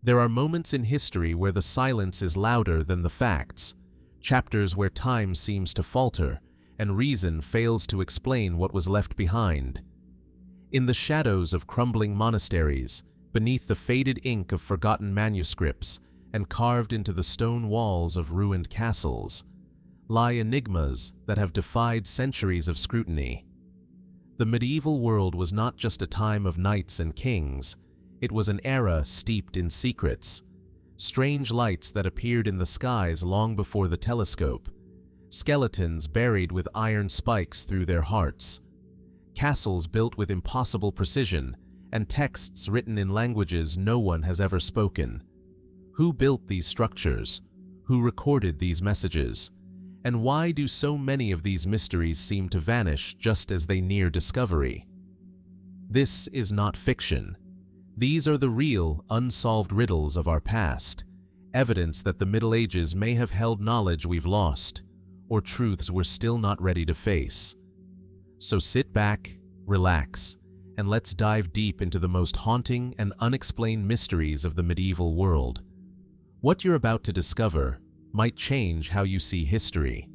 There are moments in history where the silence is louder than the facts, chapters where time seems to falter and reason fails to explain what was left behind. In the shadows of crumbling monasteries, beneath the faded ink of forgotten manuscripts, and carved into the stone walls of ruined castles, lie enigmas that have defied centuries of scrutiny. The medieval world was not just a time of knights and kings, it was an era steeped in secrets. Strange lights that appeared in the skies long before the telescope, skeletons buried with iron spikes through their hearts, castles built with impossible precision, and texts written in languages no one has ever spoken. Who built these structures? Who recorded these messages? And why do so many of these mysteries seem to vanish just as they near discovery? This is not fiction. These are the real, unsolved riddles of our past, evidence that the Middle Ages may have held knowledge we've lost, or truths we're still not ready to face. So sit back, relax, and let's dive deep into the most haunting and unexplained mysteries of the medieval world. What you're about to discover might change how you see history.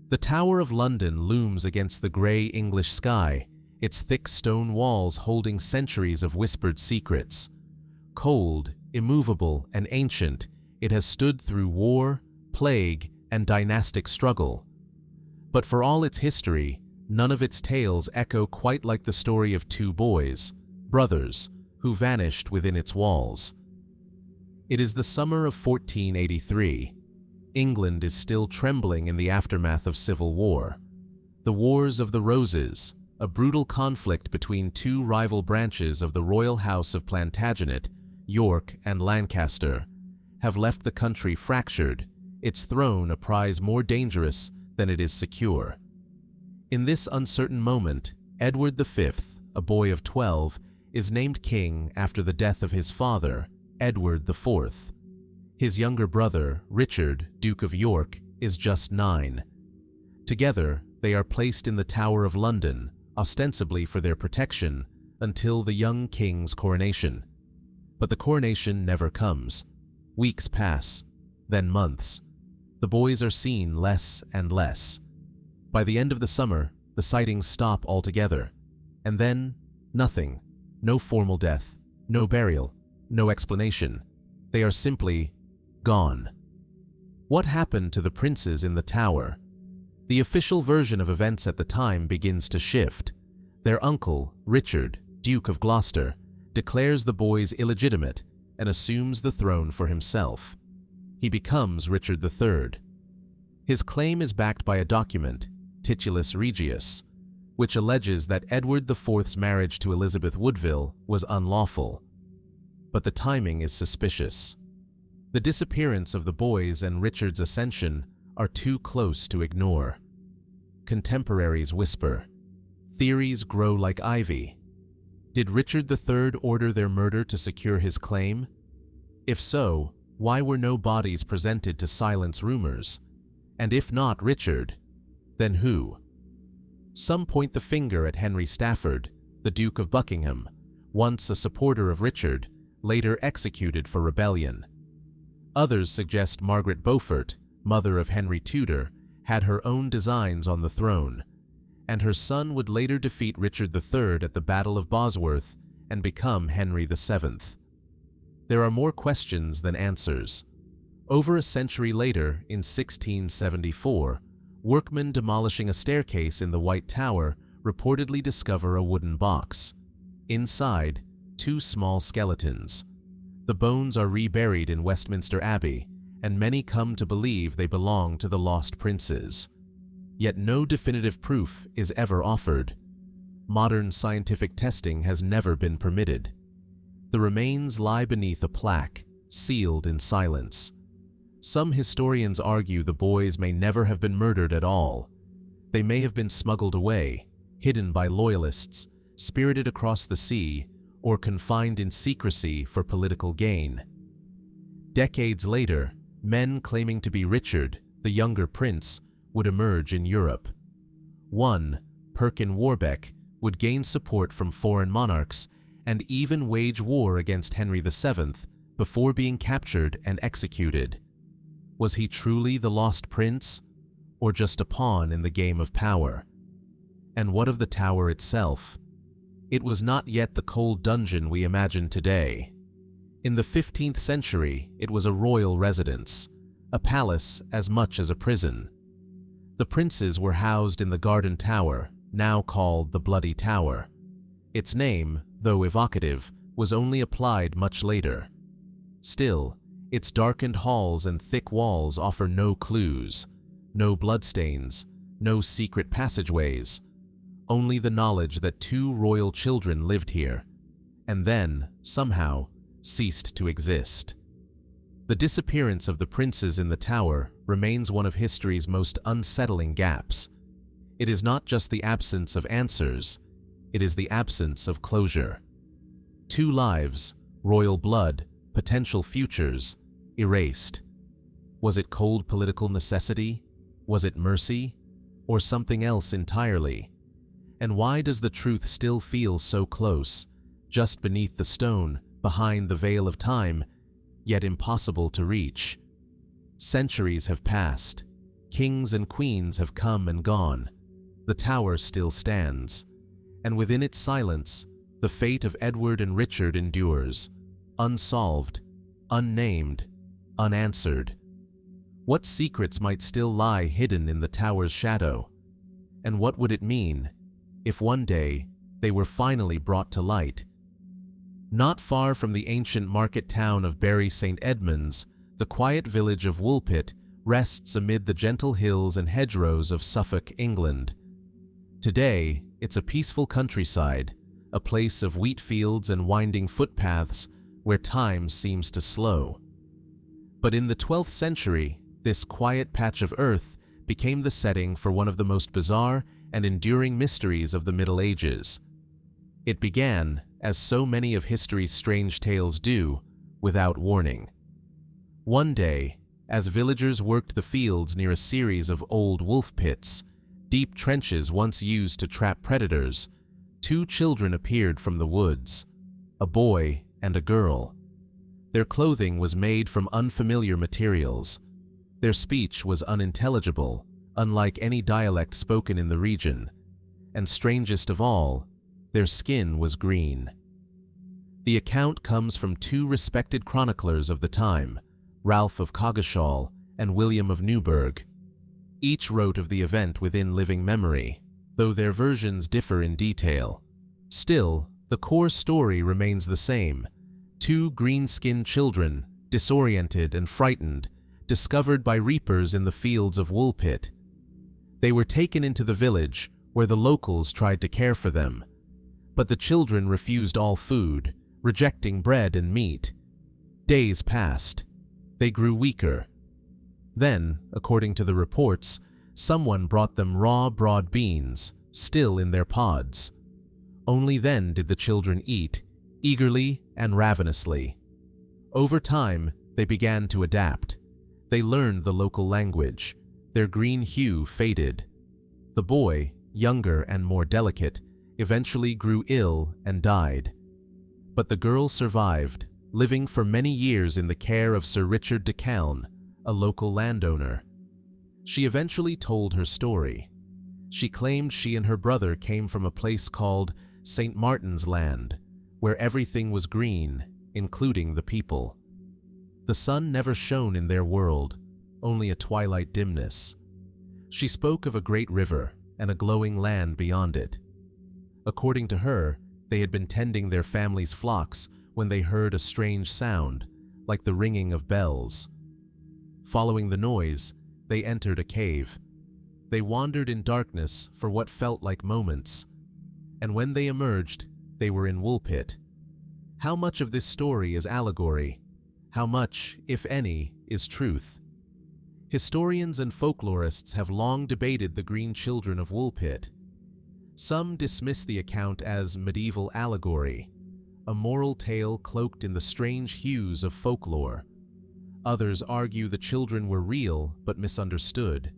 The Tower of London looms against the grey English sky, its thick stone walls holding centuries of whispered secrets. Cold, immovable, and ancient, it has stood through war, plague, and dynastic struggle. But for all its history, none of its tales echo quite like the story of two boys, brothers, who vanished within its walls. It is the summer of 1483. England is still trembling in the aftermath of civil war. The Wars of the Roses, a brutal conflict between two rival branches of the royal house of Plantagenet, York and Lancaster, have left the country fractured, its throne a prize more dangerous than it is secure. In this uncertain moment, Edward V, a boy of 12, is named king after the death of his father, Edward IV. His younger brother, Richard, Duke of York, is just 9. Together, they are placed in the Tower of London, ostensibly for their protection, until the young king's coronation. But the coronation never comes. Weeks pass, then months. The boys are seen less and less. By the end of the summer, the sightings stop altogether. And then, nothing. No formal death, no burial, no explanation. They are simply gone. What happened to the princes in the tower? The official version of events at the time begins to shift. Their uncle, Richard, Duke of Gloucester, declares the boys illegitimate and assumes the throne for himself. He becomes Richard III. His claim is backed by a document, Titulus Regius, which alleges that Edward IV's marriage to Elizabeth Woodville was unlawful. But the timing is suspicious. The disappearance of the boys and Richard's ascension are too close to ignore. Contemporaries whisper. Theories grow like ivy. Did Richard III order their murder to secure his claim? If so, why were no bodies presented to silence rumors? And if not Richard, then who? Some point the finger at Henry Stafford, the Duke of Buckingham, once a supporter of Richard, later executed for rebellion. Others suggest Margaret Beaufort, mother of Henry Tudor, had her own designs on the throne, and her son would later defeat Richard III at the Battle of Bosworth and become Henry VII. There are more questions than answers. Over a century later, in 1674, workmen demolishing a staircase in the White Tower reportedly discover a wooden box. Inside, 2 small skeletons. The bones are reburied in Westminster Abbey, and many come to believe they belong to the lost princes. Yet no definitive proof is ever offered. Modern scientific testing has never been permitted. The remains lie beneath a plaque, sealed in silence. Some historians argue the boys may never have been murdered at all. They may have been smuggled away, hidden by loyalists, spirited across the sea, or confined in secrecy for political gain. Decades later, men claiming to be Richard, the younger prince, would emerge in Europe. One, Perkin Warbeck, would gain support from foreign monarchs and even wage war against Henry VII before being captured and executed. Was he truly the lost prince, or just a pawn in the game of power? And what of the tower itself? It was not yet the cold dungeon we imagine today. In the 15th century, it was a royal residence, a palace as much as a prison. The princes were housed in the Garden Tower, now called the Bloody Tower. Its name, though evocative, was only applied much later. Still, its darkened halls and thick walls offer no clues, no bloodstains, no secret passageways, only the knowledge that 2 royal children lived here, and then, somehow, ceased to exist. The disappearance of the princes in the tower remains one of history's most unsettling gaps. It is not just the absence of answers, it is the absence of closure. 2 lives, royal blood, potential futures, erased. Was it cold political necessity? Was it mercy? Or something else entirely? And why does the truth still feel so close, just beneath the stone, behind the veil of time, yet impossible to reach? Centuries have passed. Kings and queens have come and gone. The tower still stands. And within its silence, the fate of Edward and Richard endures, unsolved, unnamed, unanswered. What secrets might still lie hidden in the tower's shadow? And what would it mean if one day they were finally brought to light? Not far from the ancient market town of Bury St. Edmunds, the quiet village of Woolpit rests amid the gentle hills and hedgerows of Suffolk, England. Today, it's a peaceful countryside, a place of wheat fields and winding footpaths where time seems to slow. But in the 12th century, this quiet patch of earth became the setting for one of the most bizarre and enduring mysteries of the Middle Ages. It began, as so many of history's strange tales do, without warning. One day, as villagers worked the fields near a series of old wolf pits, deep trenches once used to trap predators, 2 children appeared from the woods, a boy and a girl. Their clothing was made from unfamiliar materials. Their speech was unintelligible, unlike any dialect spoken in the region, and strangest of all, their skin was green. The account comes from 2 respected chroniclers of the time, Ralph of Coggeshall and William of Newburgh. Each wrote of the event within living memory, though their versions differ in detail. Still, the core story remains the same: 2 green-skinned children, disoriented and frightened, discovered by reapers in the fields of Woolpit. They were taken into the village, where the locals tried to care for them. But the children refused all food, rejecting bread and meat. Days passed. They grew weaker. Then, according to the reports, someone brought them raw broad beans, still in their pods. Only then did the children eat, eagerly and ravenously. Over time, they began to adapt. They learned the local language. Their green hue faded. The boy, younger and more delicate, eventually grew ill and died. But the girl survived, living for many years in the care of Sir Richard de Calne, a local landowner. She eventually told her story. She claimed she and her brother came from a place called St. Martin's Land, where everything was green, including the people. The sun never shone in their world, only a twilight dimness. She spoke of a great river and a glowing land beyond it. According to her, they had been tending their family's flocks when they heard a strange sound, like the ringing of bells. Following the noise, they entered a cave. They wandered in darkness for what felt like moments, and when they emerged, they were in Woolpit. How much of this story is allegory? How much, if any, is truth? Historians and folklorists have long debated the green children of Woolpit. Some dismiss the account as medieval allegory, a moral tale cloaked in the strange hues of folklore. Others argue the children were real but misunderstood.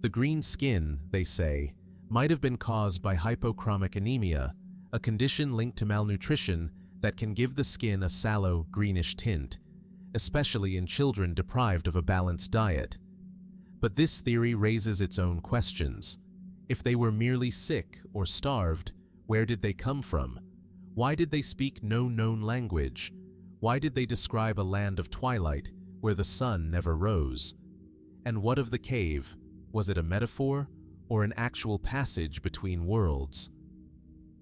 The green skin, they say, might have been caused by hypochromic anemia, a condition linked to malnutrition that can give the skin a sallow, greenish tint, especially in children deprived of a balanced diet. But this theory raises its own questions. If they were merely sick or starved, where did they come from? Why did they speak no known language? Why did they describe a land of twilight where the sun never rose? And what of the cave? Was it a metaphor or an actual passage between worlds?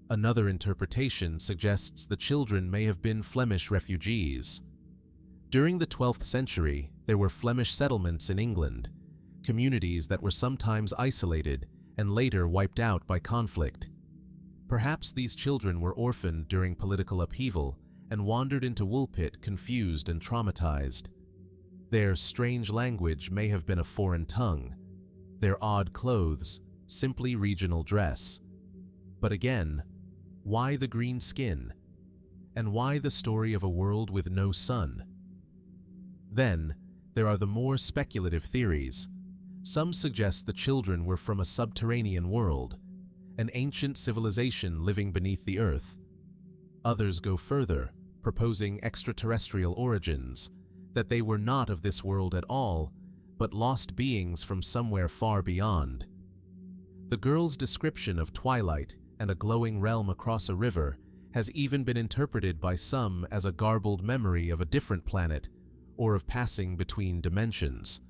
Another interpretation suggests the children may have been Flemish refugees. During the 12th century, there were Flemish settlements in England, communities that were sometimes isolated and later wiped out by conflict. Perhaps these children were orphaned during political upheaval and wandered into Woolpit confused and traumatized. Their strange language may have been a foreign tongue, their odd clothes simply regional dress. But again, why the green skin? And why the story of a world with no sun? Then, there are the more speculative theories. Some suggest the children were from a subterranean world, an ancient civilization living beneath the earth. Others go further, proposing extraterrestrial origins, that they were not of this world at all, but lost beings from somewhere far beyond. The girl's description of twilight and a glowing realm across a river has even been interpreted by some as a garbled memory of a different planet or of passing between dimensions.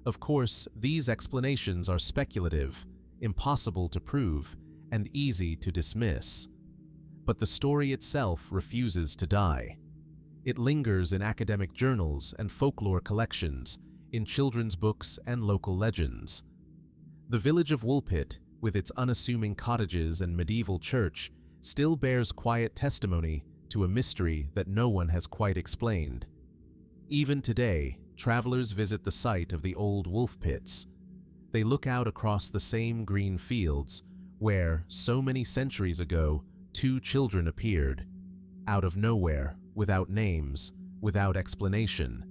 Of course, these explanations are speculative, impossible to prove, and easy to dismiss. But the story itself refuses to die. It lingers in academic journals and folklore collections, in children's books and local legends. The village of Woolpit, with its unassuming cottages and medieval church, still bears quiet testimony to a mystery that no one has quite explained. Even today, travelers visit the site of the old wolf pits. They look out across the same green fields where, so many centuries ago, two children appeared, out of nowhere, without names, without explanation.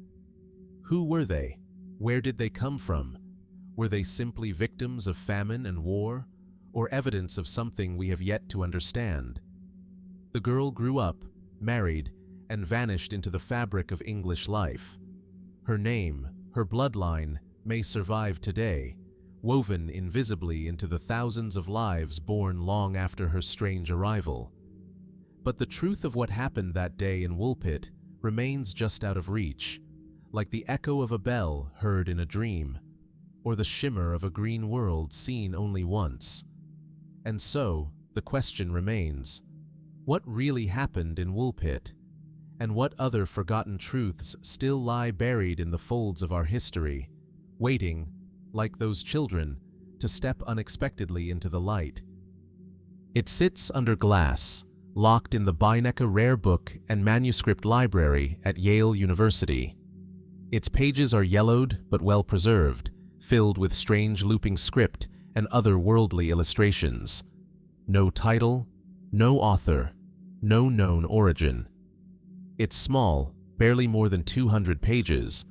Who were they? Where did they come from? Were they simply victims of famine and war, or evidence of something we have yet to understand? The girl grew up, married, and vanished into the fabric of English life. Her name, her bloodline, may survive today, woven invisibly into the thousands of lives born long after her strange arrival. But the truth of what happened that day in Woolpit remains just out of reach, like the echo of a bell heard in a dream, or the shimmer of a green world seen only once. And so, the question remains, what really happened in Woolpit? And what other forgotten truths still lie buried in the folds of our history, waiting, like those children, to step unexpectedly into the light? It sits under glass, locked in the Voynich Rare Book and Manuscript Library at Yale University. Its pages are yellowed but well preserved, filled with strange looping script and otherworldly illustrations. No title, no author, no known origin. It's small, barely more than 200 pages,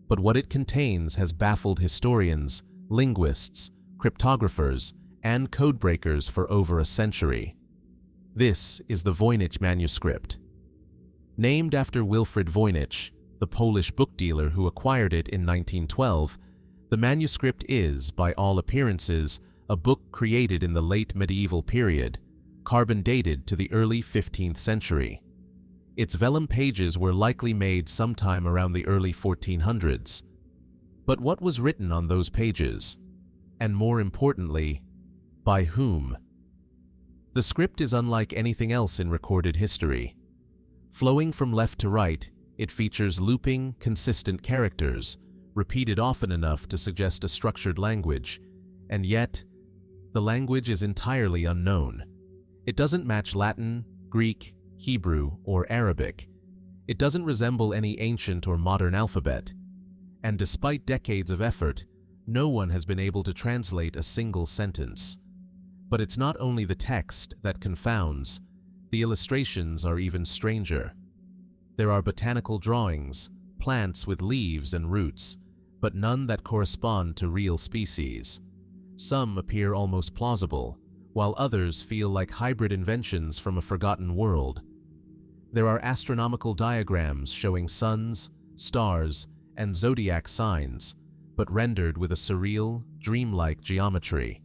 but what it contains has baffled historians, linguists, cryptographers, and codebreakers for over a century. This is the Voynich Manuscript. Named after Wilfrid Voynich, the Polish book dealer who acquired it in 1912, the manuscript is, by all appearances, a book created in the late medieval period, carbon dated to the early 15th century. Its vellum pages were likely made sometime around the early 1400s. But what was written on those pages? And more importantly, by whom? The script is unlike anything else in recorded history. Flowing from left to right, it features looping, consistent characters, repeated often enough to suggest a structured language, and yet, the language is entirely unknown. It doesn't match Latin, Greek, Hebrew, or Arabic. It doesn't resemble any ancient or modern alphabet. And despite decades of effort, no one has been able to translate a single sentence. But it's not only the text that confounds, the illustrations are even stranger. There are botanical drawings, plants with leaves and roots, but none that correspond to real species. Some appear almost plausible, while others feel like hybrid inventions from a forgotten world. There are astronomical diagrams showing suns, stars, and zodiac signs, but rendered with a surreal, dreamlike geometry.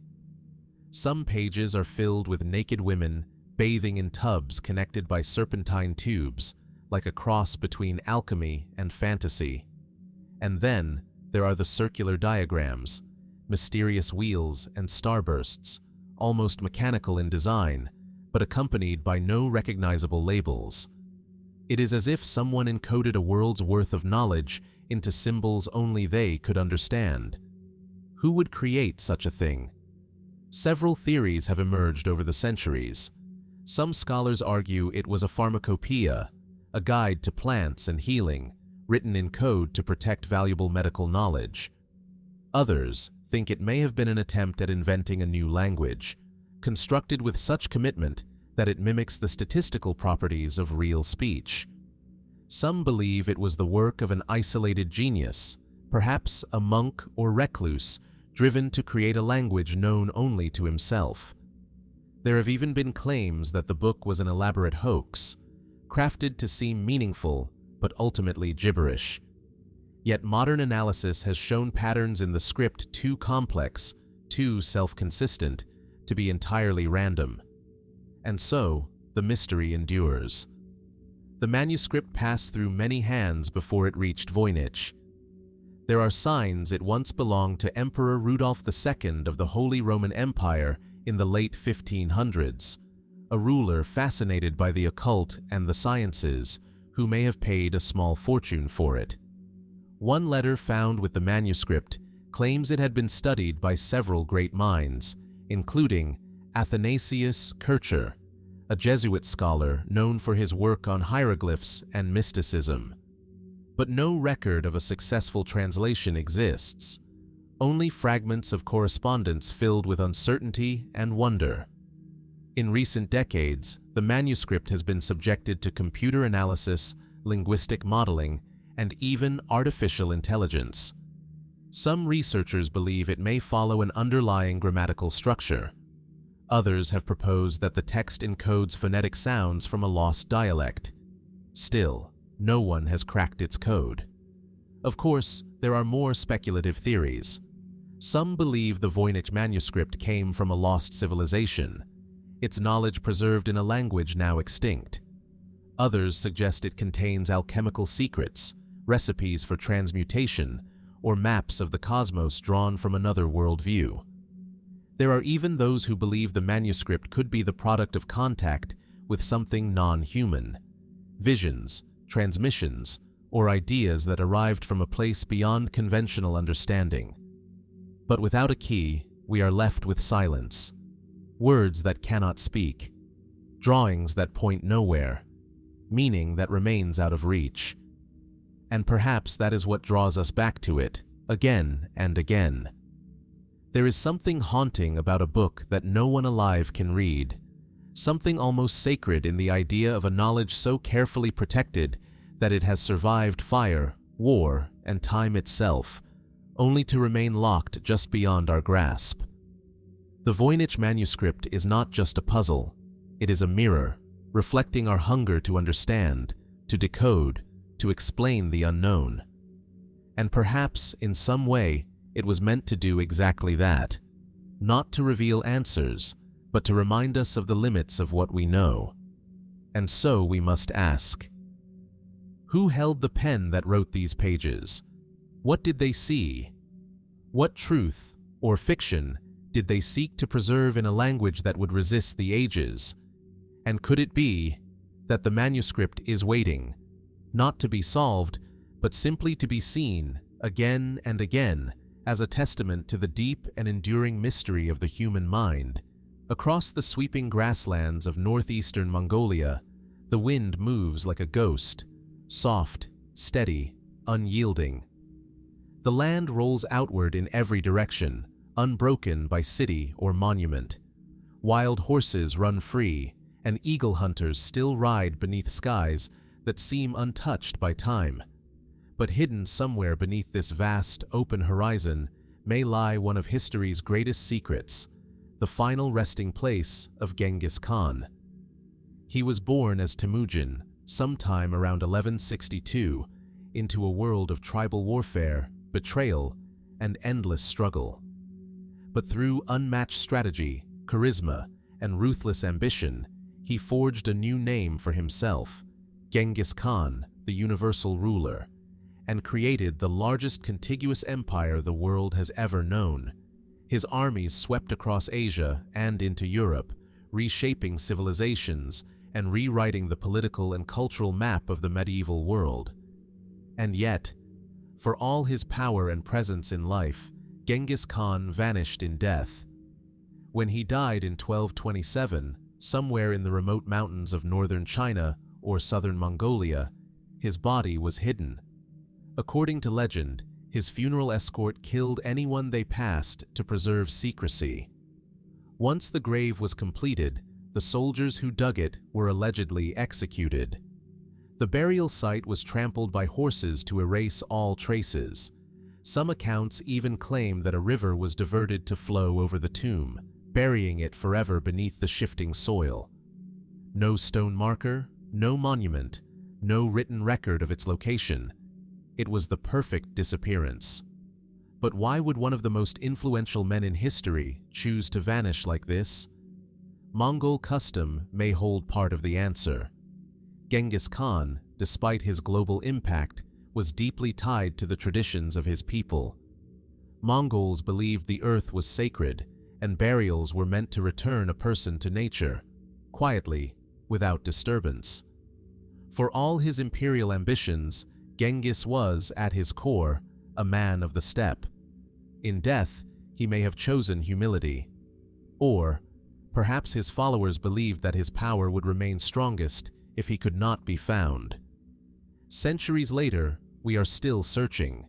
Some pages are filled with naked women bathing in tubs connected by serpentine tubes, like a cross between alchemy and fantasy. And then there are the circular diagrams, mysterious wheels and starbursts, almost mechanical in design, but accompanied by no recognizable labels. It is as if someone encoded a world's worth of knowledge into symbols only they could understand. Who would create such a thing? Several theories have emerged over the centuries. Some scholars argue it was a pharmacopoeia, a guide to plants and healing, written in code to protect valuable medical knowledge. Others think it may have been an attempt at inventing a new language, constructed with such commitment that it mimics the statistical properties of real speech. Some believe it was the work of an isolated genius, perhaps a monk or recluse, driven to create a language known only to himself. There have even been claims that the book was an elaborate hoax, crafted to seem meaningful but ultimately gibberish. Yet modern analysis has shown patterns in the script too complex, too self-consistent, to be entirely random. And so, the mystery endures. The manuscript passed through many hands before it reached Voynich. There are signs it once belonged to Emperor Rudolph II of the Holy Roman Empire in the late 1500s, a ruler fascinated by the occult and the sciences, who may have paid a small fortune for it. One letter found with the manuscript claims it had been studied by several great minds, including Athanasius Kircher, a Jesuit scholar known for his work on hieroglyphs and mysticism. But no record of a successful translation exists, only fragments of correspondence filled with uncertainty and wonder. In recent decades, the manuscript has been subjected to computer analysis, linguistic modeling, and even artificial intelligence. Some researchers believe it may follow an underlying grammatical structure. Others have proposed that the text encodes phonetic sounds from a lost dialect. Still, no one has cracked its code. Of course, there are more speculative theories. Some believe the Voynich manuscript came from a lost civilization, its knowledge preserved in a language now extinct. Others suggest it contains alchemical secrets, recipes for transmutation, or maps of the cosmos drawn from another worldview. There are even those who believe the manuscript could be the product of contact with something non-human, visions, transmissions, or ideas that arrived from a place beyond conventional understanding. But without a key, we are left with silence, words that cannot speak, drawings that point nowhere, meaning that remains out of reach. And perhaps that is what draws us back to it, again and again. There is something haunting about a book that no one alive can read, something almost sacred in the idea of a knowledge so carefully protected that it has survived fire, war, and time itself, only to remain locked just beyond our grasp. The Voynich manuscript is not just a puzzle, it is a mirror, reflecting our hunger to understand, to decode, to explain the unknown. And perhaps, in some way, it was meant to do exactly that, not to reveal answers, but to remind us of the limits of what we know. And so we must ask, who held the pen that wrote these pages? What did they see? What truth, or fiction, did they seek to preserve in a language that would resist the ages? And could it be that the manuscript is waiting, not to be solved, but simply to be seen, again and again, as a testament to the deep and enduring mystery of the human mind? Across the sweeping grasslands of northeastern Mongolia, the wind moves like a ghost, soft, steady, unyielding. The land rolls outward in every direction, unbroken by city or monument. Wild horses run free, and eagle hunters still ride beneath skies that seem untouched by time. But hidden somewhere beneath this vast, open horizon may lie one of history's greatest secrets, the the final resting place of Genghis Khan. He was born as Temujin, sometime around 1162, into a world of tribal warfare, betrayal, and endless struggle. But through unmatched strategy, charisma, and ruthless ambition, he forged a new name for himself, Genghis Khan, the universal ruler, and created the largest contiguous empire the world has ever known. His armies swept across Asia and into Europe, reshaping civilizations and rewriting the political and cultural map of the medieval world. And yet, for all his power and presence in life, Genghis Khan vanished in death. When he died in 1227, somewhere in the remote mountains of northern China or southern Mongolia, his body was hidden. According to legend, his funeral escort killed anyone they passed to preserve secrecy. Once the grave was completed, the soldiers who dug it were allegedly executed. The burial site was trampled by horses to erase all traces. Some accounts even claim that a river was diverted to flow over the tomb, burying it forever beneath the shifting soil. No stone marker, no monument, no written record of its location. It was the perfect disappearance. But why would one of the most influential men in history choose to vanish like this? Mongol custom may hold part of the answer. Genghis Khan, despite his global impact, was deeply tied to the traditions of his people. Mongols believed the earth was sacred, and burials were meant to return a person to nature, quietly, without disturbance. For all his imperial ambitions, Genghis was, at his core, a man of the steppe. In death, he may have chosen humility. Or, perhaps his followers believed that his power would remain strongest if he could not be found. Centuries later, we are still searching.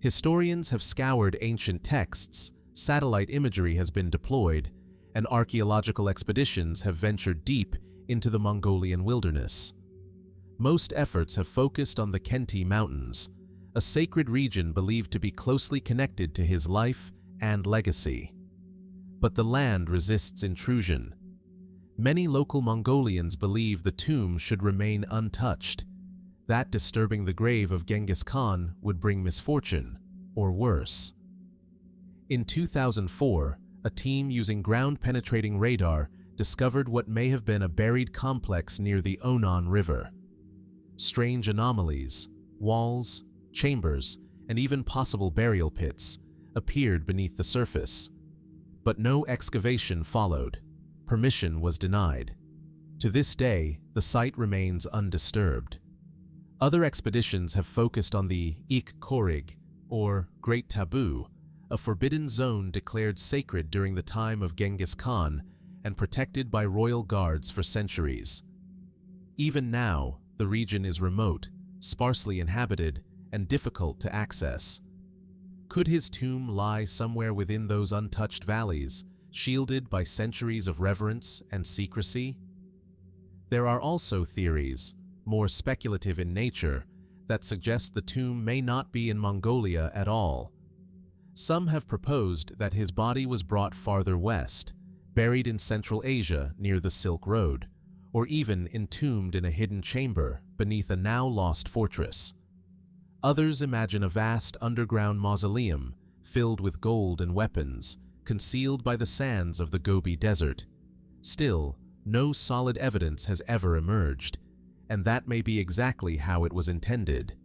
Historians have scoured ancient texts, satellite imagery has been deployed, and archaeological expeditions have ventured deep into the Mongolian wilderness. Most efforts have focused on the Khenti Mountains, a sacred region believed to be closely connected to his life and legacy. But the land resists intrusion. Many local Mongolians believe the tomb should remain untouched. That disturbing the grave of Genghis Khan would bring misfortune, or worse. In 2004, a team using ground-penetrating radar discovered what may have been a buried complex near the Onon River. Strange anomalies, walls, chambers, and even possible burial pits appeared beneath the surface. But no excavation followed. Permission was denied. To this day, the site remains undisturbed. Other expeditions have focused on the Ik Korig, or Great Taboo, a forbidden zone declared sacred during the time of Genghis Khan and protected by royal guards for centuries. Even now, the region is remote, sparsely inhabited, and difficult to access. Could his tomb lie somewhere within those untouched valleys, shielded by centuries of reverence and secrecy? There are also theories, more speculative in nature, that suggest the tomb may not be in Mongolia at all. Some have proposed that his body was brought farther west, buried in Central Asia near the Silk Road, or even entombed in a hidden chamber beneath a now-lost fortress. Others imagine a vast underground mausoleum filled with gold and weapons, concealed by the sands of the Gobi Desert. Still, no solid evidence has ever emerged, and that may be exactly how it was intended.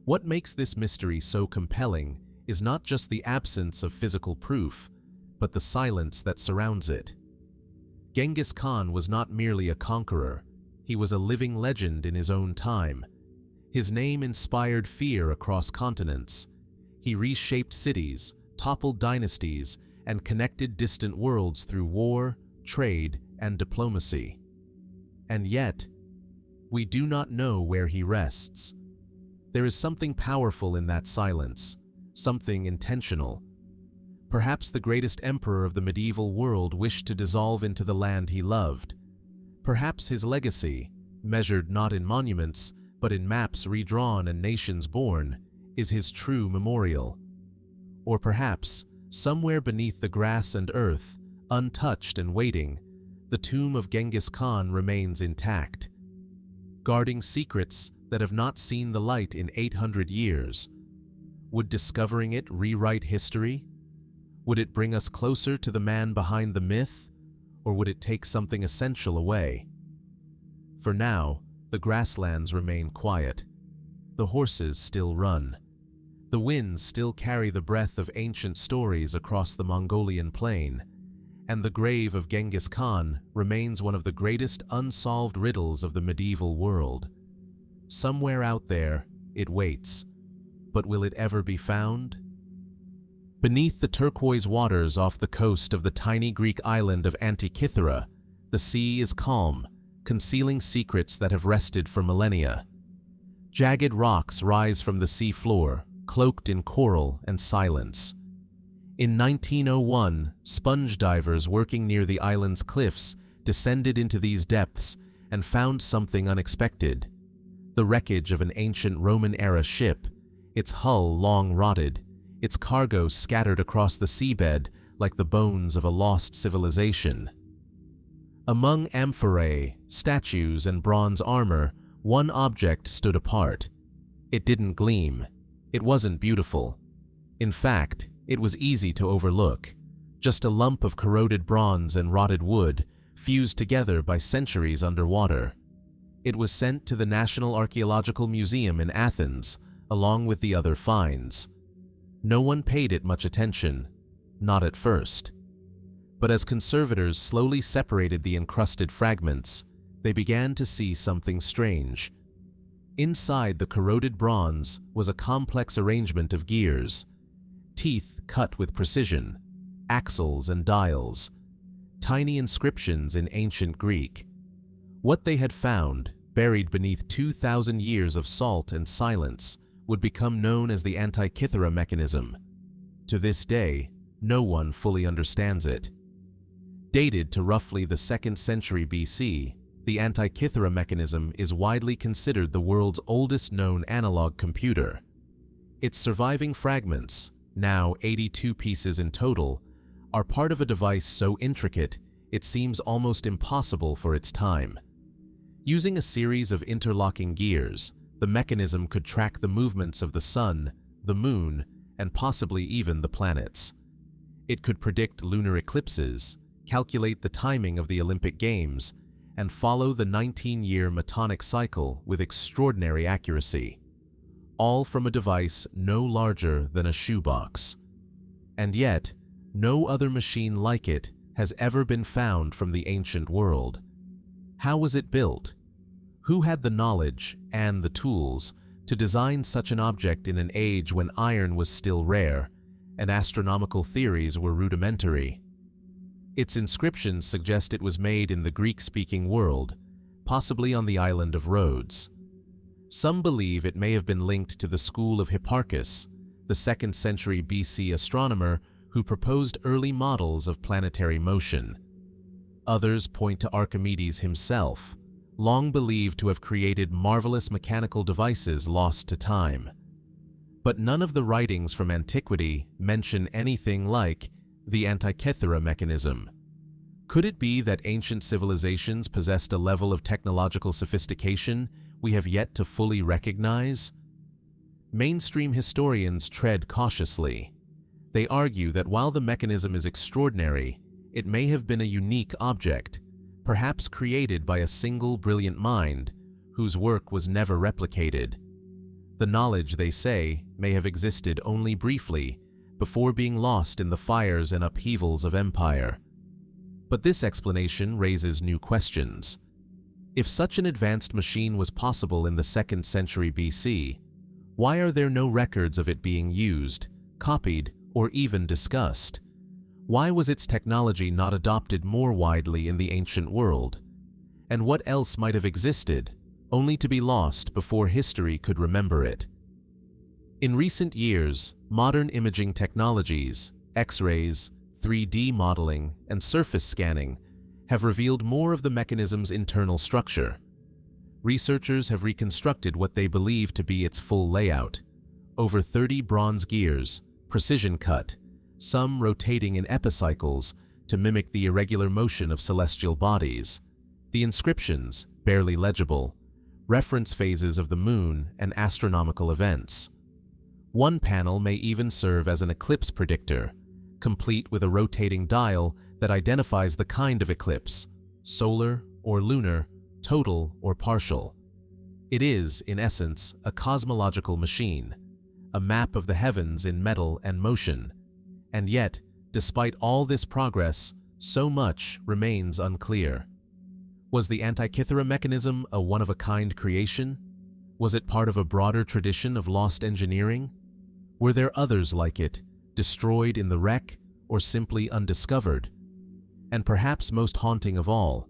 What makes this mystery so compelling is not just the absence of physical proof, but the silence that surrounds it. Genghis Khan was not merely a conqueror, he was a living legend in his own time. His name inspired fear across continents. He reshaped cities, toppled dynasties, and connected distant worlds through war, trade, and diplomacy. And yet, we do not know where he rests. There is something powerful in that silence, something intentional. Perhaps the greatest emperor of the medieval world wished to dissolve into the land he loved. Perhaps his legacy, measured not in monuments, but in maps redrawn and nations born, is his true memorial. Or perhaps, somewhere beneath the grass and earth, Untouched and waiting, the tomb of Genghis Khan remains intact, guarding secrets that have not seen the light in 800 years. Would discovering it rewrite history? Would it bring us closer to the man behind the myth, or would it take something essential away? For now, the grasslands remain quiet. The horses still run. The winds still carry the breath of ancient stories across the Mongolian plain, and the grave of Genghis Khan remains one of the greatest unsolved riddles of the medieval world. Somewhere out there, it waits. But will it ever be found? Beneath the turquoise waters off the coast of the tiny Greek island of Antikythera, the sea is calm, concealing secrets that have rested for millennia. Jagged rocks rise from the sea floor, cloaked in coral and silence. In 1901, sponge divers working near the island's cliffs descended into these depths and found something unexpected: the wreckage of an ancient Roman-era ship, its hull long rotted, its cargo scattered across the seabed like the bones of a lost civilization. Among amphorae, statues, and bronze armor, one object stood apart. It didn't gleam. It wasn't beautiful. In fact, it was easy to overlook. Just a lump of corroded bronze and rotted wood, fused together by centuries underwater. It was sent to the National Archaeological Museum in Athens, along with the other finds. No one paid it much attention, not at first. But as conservators slowly separated the encrusted fragments, they began to see something strange. Inside the corroded bronze was a complex arrangement of gears, teeth cut with precision, axles and dials, tiny inscriptions in ancient Greek. What they had found, buried beneath 2,000 years of salt and silence, would become known as the Antikythera mechanism. To this day, no one fully understands it. Dated to roughly the 2nd century BC, the Antikythera mechanism is widely considered the world's oldest known analog computer. Its surviving fragments, now 82 pieces in total, are part of a device so intricate it seems almost impossible for its time. Using a series of interlocking gears, the mechanism could track the movements of the sun, the moon, and possibly even the planets. It could predict lunar eclipses, calculate the timing of the Olympic Games, and follow the 19-year Metonic cycle with extraordinary accuracy, all from a device no larger than a shoebox. And yet, no other machine like it has ever been found from the ancient world. How was it built? Who had the knowledge and the tools to design such an object in an age when iron was still rare and astronomical theories were rudimentary? Its inscriptions suggest it was made in the Greek-speaking world, possibly on the island of Rhodes. Some believe it may have been linked to the school of Hipparchus, the 2nd century BC astronomer who proposed early models of planetary motion. Others point to Archimedes himself, long believed to have created marvelous mechanical devices lost to time. But none of the writings from antiquity mention anything like the Antikythera mechanism. Could it be that ancient civilizations possessed a level of technological sophistication we have yet to fully recognize? Mainstream historians tread cautiously. They argue that while the mechanism is extraordinary, it may have been a unique object, perhaps created by a single brilliant mind whose work was never replicated. The knowledge, they say, may have existed only briefly before being lost in the fires and upheavals of empire. But this explanation raises new questions. If such an advanced machine was possible in the 2nd century BC, why are there no records of it being used, copied, or even discussed? Why was its technology not adopted more widely in the ancient world? And what else might have existed, only to be lost before history could remember it? In recent years, modern imaging technologies, X-rays, 3D modeling, and surface scanning have revealed more of the mechanism's internal structure. Researchers have reconstructed what they believe to be its full layout: over 30 bronze gears, precision cut, some rotating in epicycles to mimic the irregular motion of celestial bodies. The inscriptions, barely legible, reference phases of the moon and astronomical events. One panel may even serve as an eclipse predictor, complete with a rotating dial that identifies the kind of eclipse, solar or lunar, total or partial. It is, in essence, a cosmological machine, a map of the heavens in metal and motion. And yet, despite all this progress, so much remains unclear. Was the Antikythera mechanism a one-of-a-kind creation? Was it part of a broader tradition of lost engineering? Were there others like it, destroyed in the wreck or simply undiscovered? And perhaps most haunting of all,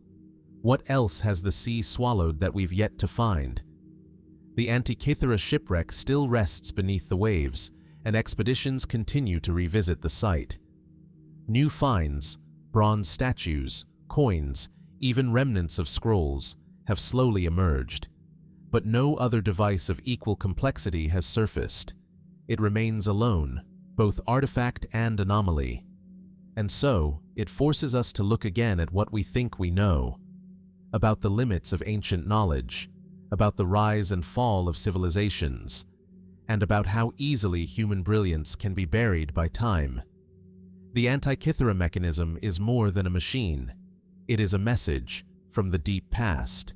what else has the sea swallowed that we've yet to find? The Antikythera shipwreck still rests beneath the waves, and expeditions continue to revisit the site. New finds, bronze statues, coins, even remnants of scrolls, have slowly emerged. But no other device of equal complexity has surfaced. It remains alone, both artifact and anomaly. And so, it forces us to look again at what we think we know, about the limits of ancient knowledge, about the rise and fall of civilizations, and about how easily human brilliance can be buried by time. The Antikythera mechanism is more than a machine. It is a message from the deep past,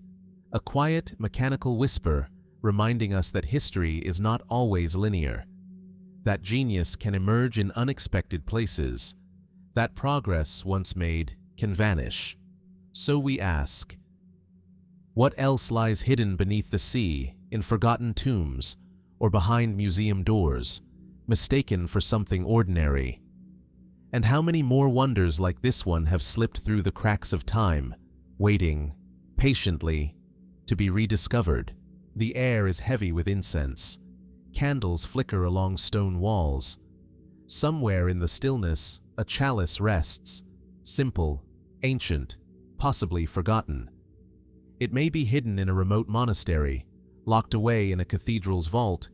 a quiet, mechanical whisper reminding us that history is not always linear, that genius can emerge in unexpected places, that progress once made can vanish. So we ask, what else lies hidden beneath the sea, in forgotten tombs, or behind museum doors, mistaken for something ordinary? And how many more wonders like this one have slipped through the cracks of time, waiting, patiently, to be rediscovered? The air is heavy with incense. Candles flicker along stone walls. Somewhere in the stillness, a chalice rests, simple, ancient, possibly forgotten. It may be hidden in a remote monastery, locked away in a cathedral's vault,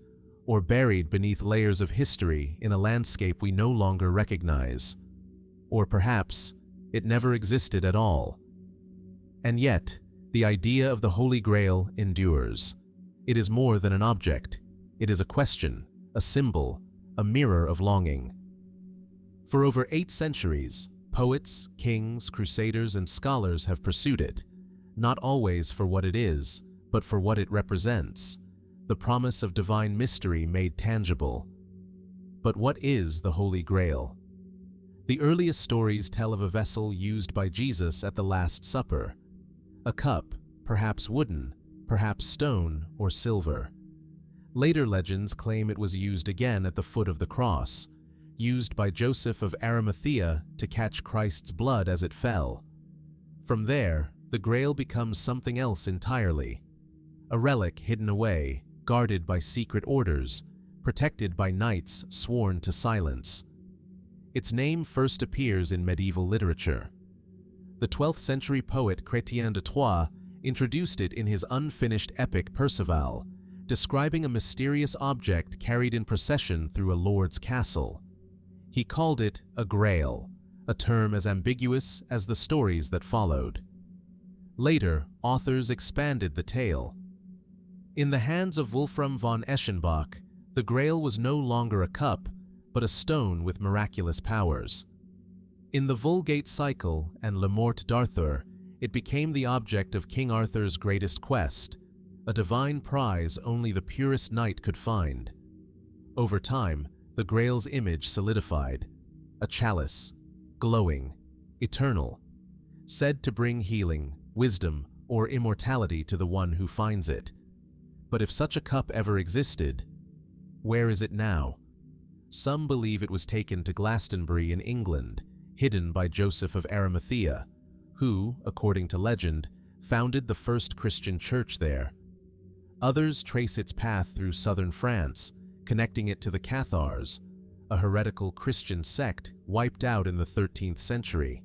or buried beneath layers of history in a landscape we no longer recognize. Or perhaps, it never existed at all. And yet, the idea of the Holy Grail endures. It is more than an object. It is a question, a symbol, a mirror of longing. For over 8 centuries, poets, kings, crusaders, and scholars have pursued it, not always for what it is, but for what it represents, the promise of divine mystery made tangible. But what is the Holy Grail? The earliest stories tell of a vessel used by Jesus at the Last Supper, a cup, perhaps wooden, perhaps stone or silver. Later legends claim it was used again at the foot of the cross, used by Joseph of Arimathea to catch Christ's blood as it fell. From there, the Grail becomes something else entirely, a relic hidden away, guarded by secret orders, protected by knights sworn to silence. Its name first appears in medieval literature. The 12th century poet Chrétien de Troyes introduced it in his unfinished epic Perceval, describing a mysterious object carried in procession through a lord's castle. He called it a grail, a term as ambiguous as the stories that followed. Later, authors expanded the tale. In the hands of Wolfram von Eschenbach, the Grail was no longer a cup, but a stone with miraculous powers. In the Vulgate Cycle and Le Morte d'Arthur, it became the object of King Arthur's greatest quest, a divine prize only the purest knight could find. Over time, the Grail's image solidified, a chalice, glowing, eternal, said to bring healing, wisdom, or immortality to the one who finds it. But if such a cup ever existed, where is it now? Some believe it was taken to Glastonbury in England, hidden by Joseph of Arimathea, who, according to legend, founded the first Christian church there. Others trace its path through southern France, connecting it to the Cathars, a heretical Christian sect wiped out in the 13th century,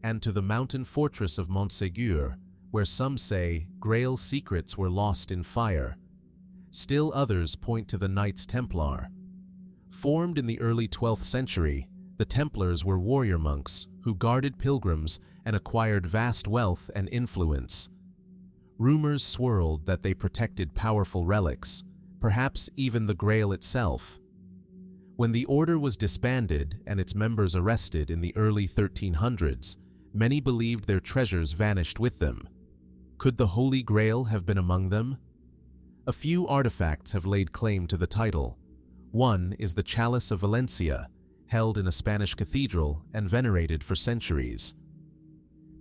and to the mountain fortress of Montségur, where some say Grail secrets were lost in fire. Still others point to the Knights Templar. Formed in the early 12th century, The Templars were warrior monks who guarded pilgrims and acquired vast wealth and influence. Rumors swirled that they protected powerful relics, perhaps even the Grail itself. When the order was disbanded and its members arrested in the early 1300s, many believed their treasures vanished with them. Could the Holy Grail have been among them? A few artifacts have laid claim to the title. One is the Chalice of Valencia, held in a Spanish cathedral and venerated for centuries.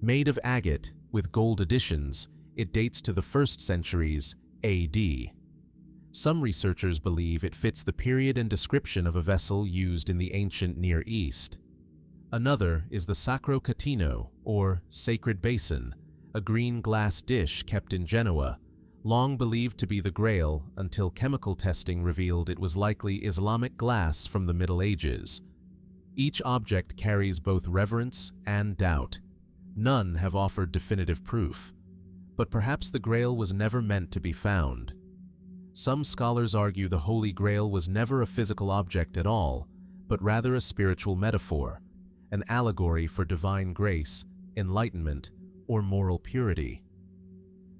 Made of agate, with gold additions, it dates to the 1st centuries AD. Some researchers believe it fits the period and description of a vessel used in the ancient Near East. Another is the Sacro Catino, or Sacred Basin, a green glass dish kept in Genoa, long believed to be the Grail until chemical testing revealed it was likely Islamic glass from the Middle Ages. Each object carries both reverence and doubt. None have offered definitive proof. But perhaps the Grail was never meant to be found. Some scholars argue the Holy Grail was never a physical object at all, but rather a spiritual metaphor, an allegory for divine grace, enlightenment, or moral purity.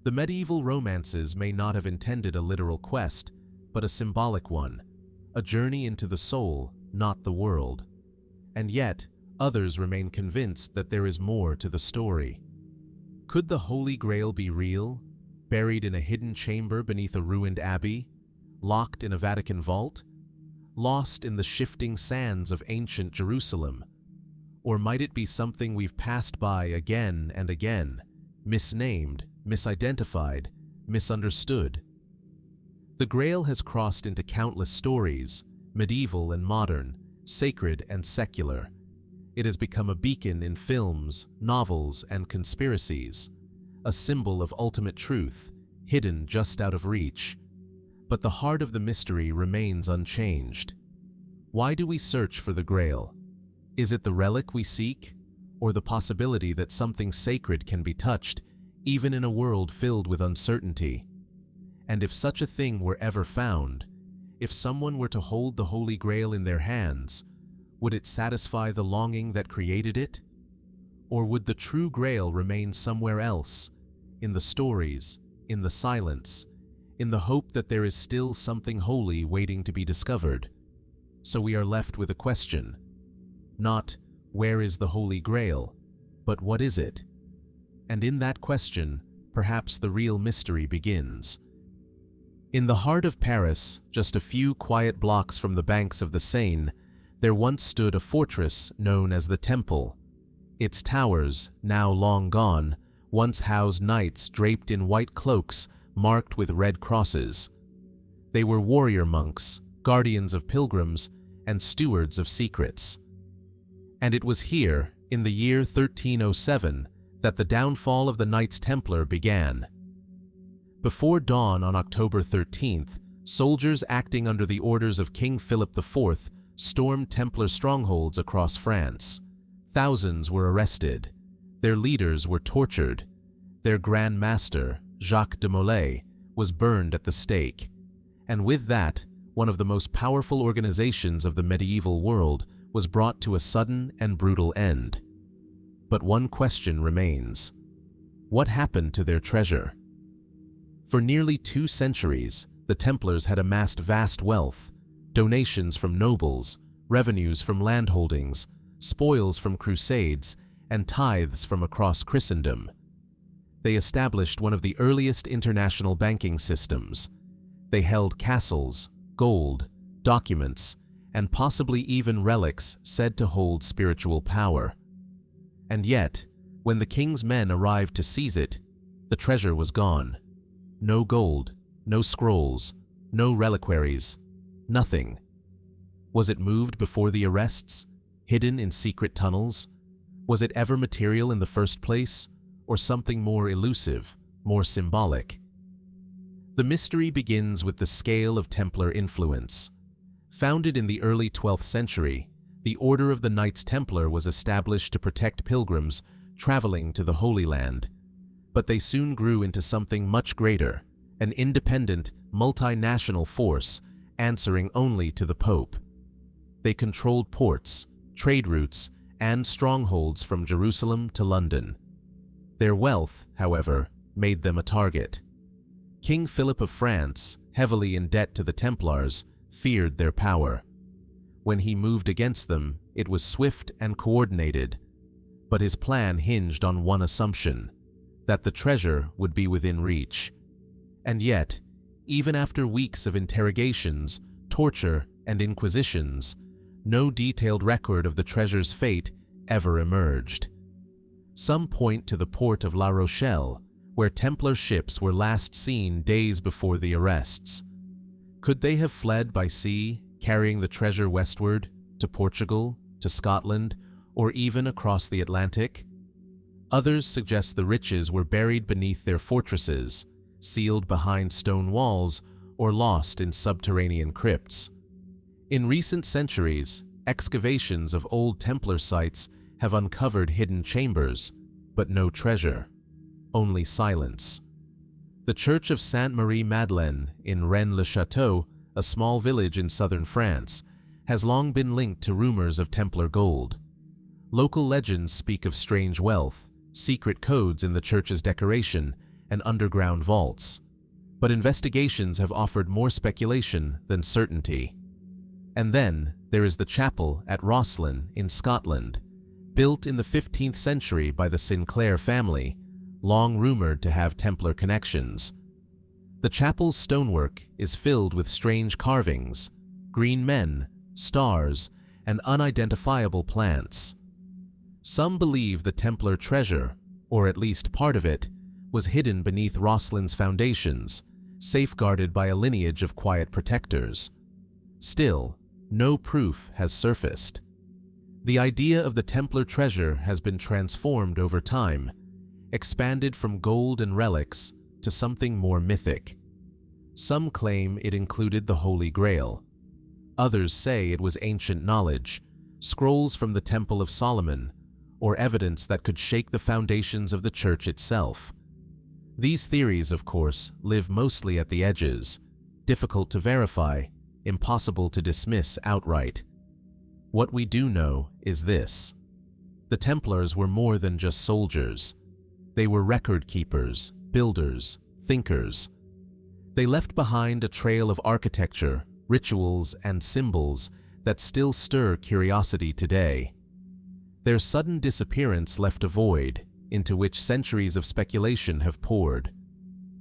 The medieval romances may not have intended a literal quest, but a symbolic one, a journey into the soul, not the world. And yet, others remain convinced that there is more to the story. Could the Holy Grail be real, buried in a hidden chamber beneath a ruined abbey, locked in a Vatican vault, lost in the shifting sands of ancient Jerusalem? Or might it be something we've passed by again and again, misnamed, misidentified, misunderstood? The Grail has crossed into countless stories, medieval and modern, sacred and secular. It has become a beacon in films, novels, and conspiracies, a symbol of ultimate truth, hidden just out of reach. But the heart of the mystery remains unchanged. Why do we search for the Grail? Is it the relic we seek, or the possibility that something sacred can be touched, even in a world filled with uncertainty? And if such a thing were ever found, if someone were to hold the Holy Grail in their hands, would it satisfy the longing that created it? Or would the true Grail remain somewhere else, in the stories, in the silence, in the hope that there is still something holy waiting to be discovered? So we are left with a question. Not, where is the Holy Grail, but what is it? And in that question, perhaps the real mystery begins. In the heart of Paris, just a few quiet blocks from the banks of the Seine, there once stood a fortress known as the Temple. Its towers, now long gone, once housed knights draped in white cloaks marked with red crosses. They were warrior monks, guardians of pilgrims, and stewards of secrets. And it was here, in the year 1307, that the downfall of the Knights Templar began. Before dawn on October 13th, soldiers acting under the orders of King Philip IV stormed Templar strongholds across France. Thousands were arrested. Their leaders were tortured. Their Grand Master, Jacques de Molay, was burned at the stake. And with that, one of the most powerful organizations of the medieval world was brought to a sudden and brutal end. But one question remains. What happened to their treasure? For nearly 2 centuries, the Templars had amassed vast wealth, donations from nobles, revenues from landholdings, spoils from crusades, and tithes from across Christendom. They established one of the earliest international banking systems. They held castles, gold, documents, and possibly even relics said to hold spiritual power. And yet, when the king's men arrived to seize it, the treasure was gone. No gold, no scrolls, no reliquaries, nothing. Was it moved before the arrests, hidden in secret tunnels? Was it ever material in the first place, or something more elusive, more symbolic? The mystery begins with the scale of Templar influence. Founded in the early 12th century, the Order of the Knights Templar was established to protect pilgrims traveling to the Holy Land. But they soon grew into something much greater, an independent, multinational force answering only to the Pope. They controlled ports, trade routes, and strongholds from Jerusalem to London. Their wealth, however, made them a target. King Philip of France, heavily in debt to the Templars, feared their power. When he moved against them, it was swift and coordinated, but his plan hinged on one assumption: that the treasure would be within reach. And yet, even after weeks of interrogations, torture, and inquisitions, no detailed record of the treasure's fate ever emerged. Some point to the port of La Rochelle, where Templar ships were last seen days before the arrests. Could they have fled by sea, carrying the treasure westward, to Portugal, to Scotland, or even across the Atlantic? Others suggest the riches were buried beneath their fortresses, sealed behind stone walls, or lost in subterranean crypts. In recent centuries, excavations of old Templar sites have uncovered hidden chambers, but no treasure, only silence. The Church of Sainte-Marie-Madeleine in Rennes-le-Château, a small village in southern France, has long been linked to rumors of Templar gold. Local legends speak of strange wealth, secret codes in the church's decoration, and underground vaults. But investigations have offered more speculation than certainty. And then there is the chapel at Rosslyn in Scotland, built in the 15th century by the Sinclair family, long rumored to have Templar connections. The chapel's stonework is filled with strange carvings, green men, stars, and unidentifiable plants. Some believe the Templar treasure, or at least part of it, was hidden beneath Rosslyn's foundations, safeguarded by a lineage of quiet protectors. Still, no proof has surfaced. The idea of the Templar treasure has been transformed over time, expanded from gold and relics to something more mythic. Some claim it included the Holy Grail. Others say it was ancient knowledge, scrolls from the Temple of Solomon, or evidence that could shake the foundations of the church itself. These theories, of course, live mostly at the edges, difficult to verify, impossible to dismiss outright. What we do know is this: the Templars were more than just soldiers. They were record keepers, builders, thinkers. They left behind a trail of architecture, rituals, and symbols that still stir curiosity today. Their sudden disappearance left a void into which centuries of speculation have poured.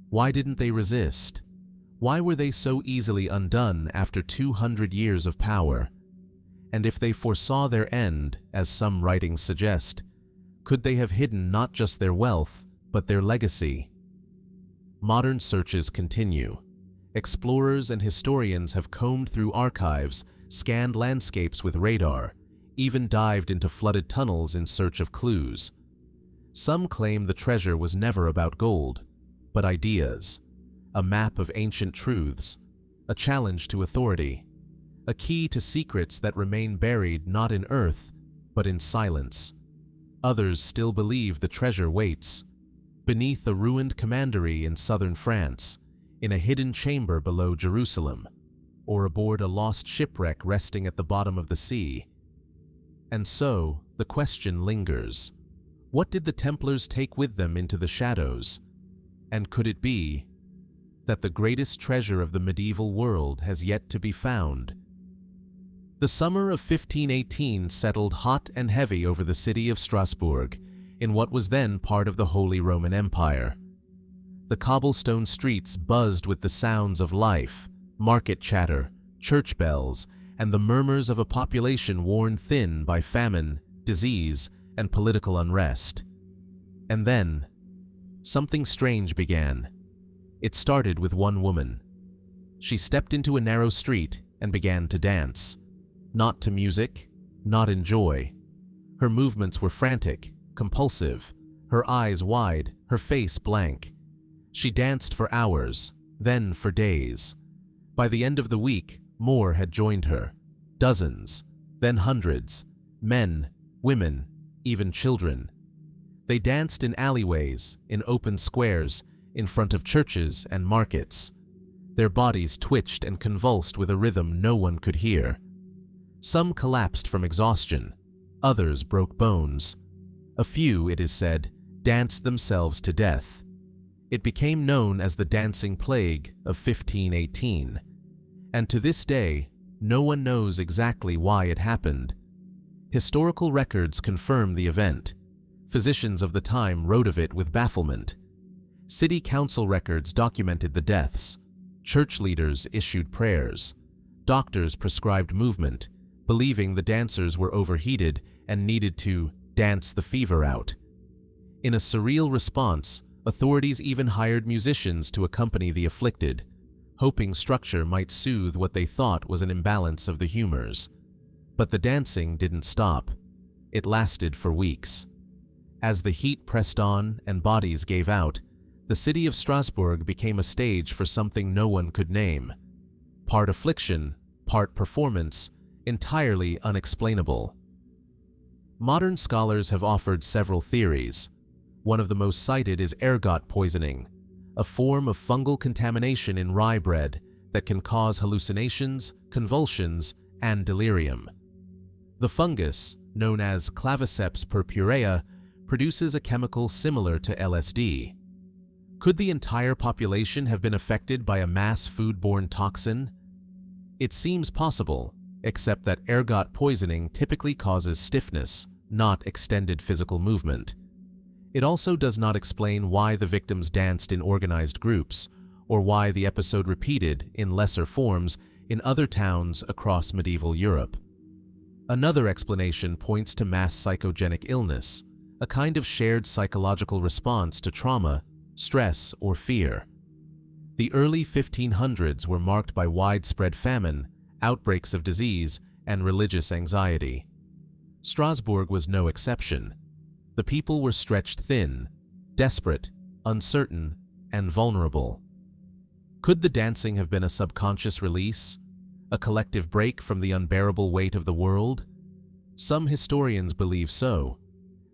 Why didn't they resist? Why were they so easily undone after 200 years of power? And if they foresaw their end, as some writings suggest, could they have hidden not just their wealth, but their legacy? Modern searches continue. Explorers and historians have combed through archives, scanned landscapes with radar, even dived into flooded tunnels in search of clues. Some claim the treasure was never about gold, but ideas, a map of ancient truths, a challenge to authority, a key to secrets that remain buried not in earth, but in silence. Others still believe the treasure waits, beneath a ruined commandery in southern France, in a hidden chamber below Jerusalem, or aboard a lost shipwreck resting at the bottom of the sea. And so, the question lingers: what did the Templars take with them into the shadows? And could it be that the greatest treasure of the medieval world has yet to be found? The summer of 1518 settled hot and heavy over the city of Strasbourg, in what was then part of the Holy Roman Empire. The cobblestone streets buzzed with the sounds of life, market chatter, church bells, and the murmurs of a population worn thin by famine, disease, and political unrest. And then, something strange began. It started with one woman. She stepped into a narrow street and began to dance. Not to music, not in joy. Her movements were frantic, compulsive, her eyes wide, her face blank. She danced for hours, then for days. By the end of the week, more had joined her. Dozens, then hundreds, men, women, even children. They danced in alleyways, in open squares, in front of churches and markets. Their bodies twitched and convulsed with a rhythm no one could hear. Some collapsed from exhaustion, Others broke bones. A few, it is said, danced themselves to death. It became known as the Dancing Plague of 1518, and to this day, no one knows exactly why it happened. Historical records confirm the event. Physicians of the time wrote of it with bafflement. City council records documented the deaths. Church leaders issued prayers. Doctors prescribed movement, believing the dancers were overheated and needed to dance the fever out. In a surreal response, authorities even hired musicians to accompany the afflicted, hoping structure might soothe what they thought was an imbalance of the humors. But the dancing didn't stop. It lasted for weeks. As the heat pressed on and bodies gave out, the city of Strasbourg became a stage for something no one could name. Part affliction, part performance, entirely unexplainable. Modern scholars have offered several theories. One of the most cited is ergot poisoning, a form of fungal contamination in rye bread that can cause hallucinations, convulsions, and delirium. The fungus, known as Claviceps purpurea, produces a chemical similar to LSD. Could the entire population have been affected by a mass foodborne toxin? It seems possible, except that ergot poisoning typically causes stiffness, not extended physical movement. It also does not explain why the victims danced in organized groups, or why the episode repeated in lesser forms in other towns across medieval Europe. Another explanation points to mass psychogenic illness, a kind of shared psychological response to trauma, stress, or fear. The early 1500s were marked by widespread famine, outbreaks of disease, and religious anxiety. Strasbourg was no exception. The people were stretched thin, desperate, uncertain, and vulnerable. Could the dancing have been a subconscious release, a collective break from the unbearable weight of the world? Some historians believe so.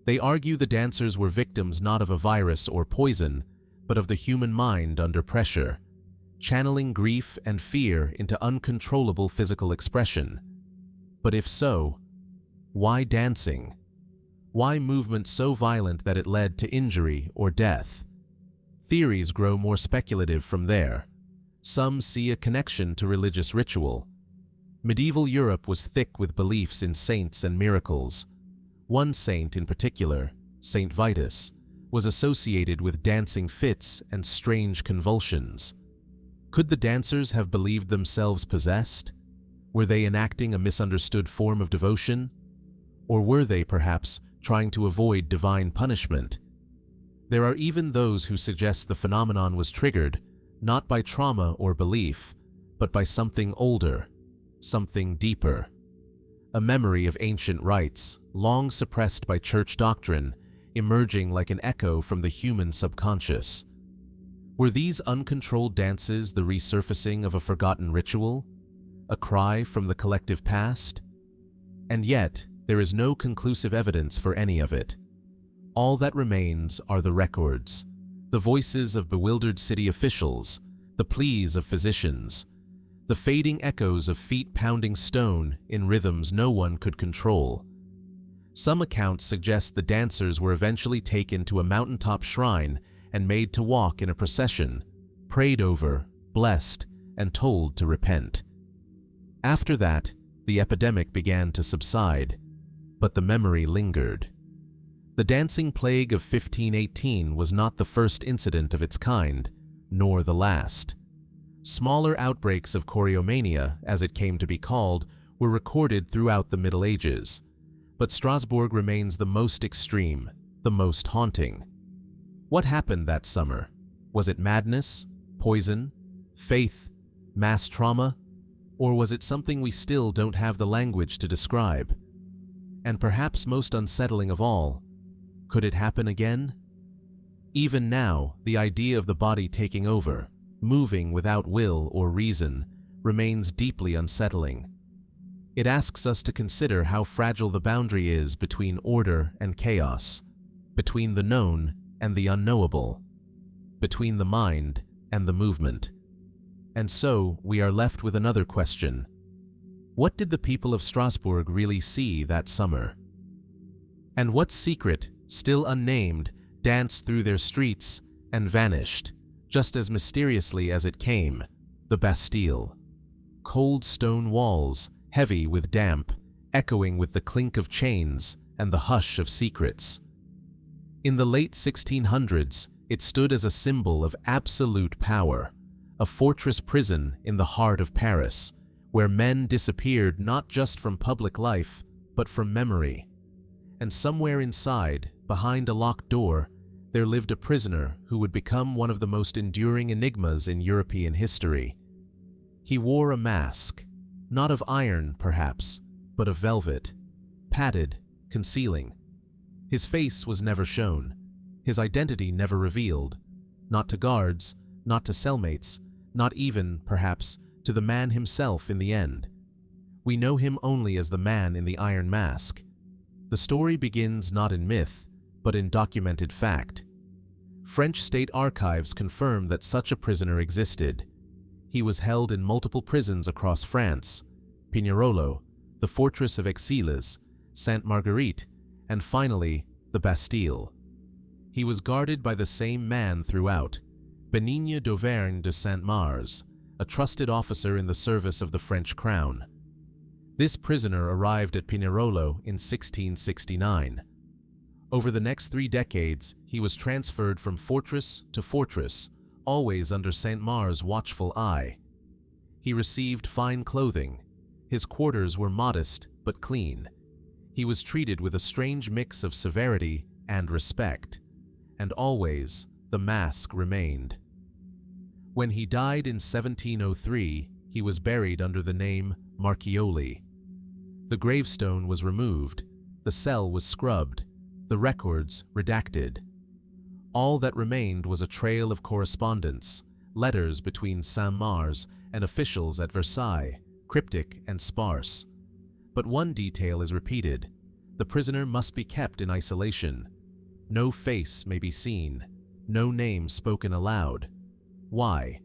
They argue the dancers were victims not of a virus or poison, but of the human mind under pressure, channeling grief and fear into uncontrollable physical expression. But if so, why dancing? Why movement so violent that it led to injury or death? Theories grow more speculative from there. Some see a connection to religious ritual. Medieval Europe was thick with beliefs in saints and miracles. One saint in particular, Saint Vitus, was associated with dancing fits and strange convulsions. Could the dancers have believed themselves possessed? Were they enacting a misunderstood form of devotion? Or were they, perhaps, trying to avoid divine punishment? There are even those who suggest the phenomenon was triggered not by trauma or belief, but by something older, something deeper. A memory of ancient rites, long suppressed by church doctrine, emerging like an echo from the human subconscious. Were these uncontrolled dances the resurfacing of a forgotten ritual? A cry from the collective past? And yet, there is no conclusive evidence for any of it. All that remains are the records, the voices of bewildered city officials, the pleas of physicians, the fading echoes of feet pounding stone in rhythms no one could control. Some accounts suggest the dancers were eventually taken to a mountaintop shrine and made to walk in a procession, prayed over, blessed, and told to repent. After that, the epidemic began to subside, but the memory lingered. The dancing plague of 1518 was not the first incident of its kind, nor the last. Smaller outbreaks of choreomania, as it came to be called, were recorded throughout the Middle Ages, but Strasbourg remains the most extreme, the most haunting. What happened that summer? Was it madness, poison, faith, mass trauma, or was it something we still don't have the language to describe? And perhaps most unsettling of all, could it happen again? Even now, the idea of the body taking over, moving without will or reason, remains deeply unsettling. It asks us to consider how fragile the boundary is between order and chaos, between the known and the unknowable, between the mind and the movement. And so, we are left with another question. What did the people of Strasbourg really see that summer? And what secret, still unnamed, danced through their streets and vanished, just as mysteriously as it came? The Bastille. Cold stone walls, heavy with damp, echoing with the clink of chains and the hush of secrets. In the late 1600s, it stood as a symbol of absolute power, a fortress prison in the heart of Paris, where men disappeared not just from public life, but from memory. And somewhere inside, behind a locked door, there lived a prisoner who would become one of the most enduring enigmas in European history. He wore a mask, not of iron, perhaps, but of velvet, padded, concealing. His face was never shown, his identity never revealed, not to guards, not to cellmates, not even, perhaps, to the man himself in the end. We know him only as the man in the iron mask. The story begins not in myth, but in documented fact. French state archives confirm that such a prisoner existed. He was held in multiple prisons across France: Pignerolo, the fortress of Aix-les, Sainte Marguerite, and finally, the Bastille. He was guarded by the same man throughout, Benigne d'Auvergne de Saint-Mars, a trusted officer in the service of the French crown. This prisoner arrived at Pignerolo in 1669. Over the next 3 decades, he was transferred from fortress to fortress, always under Saint-Mars' watchful eye. He received fine clothing. His quarters were modest but clean. He was treated with a strange mix of severity and respect. And always, the mask remained. When he died in 1703, he was buried under the name Marchioli. The gravestone was removed, the cell was scrubbed, the records redacted. All that remained was a trail of correspondence, letters between Saint-Mars and officials at Versailles, cryptic and sparse. But one detail is repeated: the prisoner must be kept in isolation. No face may be seen, no name spoken aloud. Why?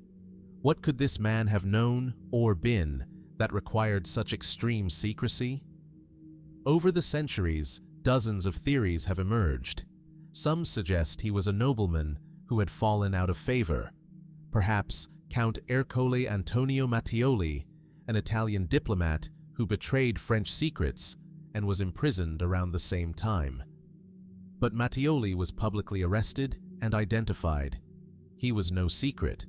What could this man have known or been that required such extreme secrecy? Over the centuries, dozens of theories have emerged. Some suggest he was a nobleman who had fallen out of favor. Perhaps Count Ercole Antonio Mattioli, an Italian diplomat who betrayed French secrets and was imprisoned around the same time. But Mattioli was publicly arrested and identified. He was no secret.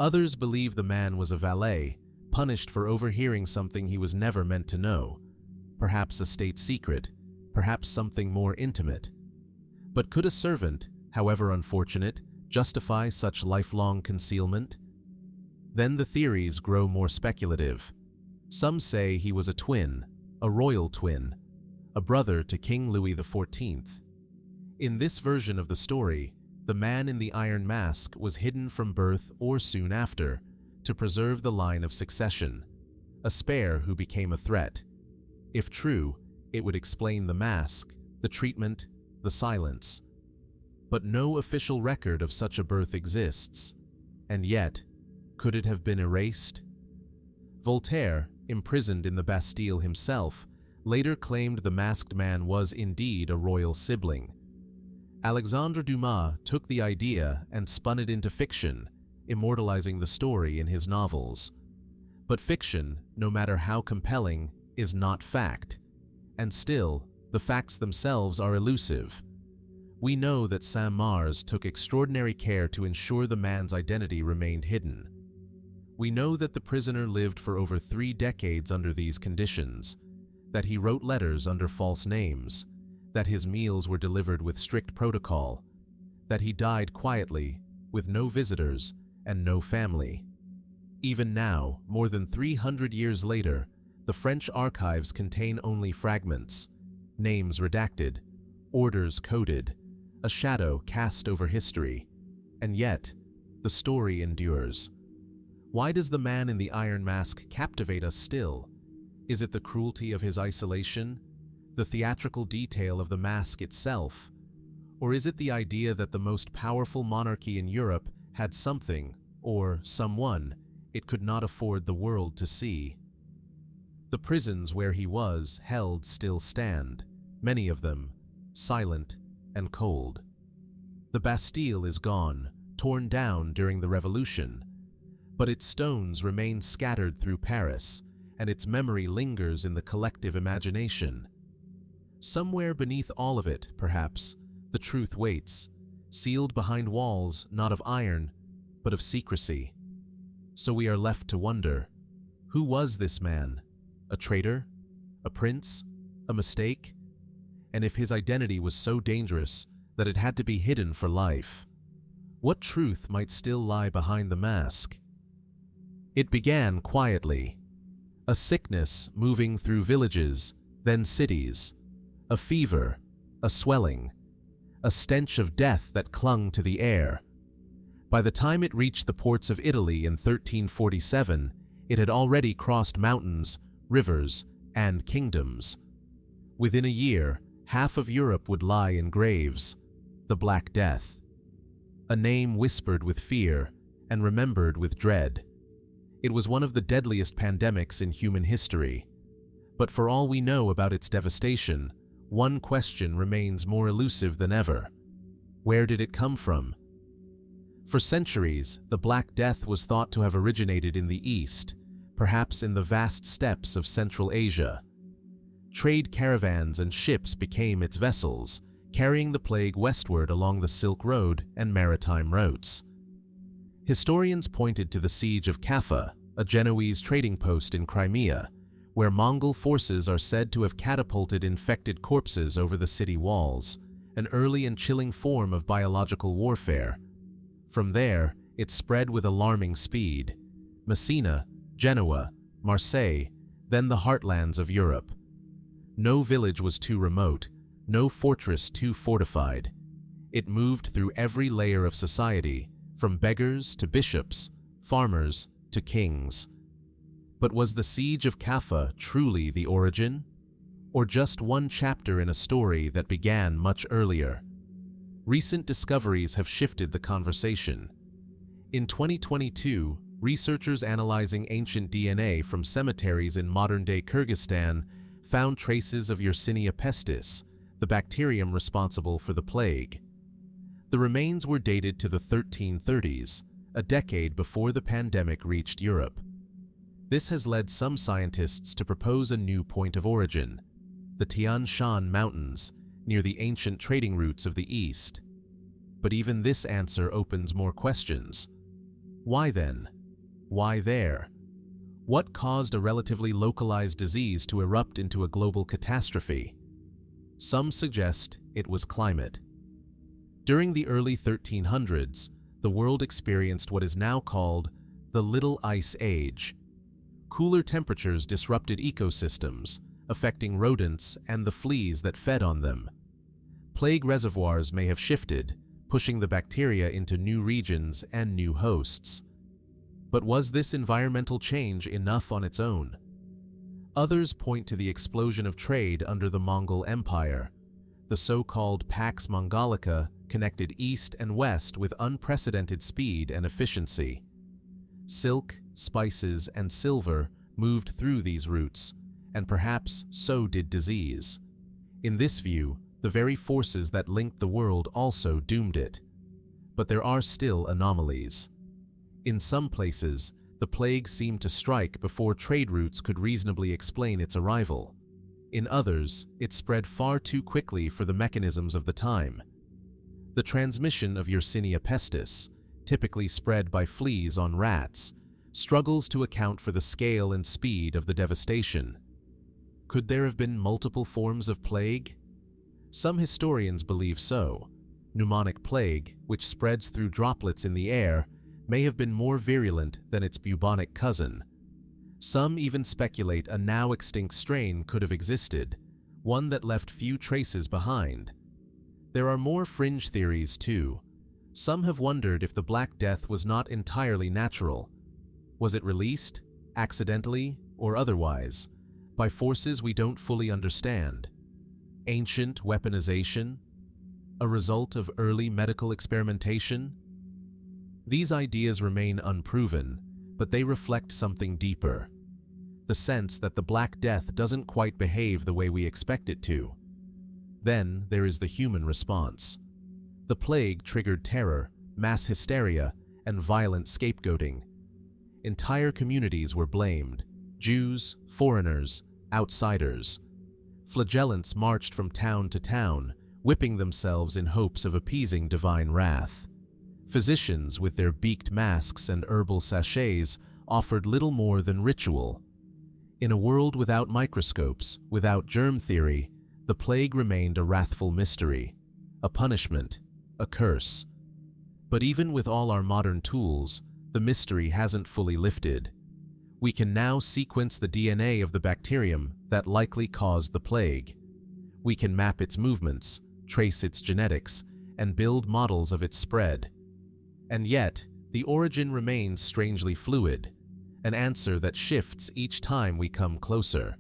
Others believe the man was a valet, punished for overhearing something he was never meant to know. Perhaps a state secret, perhaps something more intimate. But could a servant, however unfortunate, justify such lifelong concealment? Then the theories grow more speculative. Some say he was a twin, a royal twin, a brother to King Louis XIV. In this version of the story, the man in the iron mask was hidden from birth or soon after, to preserve the line of succession, a spare who became a threat. If true, it would explain the mask, the treatment, the silence. But no official record of such a birth exists. And yet, could it have been erased? Voltaire, imprisoned in the Bastille himself, later claimed the masked man was indeed a royal sibling. Alexandre Dumas took the idea and spun it into fiction, immortalizing the story in his novels. But fiction, no matter how compelling, is not fact. And still, the facts themselves are elusive. We know that Saint-Mars took extraordinary care to ensure the man's identity remained hidden. We know that the prisoner lived for over 3 decades under these conditions, that he wrote letters under false names, that his meals were delivered with strict protocol, that he died quietly, with no visitors and no family. Even now, more than 300 years later, the French archives contain only fragments, names redacted, orders coded, a shadow cast over history, and yet, the story endures. Why does the man in the iron mask captivate us still? Is it the cruelty of his isolation, the theatrical detail of the mask itself, or is it the idea that the most powerful monarchy in Europe had something, or someone, it could not afford the world to see? The prisons where he was held still stand, many of them, silent, and cold. The Bastille is gone, torn down during the Revolution, but its stones remain scattered through Paris, and its memory lingers in the collective imagination. Somewhere beneath all of it, perhaps, the truth waits, sealed behind walls not of iron, but of secrecy. So we are left to wonder, who was this man? A traitor? A prince? A mistake? And if his identity was so dangerous that it had to be hidden for life, what truth might still lie behind the mask? It began quietly. A sickness moving through villages, then cities. A fever, a swelling, a stench of death that clung to the air. By the time it reached the ports of Italy in 1347, it had already crossed mountains, rivers, and kingdoms. Within a year, half of Europe would lie in graves. The Black Death. A name whispered with fear and remembered with dread. It was one of the deadliest pandemics in human history. But for all we know about its devastation, one question remains more elusive than ever. Where did it come from? For centuries, the Black Death was thought to have originated in the East, perhaps in the vast steppes of Central Asia. Trade caravans and ships became its vessels, carrying the plague westward along the Silk Road and maritime routes. Historians pointed to the siege of Kaffa, a Genoese trading post in Crimea, where Mongol forces are said to have catapulted infected corpses over the city walls, an early and chilling form of biological warfare. From there, it spread with alarming speed. Messina, Genoa, Marseille, then the heartlands of Europe. No village was too remote, no fortress too fortified. It moved through every layer of society, from beggars to bishops, farmers to kings. But was the siege of Kaffa truly the origin? Or just one chapter in a story that began much earlier? Recent discoveries have shifted the conversation. In 2022, researchers analyzing ancient DNA from cemeteries in modern-day Kyrgyzstan found traces of Yersinia pestis, the bacterium responsible for the plague. The remains were dated to the 1330s, a decade before the pandemic reached Europe. This has led some scientists to propose a new point of origin, the Tian Shan Mountains, near the ancient trading routes of the East. But even this answer opens more questions. Why then? Why there? What caused a relatively localized disease to erupt into a global catastrophe? Some suggest it was climate. During the early 1300s, the world experienced what is now called the Little Ice Age. Cooler temperatures disrupted ecosystems, affecting rodents and the fleas that fed on them. Plague reservoirs may have shifted, pushing the bacteria into new regions and new hosts. But was this environmental change enough on its own? Others point to the explosion of trade under the Mongol Empire. The so-called Pax Mongolica connected east and west with unprecedented speed and efficiency. Silk, spices, and silver moved through these routes, and perhaps so did disease. In this view, the very forces that linked the world also doomed it. But there are still anomalies. In some places, the plague seemed to strike before trade routes could reasonably explain its arrival. In others, it spread far too quickly for the mechanisms of the time. The transmission of Yersinia pestis, typically spread by fleas on rats, struggles to account for the scale and speed of the devastation. Could there have been multiple forms of plague? Some historians believe so. Pneumonic plague, which spreads through droplets in the air, may have been more virulent than its bubonic cousin. Some even speculate a now extinct strain could have existed, one that left few traces behind. There are more fringe theories too. Some have wondered if the Black Death was not entirely natural. Was it released, accidentally or otherwise, by forces we don't fully understand? Ancient weaponization? A result of early medical experimentation? These ideas remain unproven, but they reflect something deeper. The sense that the Black Death doesn't quite behave the way we expect it to. Then there is the human response. The plague triggered terror, mass hysteria, and violent scapegoating. Entire communities were blamed: Jews, foreigners, outsiders. Flagellants marched from town to town, whipping themselves in hopes of appeasing divine wrath. Physicians, with their beaked masks and herbal sachets, offered little more than ritual. In a world without microscopes, without germ theory, the plague remained a wrathful mystery, a punishment, a curse. But even with all our modern tools, the mystery hasn't fully lifted. We can now sequence the DNA of the bacterium that likely caused the plague. We can map its movements, trace its genetics, and build models of its spread. And yet, the origin remains strangely fluid, an answer that shifts each time we come closer.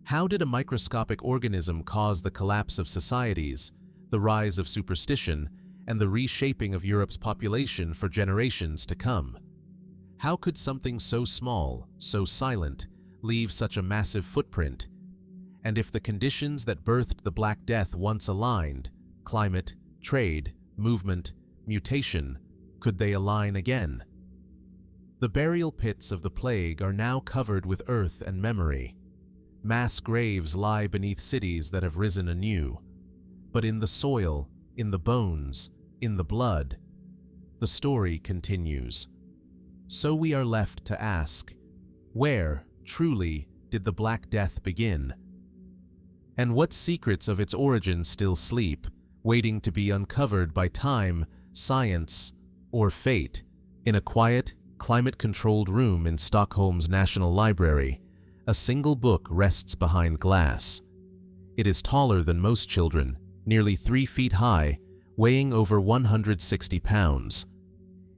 How did a microscopic organism cause the collapse of societies, the rise of superstition, and the reshaping of Europe's population for generations to come? How could something so small, so silent, leave such a massive footprint? And if the conditions that birthed the Black Death once aligned, climate, trade, movement, mutation, could they align again? The burial pits of the plague are now covered with earth and memory. Mass graves lie beneath cities that have risen anew. But in the soil, in the bones, in the blood, the story continues. So we are left to ask, where, truly, did the Black Death begin? And what secrets of its origin still sleep, waiting to be uncovered by time, science, or fate? In a quiet, climate-controlled room in Stockholm's National Library, a single book rests behind glass. It is taller than most children, nearly 3 feet high, weighing over 160 pounds.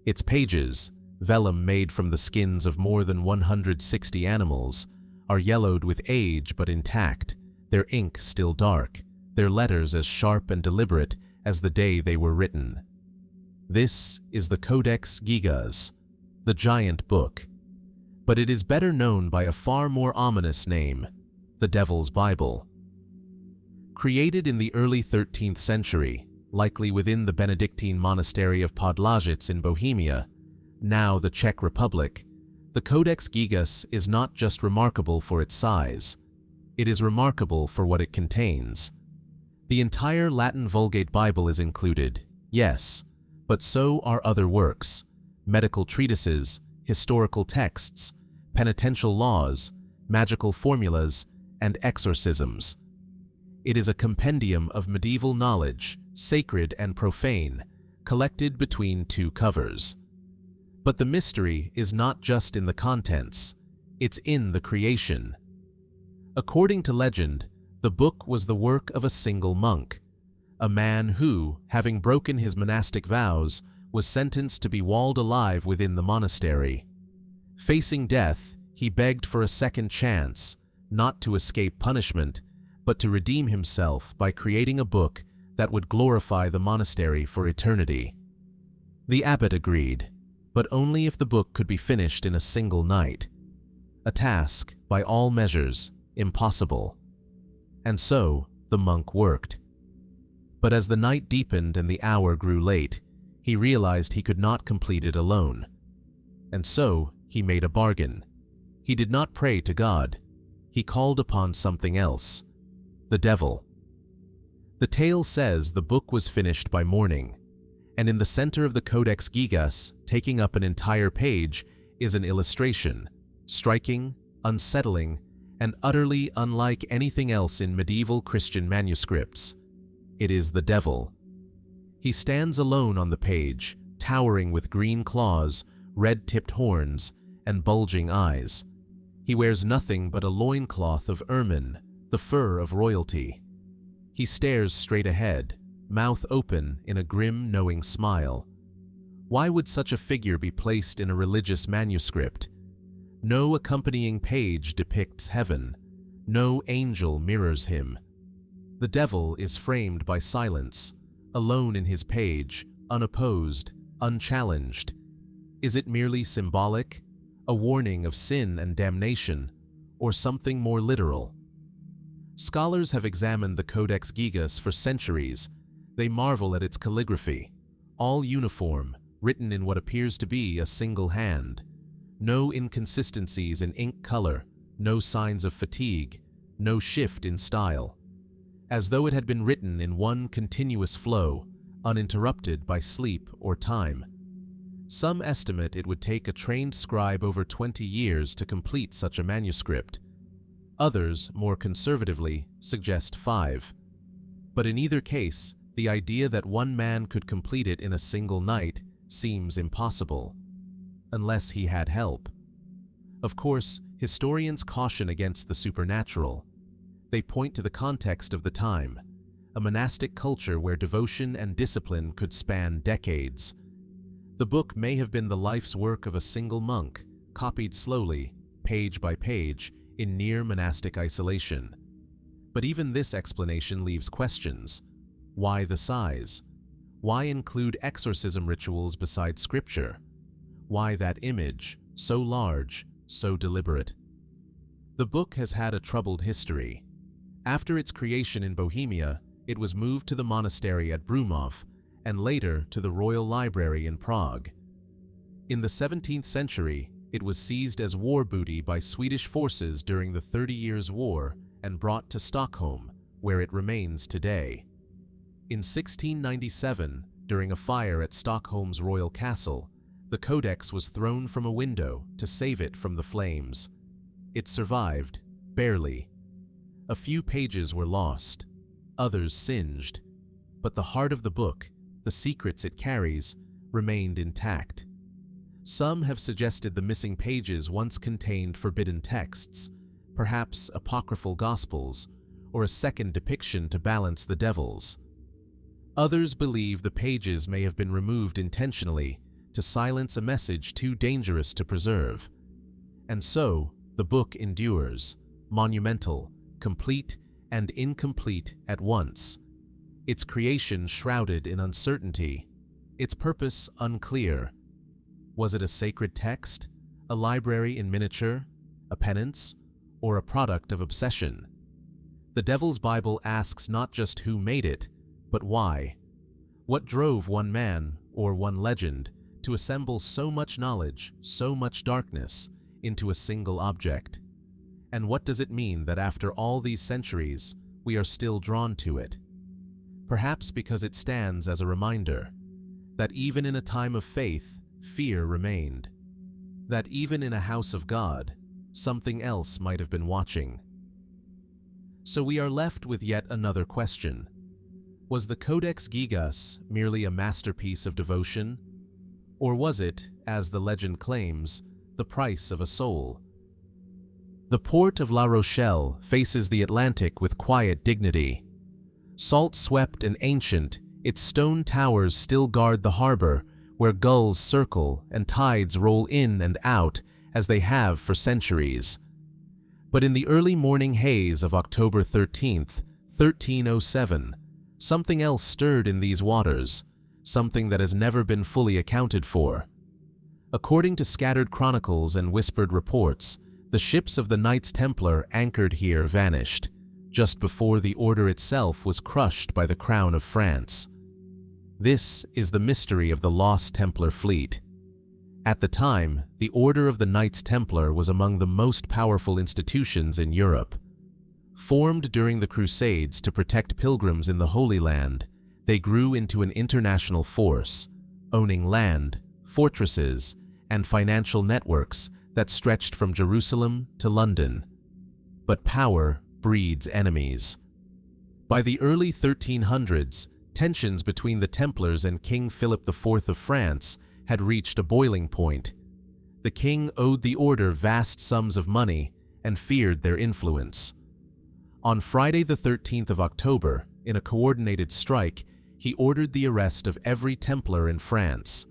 Its pages, vellum made from the skins of more than 160 animals, are yellowed with age but intact, their ink still dark, their letters as sharp and deliberate as the day they were written. This is the Codex Gigas, the giant book. But it is better known by a far more ominous name, the Devil's Bible. Created in the early 13th century, likely within the Benedictine monastery of Podlajic in Bohemia, now the Czech Republic, the Codex Gigas is not just remarkable for its size. It is remarkable for what it contains. The entire Latin Vulgate Bible is included, yes, but so are other works: medical treatises, historical texts, penitential laws, magical formulas, and exorcisms. It is a compendium of medieval knowledge, sacred and profane, collected between 2 covers. But the mystery is not just in the contents, it's in the creation. According to legend, the book was the work of a single monk, a man who, having broken his monastic vows, was sentenced to be walled alive within the monastery. Facing death, he begged for a second chance, not to escape punishment, but to redeem himself by creating a book that would glorify the monastery for eternity. The abbot agreed, but only if the book could be finished in a single night. A task, by all measures, impossible. And so, the monk worked. But as the night deepened and the hour grew late, he realized he could not complete it alone. And so, he made a bargain. He did not pray to God. He called upon something else: the devil. The tale says the book was finished by morning, and in the center of the Codex Gigas, taking up an entire page, is an illustration, striking, unsettling, and utterly unlike anything else in medieval Christian manuscripts. It is the devil. He stands alone on the page, towering with green claws, red-tipped horns, and bulging eyes. He wears nothing but a loincloth of ermine, the fur of royalty. He stares straight ahead, mouth open in a grim, knowing smile. Why would such a figure be placed in a religious manuscript? No accompanying page depicts heaven. No angel mirrors him. The devil is framed by silence, alone in his page, unopposed, unchallenged. Is it merely symbolic, a warning of sin and damnation, or something more literal? Scholars have examined the Codex Gigas for centuries. They marvel at its calligraphy, all uniform, written in what appears to be a single hand. No inconsistencies in ink color, no signs of fatigue, no shift in style. As though it had been written in one continuous flow, uninterrupted by sleep or time. Some estimate it would take a trained scribe over 20 years to complete such a manuscript. Others, more conservatively, suggest 5. But in either case, the idea that one man could complete it in a single night seems impossible, unless he had help. Of course, historians caution against the supernatural. They point to the context of the time, a monastic culture where devotion and discipline could span decades. The book may have been the life's work of a single monk, copied slowly, page by page, in near monastic isolation. But even this explanation leaves questions. Why the size? Why include exorcism rituals beside scripture? Why that image, so large, so deliberate? The book has had a troubled history. After its creation in Bohemia, it was moved to the monastery at Brumov, and later to the Royal Library in Prague. In the 17th century, it was seized as war booty by Swedish forces during the 30 Years' War and brought to Stockholm, where it remains today. In 1697, during a fire at Stockholm's royal castle, the Codex was thrown from a window to save it from the flames. It survived, barely. A few pages were lost, others singed, but the heart of the book, the secrets it carries, remained intact. Some have suggested the missing pages once contained forbidden texts, perhaps apocryphal gospels, or a second depiction to balance the devils. Others believe the pages may have been removed intentionally to silence a message too dangerous to preserve. And so, the book endures, monumental, complete, and incomplete at once. Its creation shrouded in uncertainty, its purpose unclear. Was it a sacred text, a library in miniature, a penance, or a product of obsession? The Devil's Bible asks not just who made it, but why. What drove one man, or one legend, to assemble so much knowledge, so much darkness, into a single object? And what does it mean that after all these centuries, we are still drawn to it? Perhaps because it stands as a reminder that even in a time of faith, fear remained. That even in a house of God, something else might have been watching. So we are left with yet another question. Was the Codex Gigas merely a masterpiece of devotion? Or was it, as the legend claims, the price of a soul? The port of La Rochelle faces the Atlantic with quiet dignity. Salt-swept and ancient, its stone towers still guard the harbor, where gulls circle and tides roll in and out as they have for centuries. But in the early morning haze of October 13th, 1307, something else stirred in these waters, something that has never been fully accounted for. According to scattered chronicles and whispered reports, the ships of the Knights Templar anchored here vanished, just before the order itself was crushed by the crown of France. This is the mystery of the lost Templar fleet. At the time, the Order of the Knights Templar was among the most powerful institutions in Europe. Formed during the Crusades to protect pilgrims in the Holy Land, they grew into an international force, owning land, fortresses, and financial networks that stretched from Jerusalem to London. But power breeds enemies. By the early 1300s, tensions between the Templars and King Philip IV of France had reached a boiling point. The king owed the order vast sums of money and feared their influence. On Friday the 13th of October, in a coordinated strike, he ordered the arrest of every Templar in France.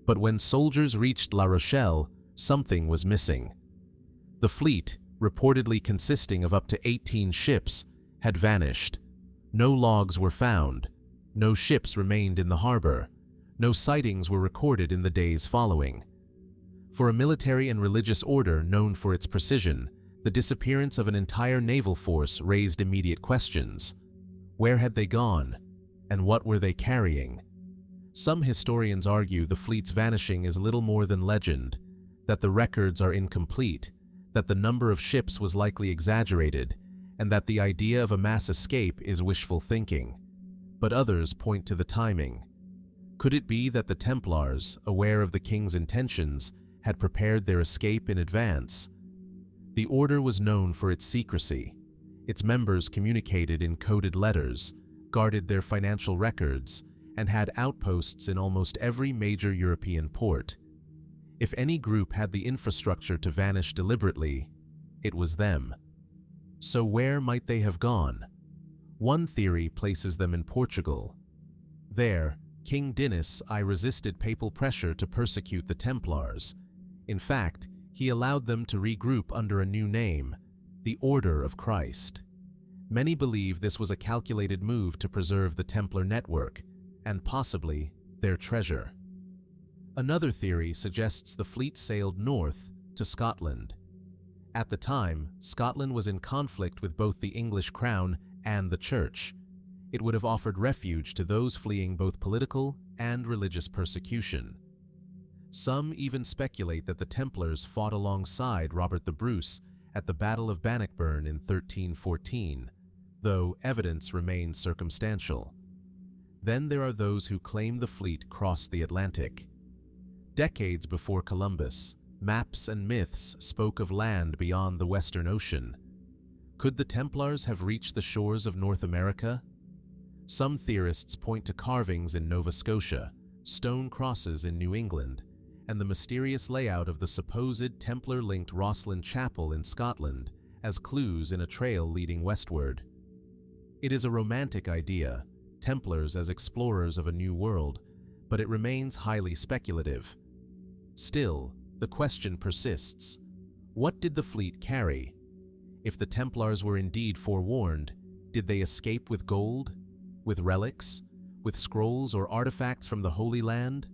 But when soldiers reached La Rochelle, something was missing. The fleet, reportedly consisting of up to 18 ships, had vanished. No logs were found. No ships remained in the harbor. No sightings were recorded in the days following. For a military and religious order known for its precision, The disappearance of an entire naval force raised immediate questions. Where had they gone, and what were they carrying? Some historians argue the fleet's vanishing is little more than legend, that the records are incomplete, that the number of ships was likely exaggerated, and that the idea of a mass escape is wishful thinking. But others point to the timing. Could it be that the Templars, aware of the king's intentions, had prepared their escape in advance? The order was known for its secrecy. Its members communicated in coded letters, guarded their financial records, and had outposts in almost every major European port. If any group had the infrastructure to vanish deliberately, it was them. So where might they have gone? One theory places them in Portugal. There, King Dinis I resisted papal pressure to persecute the Templars. In fact, he allowed them to regroup under a new name, the Order of Christ. Many believe this was a calculated move to preserve the Templar network, and possibly their treasure. Another theory suggests the fleet sailed north to Scotland. At the time, Scotland was in conflict with both the English crown and the church. It would have offered refuge to those fleeing both political and religious persecution. Some even speculate that the Templars fought alongside Robert the Bruce at the Battle of Bannockburn in 1314, though evidence remains circumstantial. Then there are those who claim the fleet crossed the Atlantic. Decades before Columbus, maps and myths spoke of land beyond the Western Ocean. Could the Templars have reached the shores of North America? Some theorists point to carvings in Nova Scotia, stone crosses in New England, and the mysterious layout of the supposed Templar-linked Rosslyn Chapel in Scotland as clues in a trail leading westward. It is a romantic idea, Templars as explorers of a new world, but it remains highly speculative. Still, the question persists. What did the fleet carry? If the Templars were indeed forewarned, did they escape with gold? With relics? With scrolls or artifacts from the Holy Land?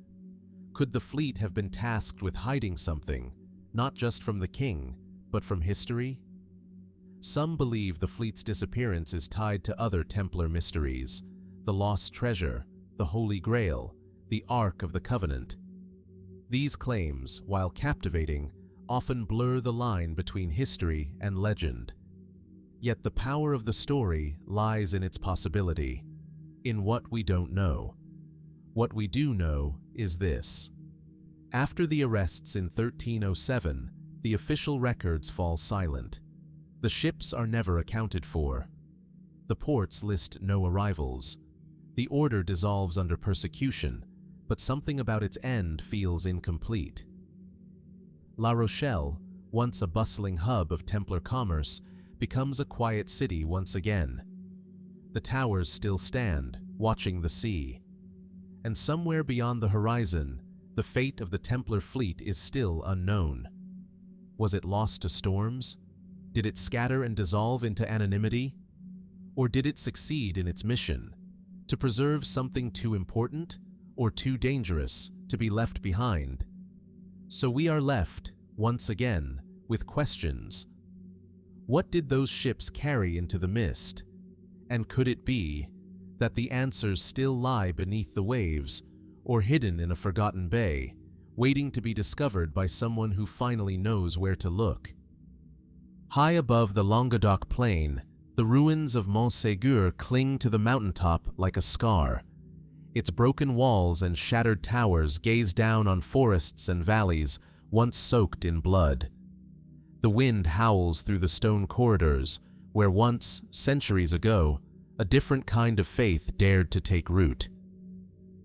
Could the fleet have been tasked with hiding something, not just from the king, but from history? Some believe the fleet's disappearance is tied to other Templar mysteries, the lost treasure, the Holy Grail, the Ark of the Covenant. These claims, while captivating, often blur the line between history and legend. Yet the power of the story lies in its possibility, in what we don't know. What we do know is this. After the arrests in 1307, the official records fall silent. The ships are never accounted for. The ports list no arrivals. The order dissolves under persecution, but something about its end feels incomplete. La Rochelle, once a bustling hub of Templar commerce, becomes a quiet city once again. The towers still stand, watching the sea. And somewhere beyond the horizon, the fate of the Templar fleet is still unknown. Was it lost to storms? Did it scatter and dissolve into anonymity? Or did it succeed in its mission, to preserve something too important or too dangerous to be left behind? So we are left, once again, with questions. What did those ships carry into the mist? And could it be that the answers still lie beneath the waves or hidden in a forgotten bay, waiting to be discovered by someone who finally knows where to look? High above the Languedoc plain, the ruins of Montségur cling to the mountaintop like a scar. Its broken walls and shattered towers gaze down on forests and valleys once soaked in blood. The wind howls through the stone corridors, where once, centuries ago, a different kind of faith dared to take root.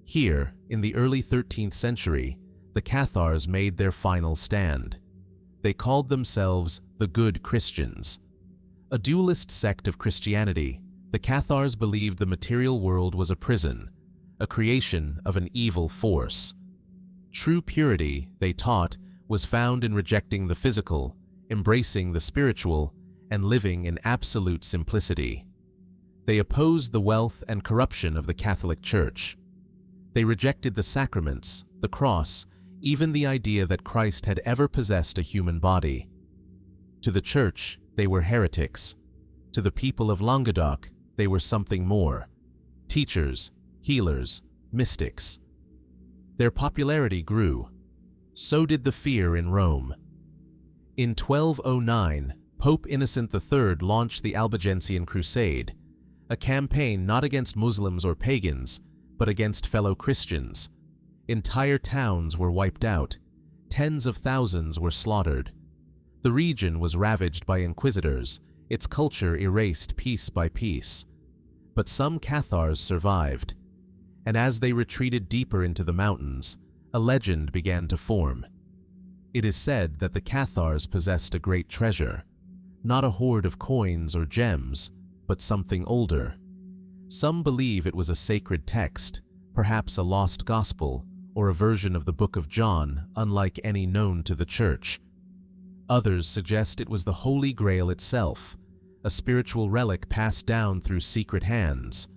Here, in the early 13th century, the Cathars made their final stand. They called themselves the Good Christians. A dualist sect of Christianity, the Cathars believed the material world was a prison, a creation of an evil force. True purity, they taught, was found in rejecting the physical, embracing the spiritual, and living in absolute simplicity. They opposed the wealth and corruption of the Catholic Church. They rejected the sacraments, the cross, even the idea that Christ had ever possessed a human body. To the church, they were heretics. To the people of Languedoc, they were something more: teachers, healers, mystics. Their popularity grew. So did the fear in Rome. In 1209, Pope Innocent III launched the Albigensian Crusade, a campaign not against Muslims or pagans, but against fellow Christians. Entire towns were wiped out. Tens of thousands were slaughtered. The region was ravaged by inquisitors, its culture erased piece by piece. But some Cathars survived, and as they retreated deeper into the mountains, a legend began to form. It is said that the Cathars possessed a great treasure, not a hoard of coins or gems, but something older. Some believe it was a sacred text, perhaps a lost gospel, or a version of the Book of John, unlike any known to the Church. Others suggest it was the Holy Grail itself, a spiritual relic passed down through secret hands.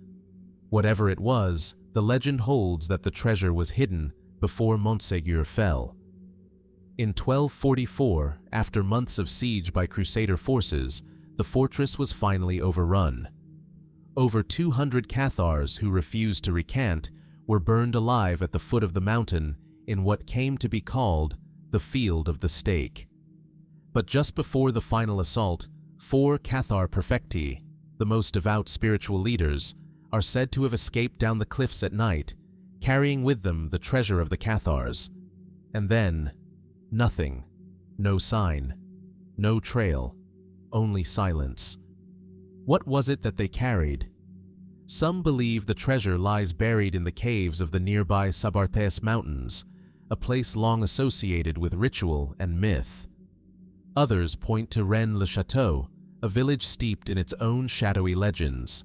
Whatever it was, the legend holds that the treasure was hidden before Montségur fell. In 1244, after months of siege by Crusader forces, the fortress was finally overrun. Over 200 Cathars who refused to recant were burned alive at the foot of the mountain in what came to be called the Field of the Stake. But just before the final assault, 4 Cathar Perfecti, the most devout spiritual leaders, are said to have escaped down the cliffs at night, carrying with them the treasure of the Cathars. And then, nothing, no sign, no trail, only silence. What was it that they carried? Some believe the treasure lies buried in the caves of the nearby Sabarthes Mountains, a place long associated with ritual and myth. Others point to Rennes-le-Château, a village steeped in its own shadowy legends.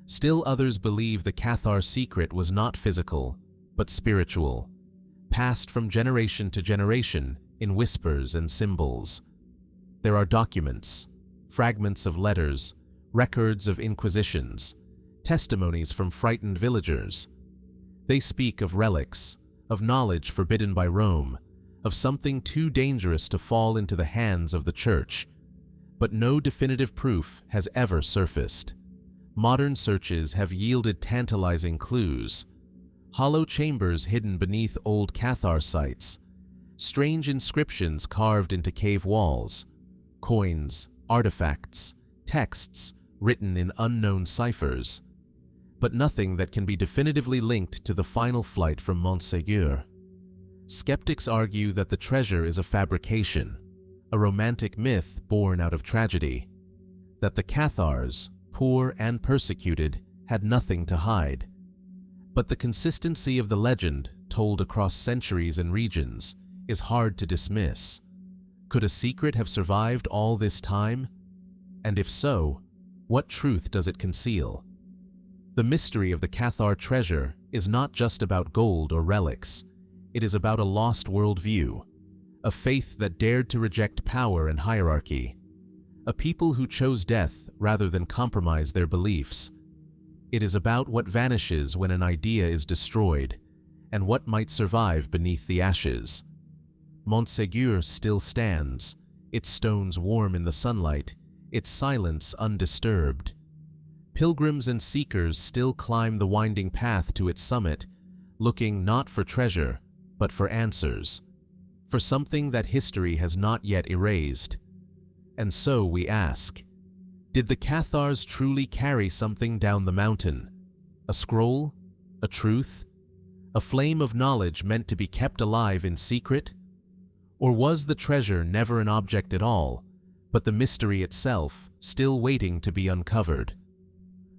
Still others believe the Cathar secret was not physical, but spiritual, passed from generation to generation in whispers and symbols. There are documents, fragments of letters, records of inquisitions, testimonies from frightened villagers. They speak of relics, of knowledge forbidden by Rome, of something too dangerous to fall into the hands of the Church. But no definitive proof has ever surfaced. Modern searches have yielded tantalizing clues. Hollow chambers hidden beneath old Cathar sites, strange inscriptions carved into cave walls, coins, artifacts, texts written in unknown ciphers, but nothing that can be definitively linked to the final flight from Montségur. Skeptics argue that the treasure is a fabrication, a romantic myth born out of tragedy, that the Cathars, poor and persecuted, had nothing to hide. But the consistency of the legend, told across centuries and regions, is hard to dismiss. Could a secret have survived all this time? And if so, what truth does it conceal? The mystery of the Cathar treasure is not just about gold or relics. It is about a lost worldview, a faith that dared to reject power and hierarchy, a people who chose death rather than compromise their beliefs. It is about what vanishes when an idea is destroyed, and what might survive beneath the ashes. Montségur still stands, its stones warm in the sunlight, its silence undisturbed. Pilgrims and seekers still climb the winding path to its summit, looking not for treasure, but for answers, for something that history has not yet erased. And so we ask, did the Cathars truly carry something down the mountain? A scroll? A truth? A flame of knowledge meant to be kept alive in secret? Or was the treasure never an object at all, but the mystery itself, still waiting to be uncovered?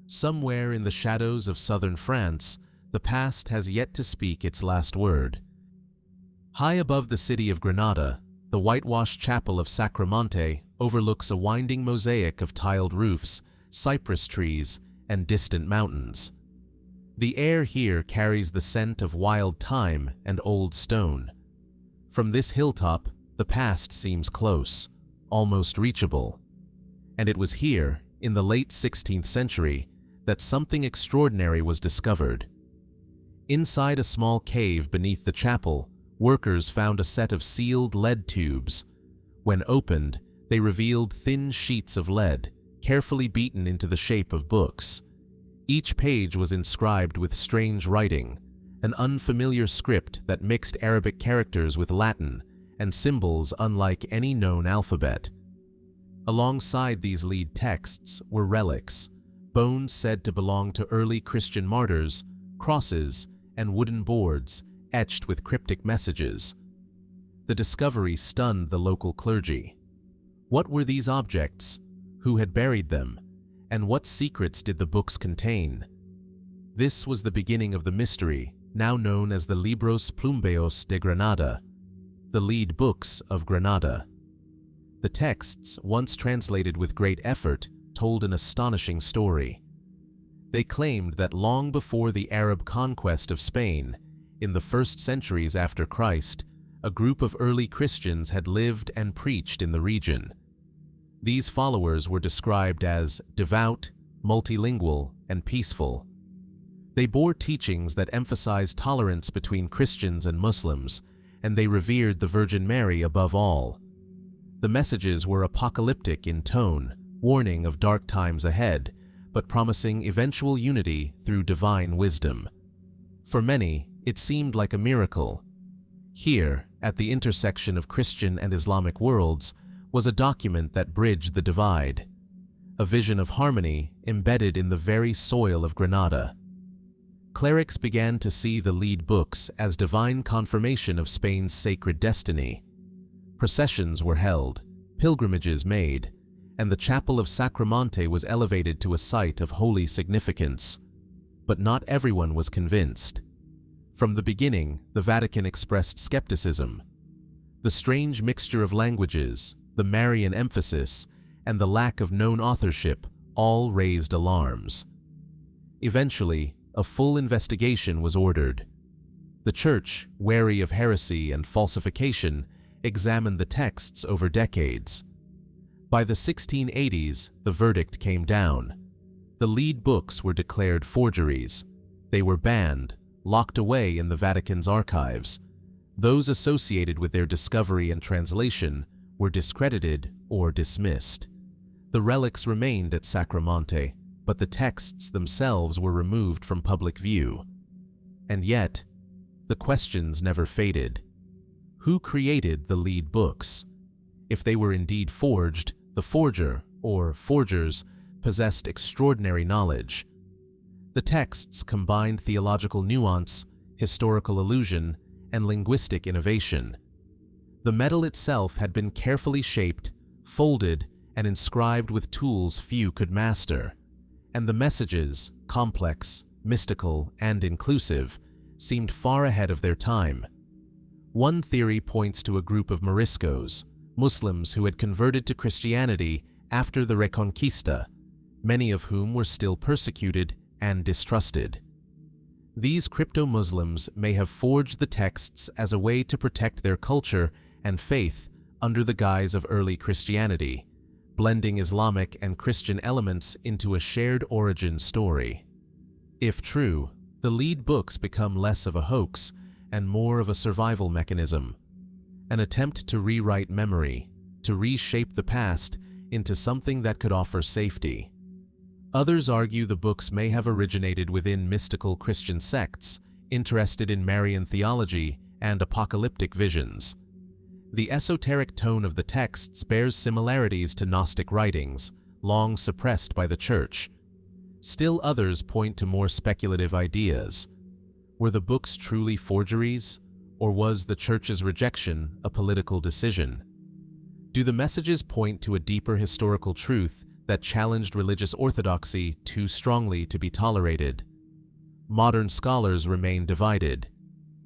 Somewhere in the shadows of southern France, the past has yet to speak its last word. High above the city of Granada, the whitewashed chapel of Sacramonte overlooks a winding mosaic of tiled roofs, cypress trees, and distant mountains. The air here carries the scent of wild thyme and old stone. From this hilltop, the past seems close, almost reachable. And it was here, in the late 16th century, that something extraordinary was discovered. Inside a small cave beneath the chapel, workers found a set of sealed lead tubes. When opened, They revealed thin sheets of lead, carefully beaten into the shape of books. Each page was inscribed with strange writing, an unfamiliar script that mixed Arabic characters with Latin and symbols unlike any known alphabet. Alongside these lead texts were relics, bones said to belong to early Christian martyrs, crosses, and wooden boards etched with cryptic messages. The discovery stunned the local clergy. What were these objects? Who had buried them? And what secrets did the books contain? This was the beginning of the mystery, now known as the Libros Plumbeos de Granada, the lead books of Granada. The texts, once translated with great effort, told an astonishing story. They claimed that long before the Arab conquest of Spain, in the first centuries after Christ, a group of early Christians had lived and preached in the region. These followers were described as devout, multilingual, and peaceful. They bore teachings that emphasized tolerance between Christians and Muslims, and they revered the Virgin Mary above all. The messages were apocalyptic in tone, warning of dark times ahead, but promising eventual unity through divine wisdom. For many, it seemed like a miracle. Here, at the intersection of Christian and Islamic worlds, was a document that bridged the divide, a vision of harmony embedded in the very soil of Granada. Clerics began to see the lead books as divine confirmation of Spain's sacred destiny. Processions were held, pilgrimages made, and the chapel of Sacromonte was elevated to a site of holy significance. But not everyone was convinced. From the beginning, the Vatican expressed skepticism. The strange mixture of languages, the Marian emphasis, and the lack of known authorship all raised alarms. Eventually, a full investigation was ordered. The Church, wary of heresy and falsification, examined the texts over decades. By the 1680s, the verdict came down. The lead books were declared forgeries. They were banned, locked away in the Vatican's archives. Those associated with their discovery and translation were discredited or dismissed. The relics remained at Sacromonte, but the texts themselves were removed from public view. And yet, the questions never faded. Who created the lead books? If they were indeed forged, the forger, or forgers, possessed extraordinary knowledge. The texts combined theological nuance, historical allusion, and linguistic innovation. The metal itself had been carefully shaped, folded, and inscribed with tools few could master. And the messages, complex, mystical, and inclusive, seemed far ahead of their time. One theory points to a group of Moriscos, Muslims who had converted to Christianity after the Reconquista, many of whom were still persecuted and distrusted. These crypto-Muslims may have forged the texts as a way to protect their culture and faith under the guise of early Christianity, blending Islamic and Christian elements into a shared origin story. If true, the lead books become less of a hoax and more of a survival mechanism, an attempt to rewrite memory, to reshape the past into something that could offer safety. Others argue the books may have originated within mystical Christian sects interested in Marian theology and apocalyptic visions. The esoteric tone of the texts bears similarities to Gnostic writings, long suppressed by the Church. Still others point to more speculative ideas. Were the books truly forgeries, or was the Church's rejection a political decision? Do the messages point to a deeper historical truth that challenged religious orthodoxy too strongly to be tolerated? Modern scholars remain divided.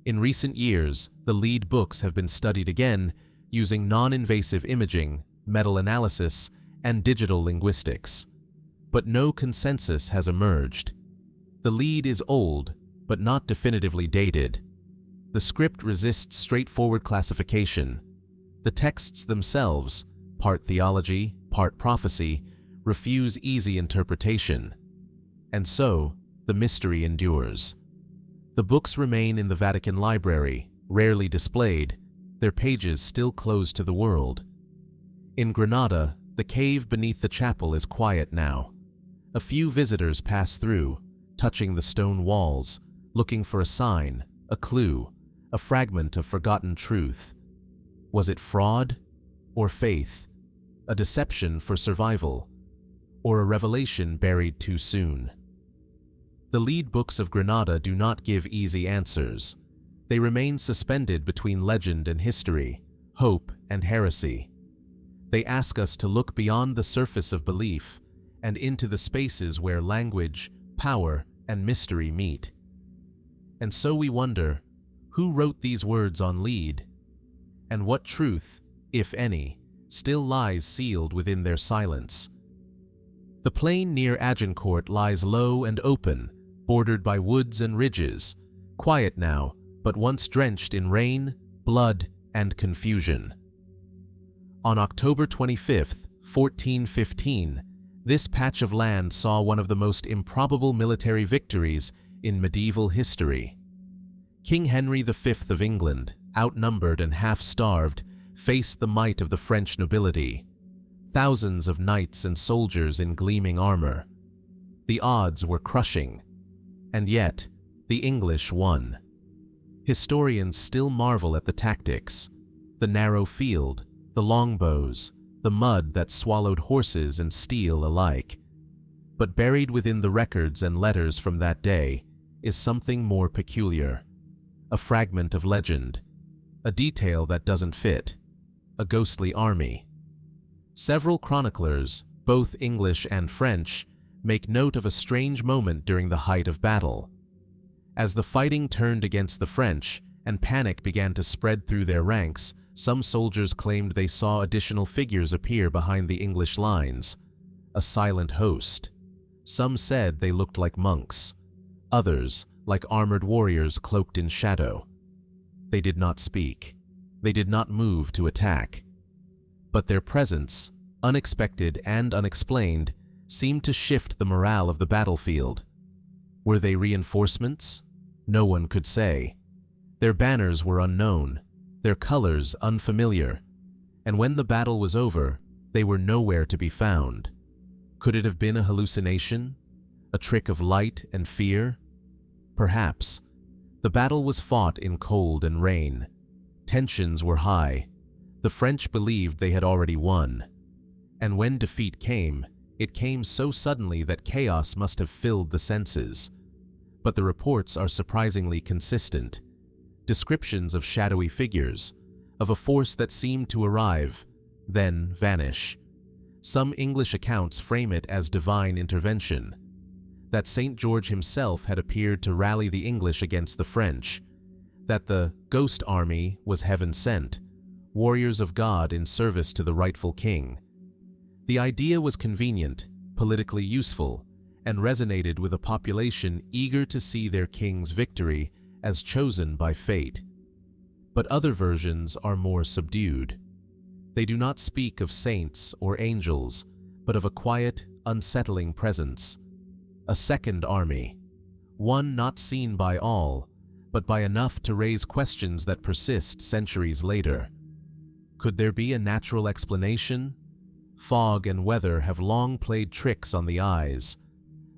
In recent years, the lead books have been studied again using non-invasive imaging, metal analysis, and digital linguistics. But no consensus has emerged. The lead is old, but not definitively dated. The script resists straightforward classification. The texts themselves, part theology, part prophecy, refuse easy interpretation. And so, the mystery endures. The books remain in the Vatican Library, rarely displayed, their pages still closed to the world. In Granada, the cave beneath the chapel is quiet now. A few visitors pass through, touching the stone walls, looking for a sign, a clue, a fragment of forgotten truth. Was it fraud or faith? A deception for survival? Or a revelation buried too soon? The lead books of Granada do not give easy answers. They remain suspended between legend and history, hope and heresy. They ask us to look beyond the surface of belief and into the spaces where language, power, and mystery meet. And so we wonder, who wrote these words on lead? And what truth, if any, still lies sealed within their silence? The plain near Agincourt lies low and open, bordered by woods and ridges, quiet now, but once drenched in rain, blood, and confusion. On October 25, 1415, this patch of land saw one of the most improbable military victories in medieval history. King Henry V of England, outnumbered and half-starved, faced the might of the French nobility. Thousands of knights and soldiers in gleaming armor. The odds were crushing, and yet the English won. Historians still marvel at the tactics, the narrow field, the longbows, the mud that swallowed horses and steel alike. But buried within the records and letters from that day is something more peculiar. A fragment of legend, a detail that doesn't fit, a ghostly army. Several chroniclers, both English and French, make note of a strange moment during the height of battle. As the fighting turned against the French and panic began to spread through their ranks, some soldiers claimed they saw additional figures appear behind the English lines, a silent host. Some said they looked like monks, others like armored warriors cloaked in shadow. They did not speak. They did not move to attack. But their presence, unexpected and unexplained, seemed to shift the morale of the battlefield. Were they reinforcements? No one could say. Their banners were unknown, their colors unfamiliar, and when the battle was over, they were nowhere to be found. Could it have been a hallucination? A trick of light and fear? Perhaps. The battle was fought in cold and rain. Tensions were high. The French believed they had already won. And when defeat came, it came so suddenly that chaos must have filled the senses. But the reports are surprisingly consistent. Descriptions of shadowy figures, of a force that seemed to arrive, then vanish. Some English accounts frame it as divine intervention, that St. George himself had appeared to rally the English against the French, that the ghost army was heaven sent, warriors of God in service to the rightful king. The idea was convenient, politically useful, and resonated with a population eager to see their king's victory as chosen by fate. But other versions are more subdued. They do not speak of saints or angels, but of a quiet, unsettling presence. A second army, one not seen by all, but by enough to raise questions that persist centuries later. Could there be a natural explanation? Fog and weather have long played tricks on the eyes.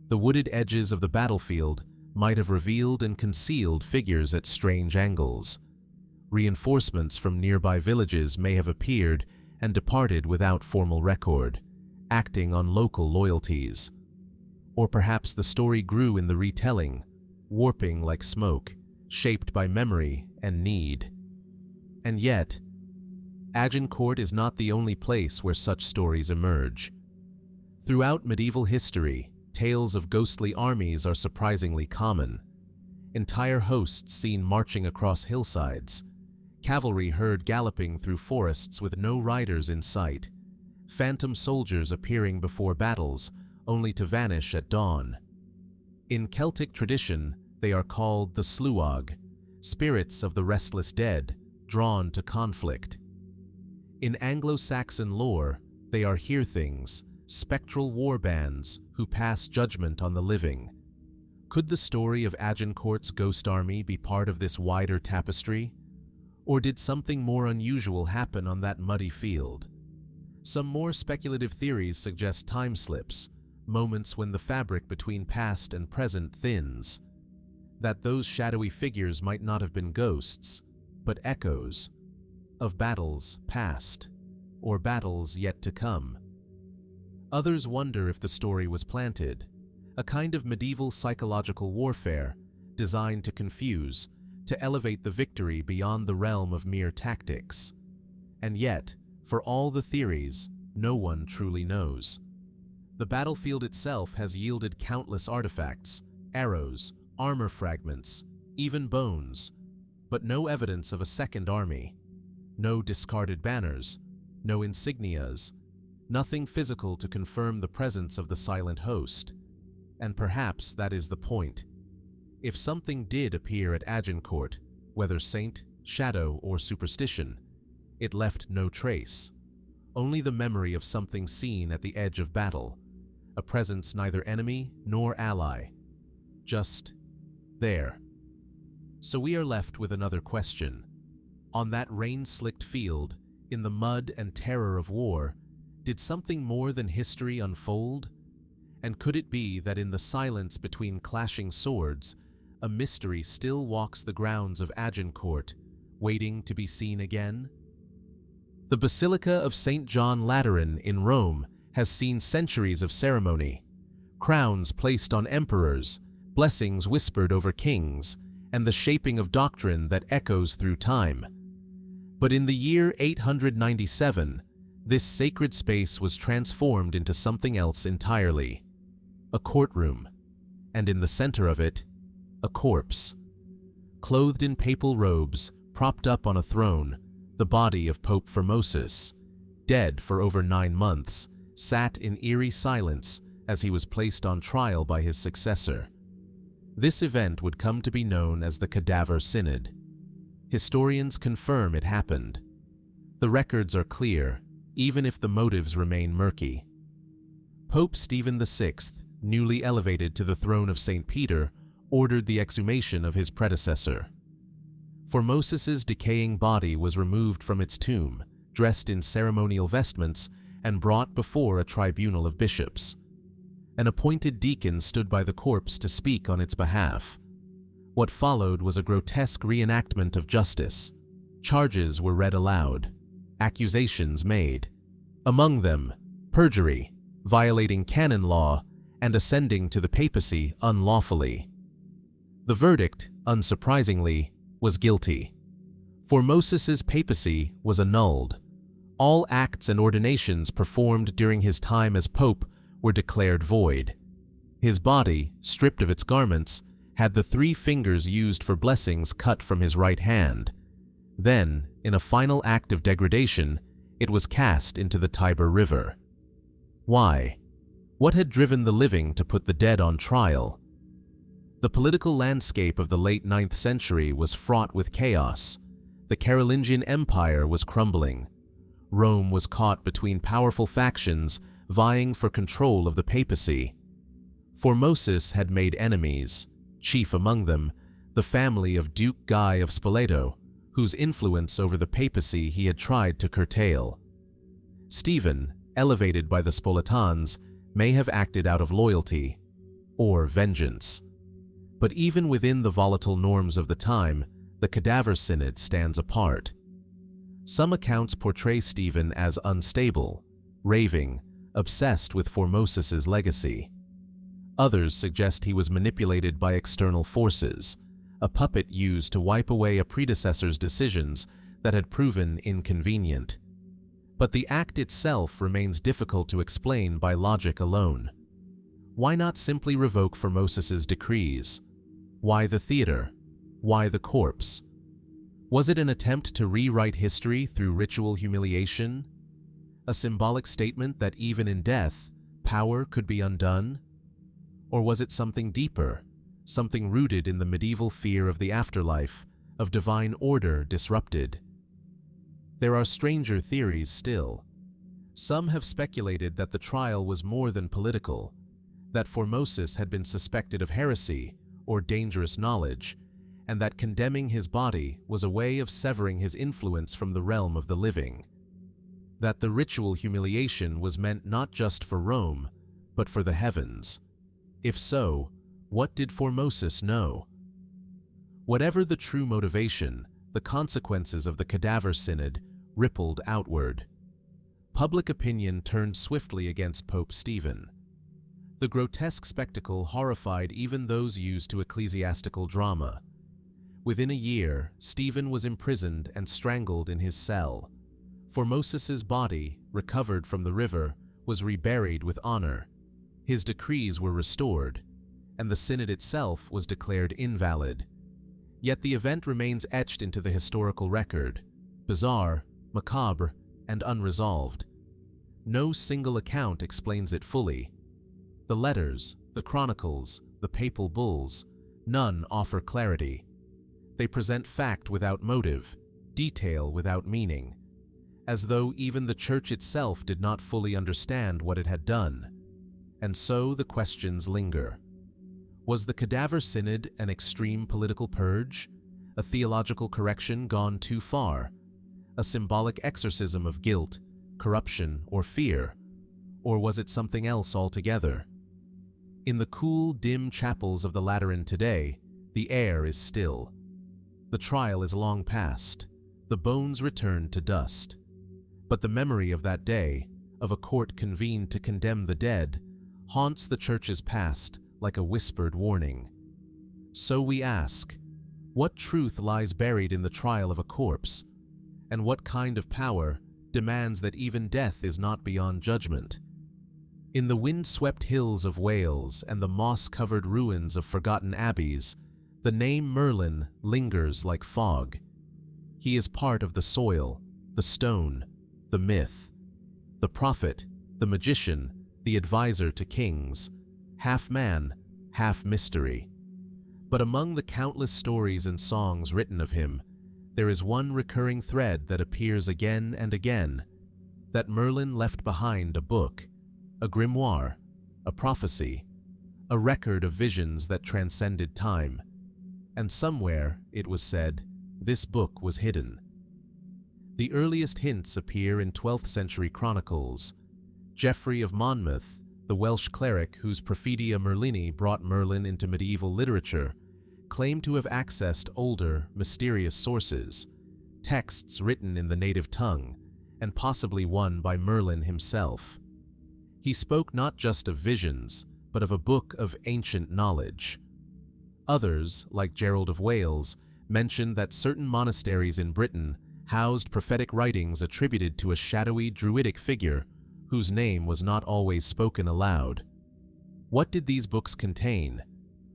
The wooded edges of the battlefield might have revealed and concealed figures at strange angles. Reinforcements from nearby villages may have appeared and departed without formal record, acting on local loyalties. Or perhaps the story grew in the retelling, warping like smoke, shaped by memory and need. And yet, Agincourt is not the only place where such stories emerge. Throughout medieval history, tales of ghostly armies are surprisingly common. Entire hosts seen marching across hillsides, cavalry heard galloping through forests with no riders in sight, phantom soldiers appearing before battles only to vanish at dawn. In Celtic tradition, they are called the sluag, spirits of the restless dead, drawn to conflict. In Anglo-Saxon lore, they are hearthings, spectral war bands who pass judgment on the living. Could the story of Agincourt's ghost army be part of this wider tapestry? Or did something more unusual happen on that muddy field? Some more speculative theories suggest time slips, moments when the fabric between past and present thins, that those shadowy figures might not have been ghosts, but echoes of battles past or battles yet to come. Others wonder if the story was planted, a kind of medieval psychological warfare designed to confuse, to elevate the victory beyond the realm of mere tactics. And yet, for all the theories, no one truly knows. The battlefield itself has yielded countless artifacts, arrows, armor fragments, even bones, but no evidence of a second army. No discarded banners, no insignias, nothing physical to confirm the presence of the silent host. And perhaps that is the point. If something did appear at Agincourt, whether saint, shadow, or superstition, it left no trace, only the memory of something seen at the edge of battle, a presence neither enemy nor ally, just there. So we are left with another question. On that rain-slicked field, in the mud and terror of war, did something more than history unfold? And could it be that in the silence between clashing swords, a mystery still walks the grounds of Agincourt, waiting to be seen again? The Basilica of St. John Lateran in Rome has seen centuries of ceremony, crowns placed on emperors, blessings whispered over kings, and the shaping of doctrine that echoes through time. But in the year 897, this sacred space was transformed into something else entirely. A courtroom, and in the center of it, a corpse. Clothed in papal robes, propped up on a throne, the body of Pope Formosus, dead for over 9 months, sat in eerie silence as he was placed on trial by his successor. This event would come to be known as the Cadaver Synod. Historians confirm it happened. The records are clear, even if the motives remain murky. Pope Stephen VI, newly elevated to the throne of St. Peter, ordered the exhumation of his predecessor. Formosus's decaying body was removed from its tomb, dressed in ceremonial vestments, and brought before a tribunal of bishops. An appointed deacon stood by the corpse to speak on its behalf. What followed was a grotesque reenactment of justice. Charges were read aloud, accusations made. Among them, perjury, violating canon law, and ascending to the papacy unlawfully. The verdict, unsurprisingly, was guilty. Formosus's papacy was annulled. All acts and ordinations performed during his time as pope were declared void. His body, stripped of its garments, had the 3 fingers used for blessings cut from his right hand. Then, in a final act of degradation, it was cast into the Tiber River. Why? What had driven the living to put the dead on trial? The political landscape of the late 9th century was fraught with chaos. The Carolingian Empire was crumbling. Rome was caught between powerful factions vying for control of the papacy. Formosus had made enemies, chief among them the family of Duke Guy of Spoleto, whose influence over the papacy he had tried to curtail. Stephen, elevated by the Spoletans, may have acted out of loyalty or vengeance. But even within the volatile norms of the time, the Cadaver Synod stands apart. Some accounts portray Stephen as unstable, raving, obsessed with Formosus's legacy. Others suggest he was manipulated by external forces, a puppet used to wipe away a predecessor's decisions that had proven inconvenient. But the act itself remains difficult to explain by logic alone. Why not simply revoke Formosus's decrees? Why the theater? Why the corpse? Was it an attempt to rewrite history through ritual humiliation? A symbolic statement that even in death, power could be undone? Or was it something deeper, something rooted in the medieval fear of the afterlife, of divine order disrupted? There are stranger theories still. Some have speculated that the trial was more than political, that Formosus had been suspected of heresy or dangerous knowledge, and that condemning his body was a way of severing his influence from the realm of the living. that the ritual humiliation was meant not just for Rome, but for the heavens. If so, what did Formosus know? Whatever the true motivation, the consequences of the Cadaver Synod rippled outward. Public opinion turned swiftly against Pope Stephen. The grotesque spectacle horrified even those used to ecclesiastical drama. Within a year, Stephen was imprisoned and strangled in his cell. Formosus's body, recovered from the river, was reburied with honor. His decrees were restored, and the synod itself was declared invalid. Yet the event remains etched into the historical record, bizarre, macabre, and unresolved. No single account explains it fully. The letters, the chronicles, the papal bulls, none offer clarity. They present fact without motive, detail without meaning, as though even the Church itself did not fully understand what it had done. And so the questions linger. Was the Cadaver Synod an extreme political purge, a theological correction gone too far, a symbolic exorcism of guilt, corruption, or fear, or was it something else altogether? In the cool, dim chapels of the Lateran today, the air is still. The trial is long past, the bones return to dust. But the memory of that day, of a court convened to condemn the dead, haunts the Church's past like a whispered warning. So we ask, what truth lies buried in the trial of a corpse? And what kind of power demands that even death is not beyond judgment? In the wind-swept hills of Wales and the moss-covered ruins of forgotten abbeys, the name Merlin lingers like fog. He is part of the soil, the stone, the myth, the prophet, the magician, the advisor to kings, half man, half mystery. But among the countless stories and songs written of him, there is one recurring thread that appears again and again, that Merlin left behind a book, a grimoire, a prophecy, a record of visions that transcended time. And somewhere, it was said, this book was hidden. The earliest hints appear in 12th century chronicles. Geoffrey of Monmouth, the Welsh cleric whose Prophetia Merlini brought Merlin into medieval literature, claimed to have accessed older, mysterious sources, texts written in the native tongue, and possibly one by Merlin himself. He spoke not just of visions, but of a book of ancient knowledge. Others, like Gerald of Wales, mentioned that certain monasteries in Britain housed prophetic writings attributed to a shadowy druidic figure whose name was not always spoken aloud. What did these books contain?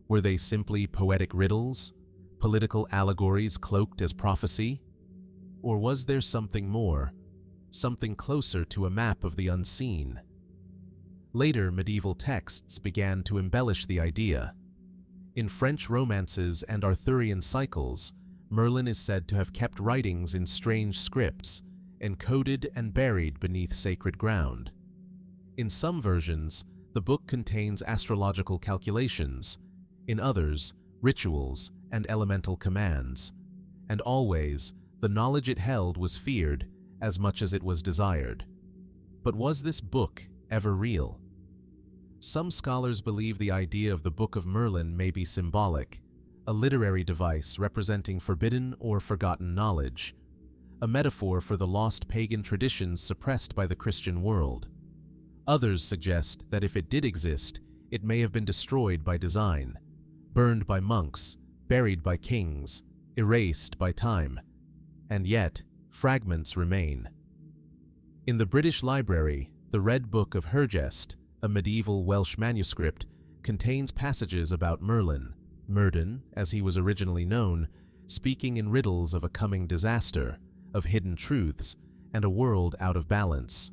Were they simply poetic riddles, political allegories cloaked as prophecy? Or was there something more, something closer to a map of the unseen? Later medieval texts began to embellish the idea. In French romances and Arthurian cycles, Merlin is said to have kept writings in strange scripts, encoded and buried beneath sacred ground. In some versions, the book contains astrological calculations, in others, rituals and elemental commands, and always, the knowledge it held was feared as much as it was desired. But was this book ever real? Some scholars believe the idea of the Book of Merlin may be symbolic, a literary device representing forbidden or forgotten knowledge, a metaphor for the lost pagan traditions suppressed by the Christian world. Others suggest that if it did exist, it may have been destroyed by design, burned by monks, buried by kings, erased by time. And yet, fragments remain. In the British Library, the Red Book of Hergest, a medieval Welsh manuscript, contains passages about Merlin, Myrddin, as he was originally known, speaking in riddles of a coming disaster, of hidden truths, and a world out of balance.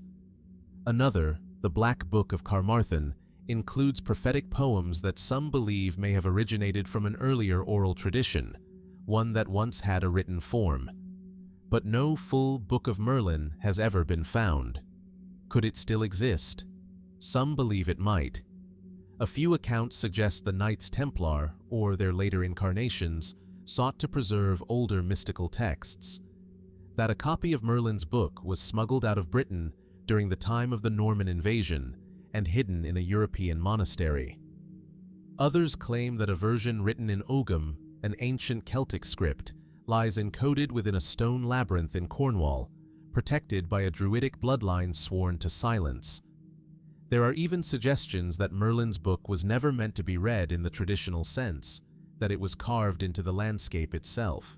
Another, the Black Book of Carmarthen, includes prophetic poems that some believe may have originated from an earlier oral tradition, one that once had a written form. But no full Book of Merlin has ever been found. Could it still exist? Some believe it might. A few accounts suggest the Knights Templar, or their later incarnations, sought to preserve older mystical texts. that a copy of Merlin's book was smuggled out of Britain during the time of the Norman invasion and hidden in a European monastery. Others claim that a version written in Ogham, an ancient Celtic script, lies encoded within a stone labyrinth in Cornwall, protected by a druidic bloodline sworn to silence. There are even suggestions that Merlin's book was never meant to be read in the traditional sense, that it was carved into the landscape itself.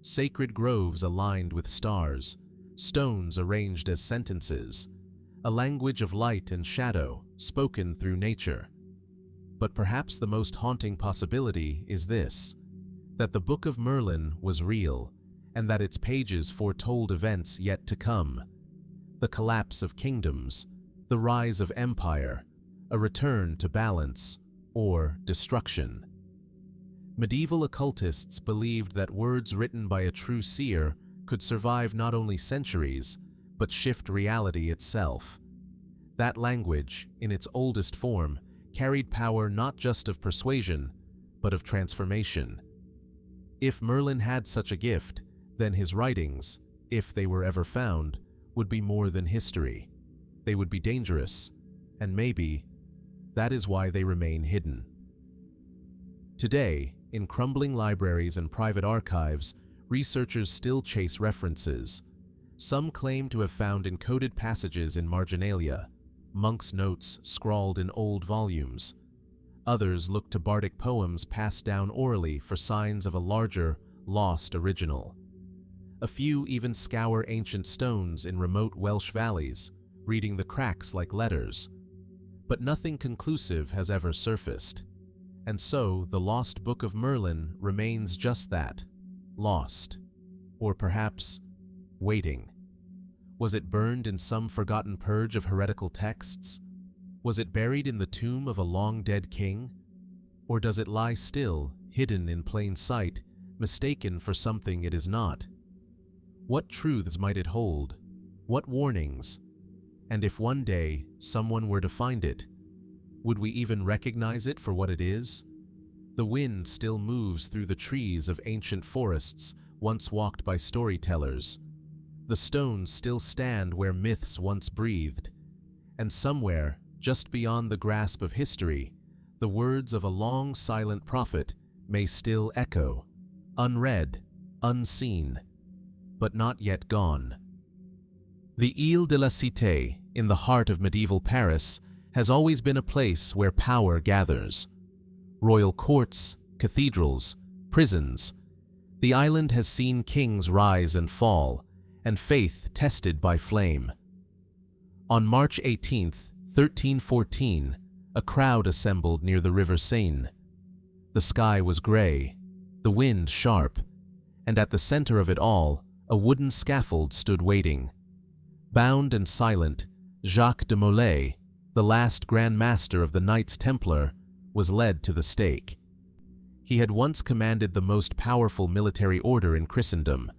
Sacred groves aligned with stars, stones arranged as sentences, a language of light and shadow spoken through nature. But perhaps the most haunting possibility is this, that the Book of Merlin was real, and that its pages foretold events yet to come: the collapse of kingdoms, the rise of empire, a return to balance, or destruction. Medieval occultists believed that words written by a true seer could survive not only centuries, but shift reality itself. That language, in its oldest form, carried power not just of persuasion, but of transformation. If Merlin had such a gift, then his writings, if they were ever found, would be more than history. They would be dangerous, and maybe that is why they remain hidden. Today, in crumbling libraries and private archives, researchers still chase references. Some claim to have found encoded passages in marginalia, monks' notes scrawled in old volumes. Others look to bardic poems passed down orally for signs of a larger, lost original. A few even scour ancient stones in remote Welsh valleys, reading the cracks like letters. But nothing conclusive has ever surfaced. And so the lost Book of Merlin remains just that, lost. Or perhaps, waiting. Was it burned in some forgotten purge of heretical texts? Was it buried in the tomb of a long-dead king? Or does it lie still, hidden in plain sight, mistaken for something it is not? What truths might it hold? What warnings? And if one day someone were to find it, would we even recognize it for what it is? The wind still moves through the trees of ancient forests once walked by storytellers. The stones still stand where myths once breathed. And somewhere, just beyond the grasp of history, the words of a long silent prophet may still echo, unread, unseen, but not yet gone. The Ile de la Cité, in the heart of medieval Paris, has always been a place where power gathers. Royal courts, cathedrals, prisons. The island has seen kings rise and fall, and faith tested by flame. On March 18, 1314, a crowd assembled near the river Seine. The sky was gray, the wind sharp, and at the center of it all, a wooden scaffold stood waiting. Bound and silent, Jacques de Molay, the last Grand Master of the Knights Templar, was led to the stake. He had once commanded the most powerful military order in Christendom.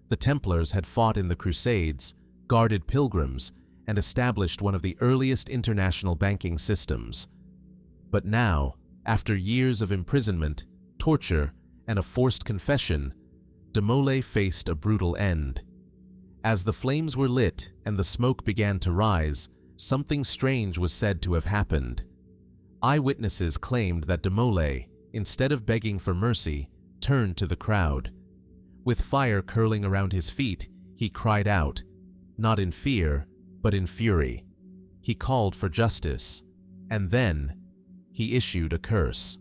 The Templars had fought in the Crusades, guarded pilgrims, and established one of the earliest international banking systems. But now, after years of imprisonment, torture, and a forced confession, de Molay faced a brutal end. As the flames were lit and the smoke began to rise, something strange was said to have happened. Eyewitnesses claimed that de Molay, instead of begging for mercy, turned to the crowd. With fire curling around his feet, he cried out, not in fear, but in fury. He called for justice, and then he issued a curse.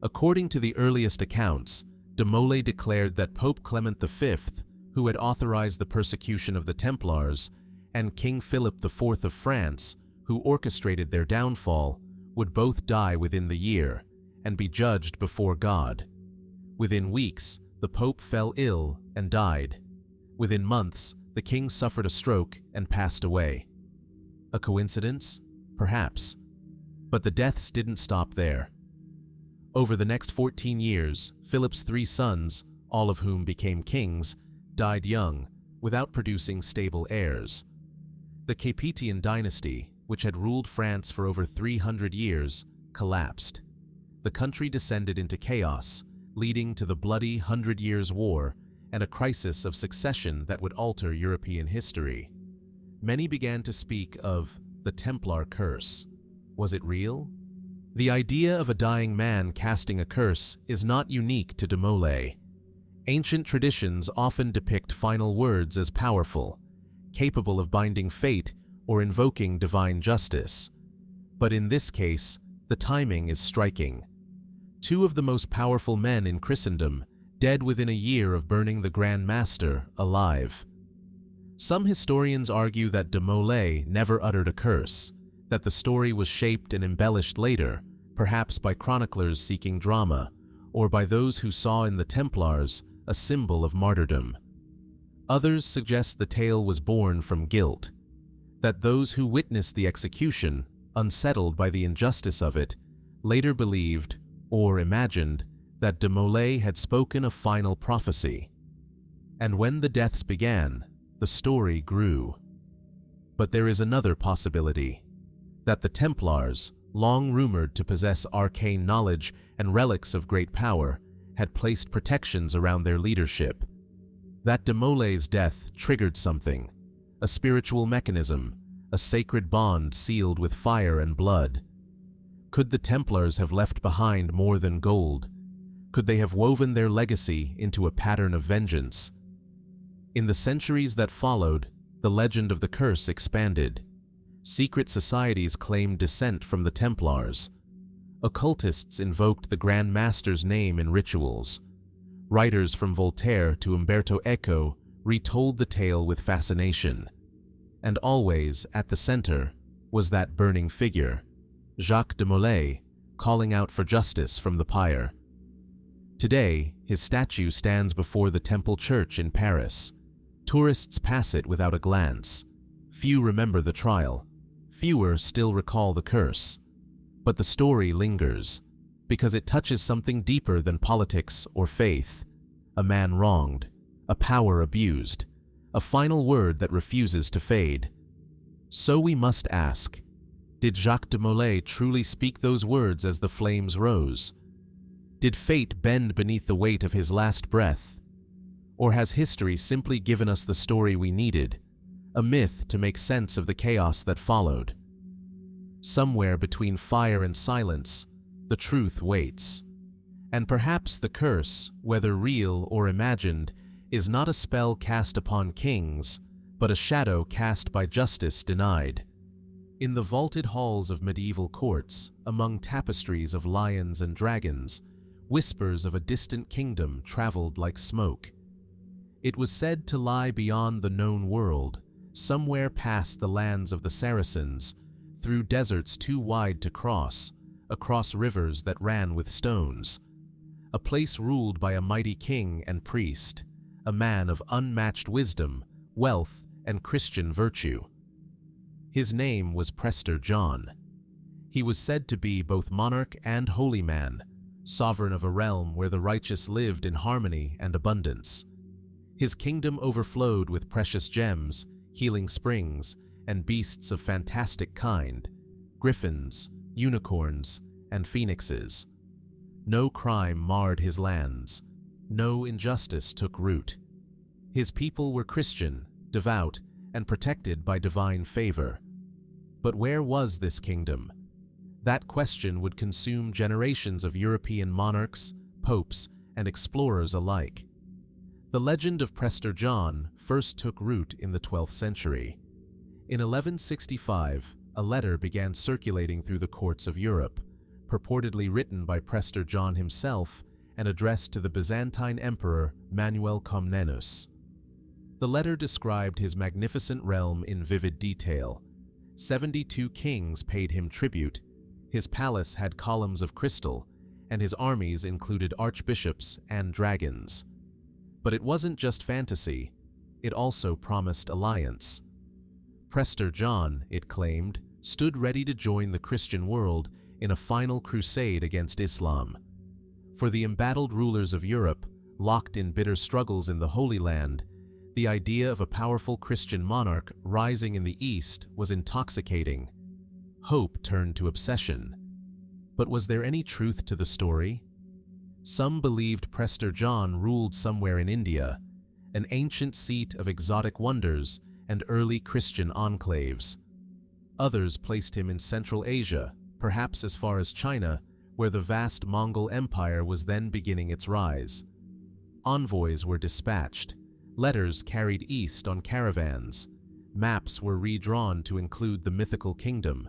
According to the earliest accounts, de Molay declared that Pope Clement V, who had authorized the persecution of the Templars, and King Philip IV of France, who orchestrated their downfall, would both die within the year and be judged before God. Within weeks, the Pope fell ill and died. Within months, the king suffered a stroke and passed away. A coincidence? Perhaps. But the deaths didn't stop there. Over the next 14 years, Philip's 3 sons, all of whom became kings, died young, without producing stable heirs. The Capetian dynasty, which had ruled France for over 300 years, collapsed. The country descended into chaos, leading to the bloody 100 Years' War and a crisis of succession that would alter European history. Many began to speak of the Templar curse. Was it real? The idea of a dying man casting a curse is not unique to de Molay. Ancient traditions often depict final words as powerful, capable of binding fate or invoking divine justice. But in this case, the timing is striking. Two of the most powerful men in Christendom dead within a year of burning the Grand Master alive. Some historians argue that de Molay never uttered a curse, that the story was shaped and embellished later, perhaps by chroniclers seeking drama, or by those who saw in the Templars a symbol of martyrdom. Others suggest the tale was born from guilt, that those who witnessed the execution, unsettled by the injustice of it, later believed, or imagined, that de Molay had spoken a final prophecy. And when the deaths began, the story grew. But there is another possibility, that the Templars, long rumored to possess arcane knowledge and relics of great power, had placed protections around their leadership. That de Molay's death triggered something, a spiritual mechanism, a sacred bond sealed with fire and blood. Could the Templars have left behind more than gold? Could they have woven their legacy into a pattern of vengeance? In the centuries that followed, the legend of the curse expanded. Secret societies claimed descent from the Templars. Occultists invoked the Grand Master's name in rituals. Writers from Voltaire to Umberto Eco retold the tale with fascination. And always, at the center, was that burning figure, Jacques de Molay, calling out for justice from the pyre. Today, his statue stands before the Temple Church in Paris. Tourists pass it without a glance. Few remember the trial. Fewer still recall the curse. But the story lingers, because it touches something deeper than politics or faith. A man wronged, a power abused, a final word that refuses to fade. So we must ask, did Jacques de Molay truly speak those words as the flames rose? Did fate bend beneath the weight of his last breath? Or has history simply given us the story we needed, a myth to make sense of the chaos that followed? Somewhere between fire and silence, the truth waits. And perhaps the curse, whether real or imagined, is not a spell cast upon kings, but a shadow cast by justice denied. In the vaulted halls of medieval courts, among tapestries of lions and dragons, whispers of a distant kingdom traveled like smoke. It was said to lie beyond the known world, somewhere past the lands of the Saracens, through deserts too wide to cross, across rivers that ran with stones. A place ruled by a mighty king and priest, a man of unmatched wisdom, wealth, and Christian virtue. His name was Prester John. He was said to be both monarch and holy man, sovereign of a realm where the righteous lived in harmony and abundance. His kingdom overflowed with precious gems, healing springs, and beasts of fantastic kind, griffins, unicorns, and phoenixes. No crime marred his lands. No injustice took root. His people were Christian, devout, and protected by divine favor. But where was this kingdom? That question would consume generations of European monarchs, popes, and explorers alike. The legend of Prester John first took root in the 12th century. In 1165, a letter began circulating through the courts of Europe, purportedly written by Prester John himself and addressed to the Byzantine Emperor Manuel Comnenus. The letter described his magnificent realm in vivid detail. 72 kings paid him tribute, his palace had columns of crystal, and his armies included archbishops and dragons. But it wasn't just fantasy, it also promised alliance. Prester John, it claimed, stood ready to join the Christian world in a final crusade against Islam. For the embattled rulers of Europe, locked in bitter struggles in the Holy Land, the idea of a powerful Christian monarch rising in the East was intoxicating. Hope turned to obsession. But was there any truth to the story? Some believed Prester John ruled somewhere in India, an ancient seat of exotic wonders and early Christian enclaves. Others placed him in Central Asia, perhaps as far as China, where the vast Mongol Empire was then beginning its rise. Envoys were dispatched, letters carried east on caravans, maps were redrawn to include the mythical kingdom.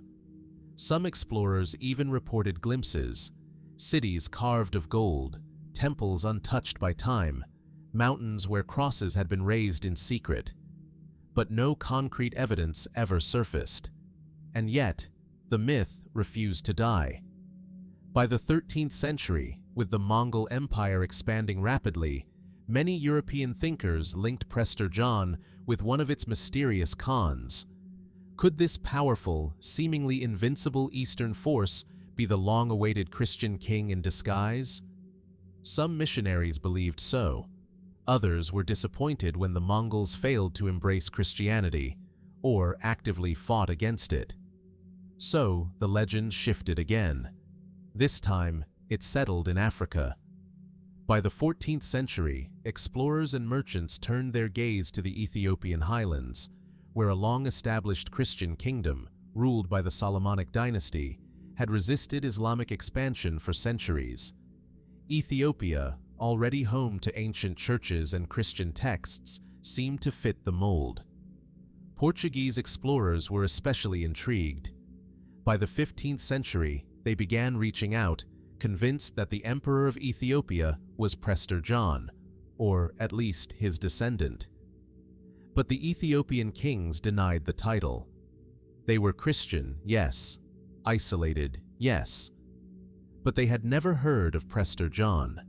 Some explorers even reported glimpses, cities carved of gold, temples untouched by time, mountains where crosses had been raised in secret. But no concrete evidence ever surfaced. And yet, the myth refused to die. By the 13th century, with the Mongol Empire expanding rapidly, many European thinkers linked Prester John with one of its mysterious Khans. Could this powerful, seemingly invincible Eastern force be the long-awaited Christian king in disguise? Some missionaries believed so. Others were disappointed when the Mongols failed to embrace Christianity, or actively fought against it. So the legend shifted again. This time, it settled in Africa. By the 14th century, explorers and merchants turned their gaze to the Ethiopian highlands, where a long-established Christian kingdom, ruled by the Solomonic dynasty, had resisted Islamic expansion for centuries. Ethiopia, already home to ancient churches and Christian texts, seemed to fit the mold. Portuguese explorers were especially intrigued. By the 15th century, they began reaching out, convinced that the Emperor of Ethiopia was Prester John, or at least his descendant. But the Ethiopian kings denied the title. They were Christian, yes. Isolated, yes. But they had never heard of Prester John.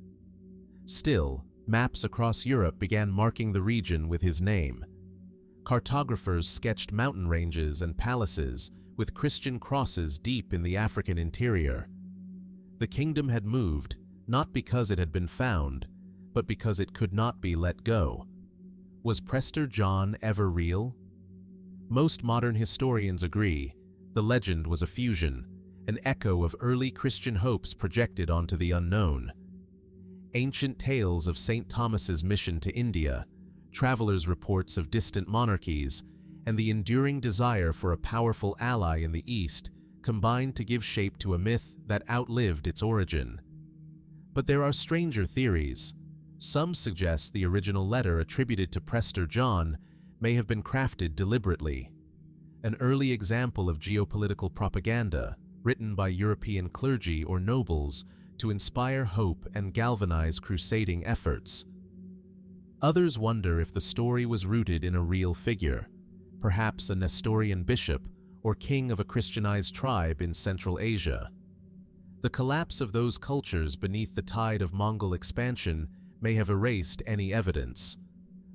Still, maps across Europe began marking the region with his name. Cartographers sketched mountain ranges and palaces with Christian crosses deep in the African interior. The kingdom had moved, not because it had been found, but because it could not be let go. Was Prester John ever real? Most modern historians agree the legend was a fusion, an echo of early Christian hopes projected onto the unknown. Ancient tales of St. Thomas's mission to India, travelers' reports of distant monarchies, and the enduring desire for a powerful ally in the East combined to give shape to a myth that outlived its origin. But there are stranger theories. Some suggest the original letter attributed to Prester John may have been crafted deliberately. An early example of geopolitical propaganda, written by European clergy or nobles to inspire hope and galvanize crusading efforts. Others wonder if the story was rooted in a real figure, perhaps a Nestorian bishop or king of a Christianized tribe in Central Asia. The collapse of those cultures beneath the tide of Mongol expansion may have erased any evidence.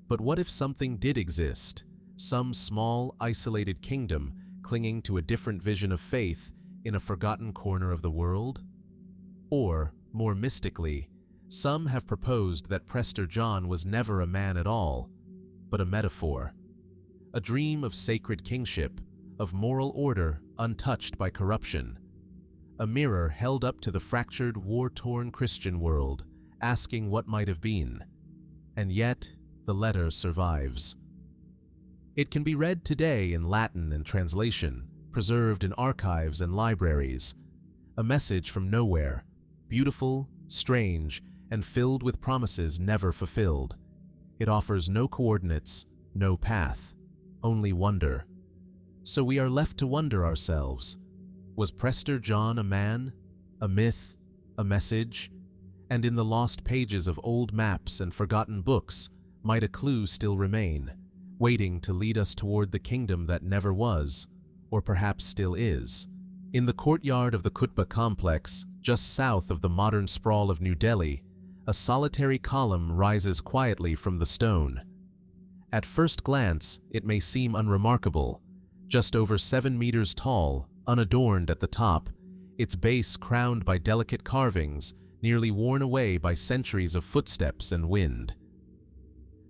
But what if something did exist, some small, isolated kingdom clinging to a different vision of faith in a forgotten corner of the world? Or, more mystically, some have proposed that Prester John was never a man at all, but a metaphor. A dream of sacred kingship, of moral order untouched by corruption. A mirror held up to the fractured, war-torn Christian world, asking what might have been. And yet, the letter survives. It can be read today in Latin and translation, preserved in archives and libraries. A message from nowhere, beautiful, strange, and filled with promises never fulfilled. It offers no coordinates, no path, only wonder. So we are left to wonder ourselves. Was Prester John a man, a myth, a message? And in the lost pages of old maps and forgotten books might a clue still remain, waiting to lead us toward the kingdom that never was, or perhaps still is. In the courtyard of the Qutb complex, just south of the modern sprawl of New Delhi, a solitary column rises quietly from the stone. At first glance, it may seem unremarkable. Just over 7 meters tall, unadorned at the top, its base crowned by delicate carvings, nearly worn away by centuries of footsteps and wind.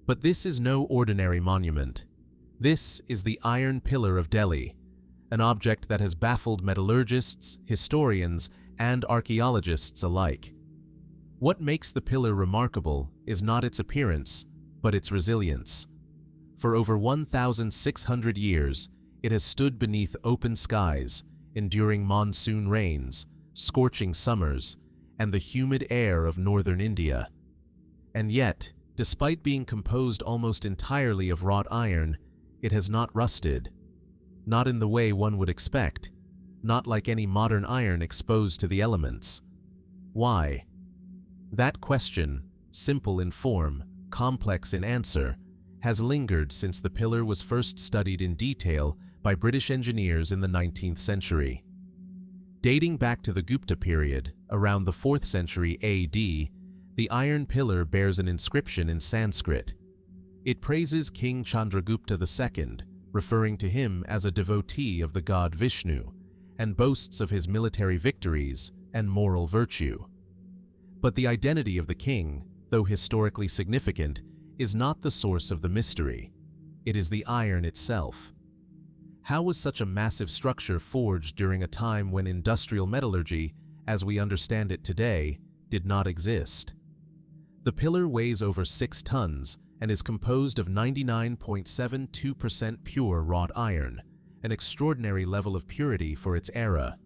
But this is no ordinary monument. This is the Iron Pillar of Delhi, an object that has baffled metallurgists, historians, and archaeologists alike. What makes the pillar remarkable is not its appearance, but its resilience. For over 1,600 years, it has stood beneath open skies, enduring monsoon rains, scorching summers, and the humid air of northern India. And yet, despite being composed almost entirely of wrought iron, it has not rusted. Not in the way one would expect, not like any modern iron exposed to the elements. Why? That question, simple in form, complex in answer, has lingered since the pillar was first studied in detail by British engineers in the 19th century. Dating back to the Gupta period, around the 4th century AD, the iron pillar bears an inscription in Sanskrit. It praises King Chandragupta II, referring to him as a devotee of the god Vishnu, and boasts of his military victories and moral virtue. But the identity of the king, though historically significant, is not the source of the mystery. It is the iron itself. How was such a massive structure forged during a time when industrial metallurgy, as we understand it today, did not exist? The pillar weighs over 6 tons and is composed of 99.72% pure wrought iron, an extraordinary level of purity for its era.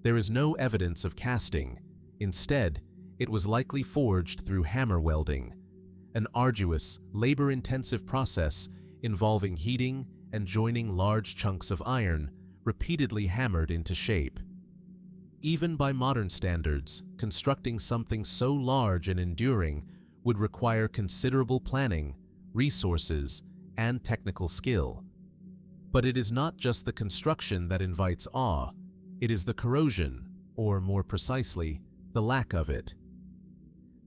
There is no evidence of casting. Instead, it was likely forged through hammer welding, an arduous, labor-intensive process involving heating and joining large chunks of iron, repeatedly hammered into shape. Even by modern standards, constructing something so large and enduring would require considerable planning, resources, and technical skill. But it is not just the construction that invites awe, it is the corrosion, or more precisely, the lack of it.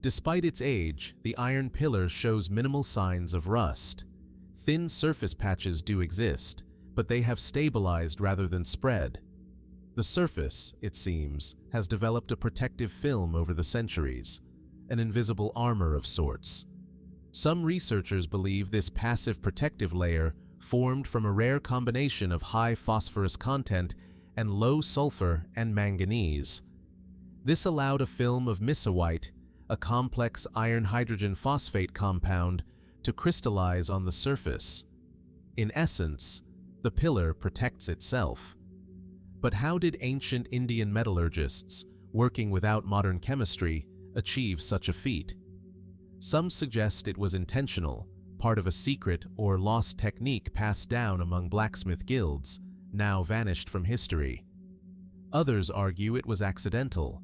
Despite its age, the iron pillar shows minimal signs of rust. Thin surface patches do exist, but they have stabilized rather than spread. The surface, it seems, has developed a protective film over the centuries, an invisible armor of sorts. Some researchers believe this passive protective layer formed from a rare combination of high phosphorus content and low sulfur and manganese. This allowed a film of misawite, a complex iron-hydrogen phosphate compound, to crystallize on the surface. In essence, the pillar protects itself. But how did ancient Indian metallurgists, working without modern chemistry, achieve such a feat? Some suggest it was intentional, part of a secret or lost technique passed down among blacksmith guilds, now vanished from history. Others argue it was accidental,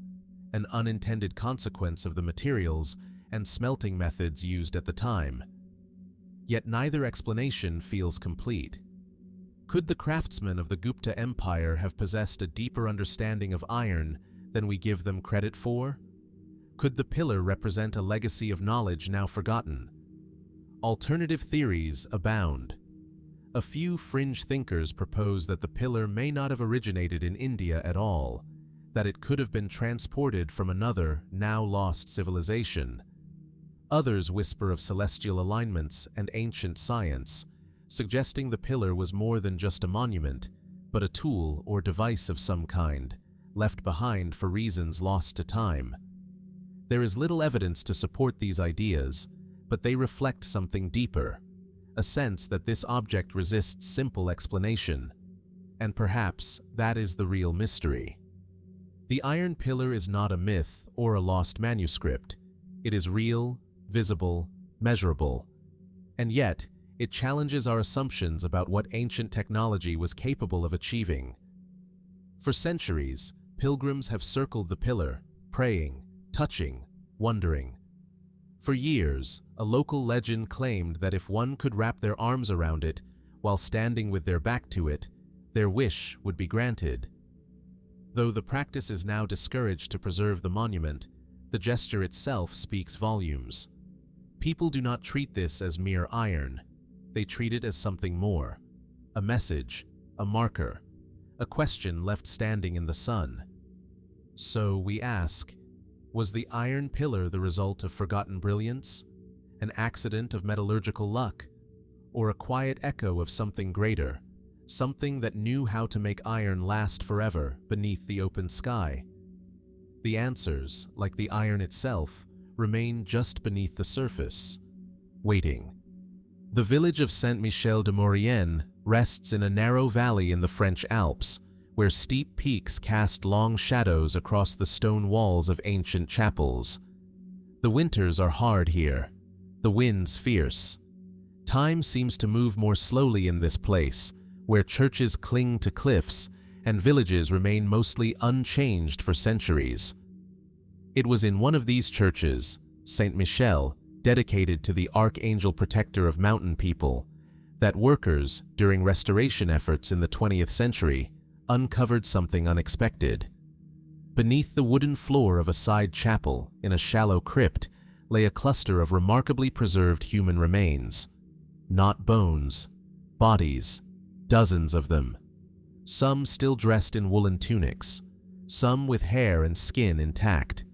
an unintended consequence of the materials and smelting methods used at the time. Yet neither explanation feels complete. Could the craftsmen of the Gupta Empire have possessed a deeper understanding of iron than we give them credit for? Could the pillar represent a legacy of knowledge now forgotten? Alternative theories abound. A few fringe thinkers propose that the pillar may not have originated in India at all, that it could have been transported from another, now lost civilization. Others whisper of celestial alignments and ancient science, suggesting the pillar was more than just a monument, but a tool or device of some kind, left behind for reasons lost to time. There is little evidence to support these ideas, but they reflect something deeper, a sense that this object resists simple explanation, and perhaps that is the real mystery. The iron pillar is not a myth or a lost manuscript. It is real, visible, measurable, and yet it challenges our assumptions about what ancient technology was capable of achieving. For centuries, pilgrims have circled the pillar, praying, touching, wondering. For years, a local legend claimed that if one could wrap their arms around it while standing with their back to it, their wish would be granted. Though the practice is now discouraged to preserve the monument, the gesture itself speaks volumes. People do not treat this as mere iron. They treat it as something more, a message, a marker, a question left standing in the sun. So we ask, was the iron pillar the result of forgotten brilliance, an accident of metallurgical luck, or a quiet echo of something greater, something that knew how to make iron last forever beneath the open sky? The answers, like the iron itself, remain just beneath the surface. waiting. The village of Saint-Michel-de-Maurienne rests in a narrow valley in the French Alps, where steep peaks cast long shadows across the stone walls of ancient chapels. The winters are hard here, the winds fierce. Time seems to move more slowly in this place, where churches cling to cliffs and villages remain mostly unchanged for centuries. It was in one of these churches, Saint Michel, dedicated to the archangel protector of mountain people, that workers, during restoration efforts in the 20th century, uncovered something unexpected. Beneath the wooden floor of a side chapel, in a shallow crypt, lay a cluster of remarkably preserved human remains. Not bones, bodies, dozens of them. Some still dressed in woolen tunics, some with hair and skin intact.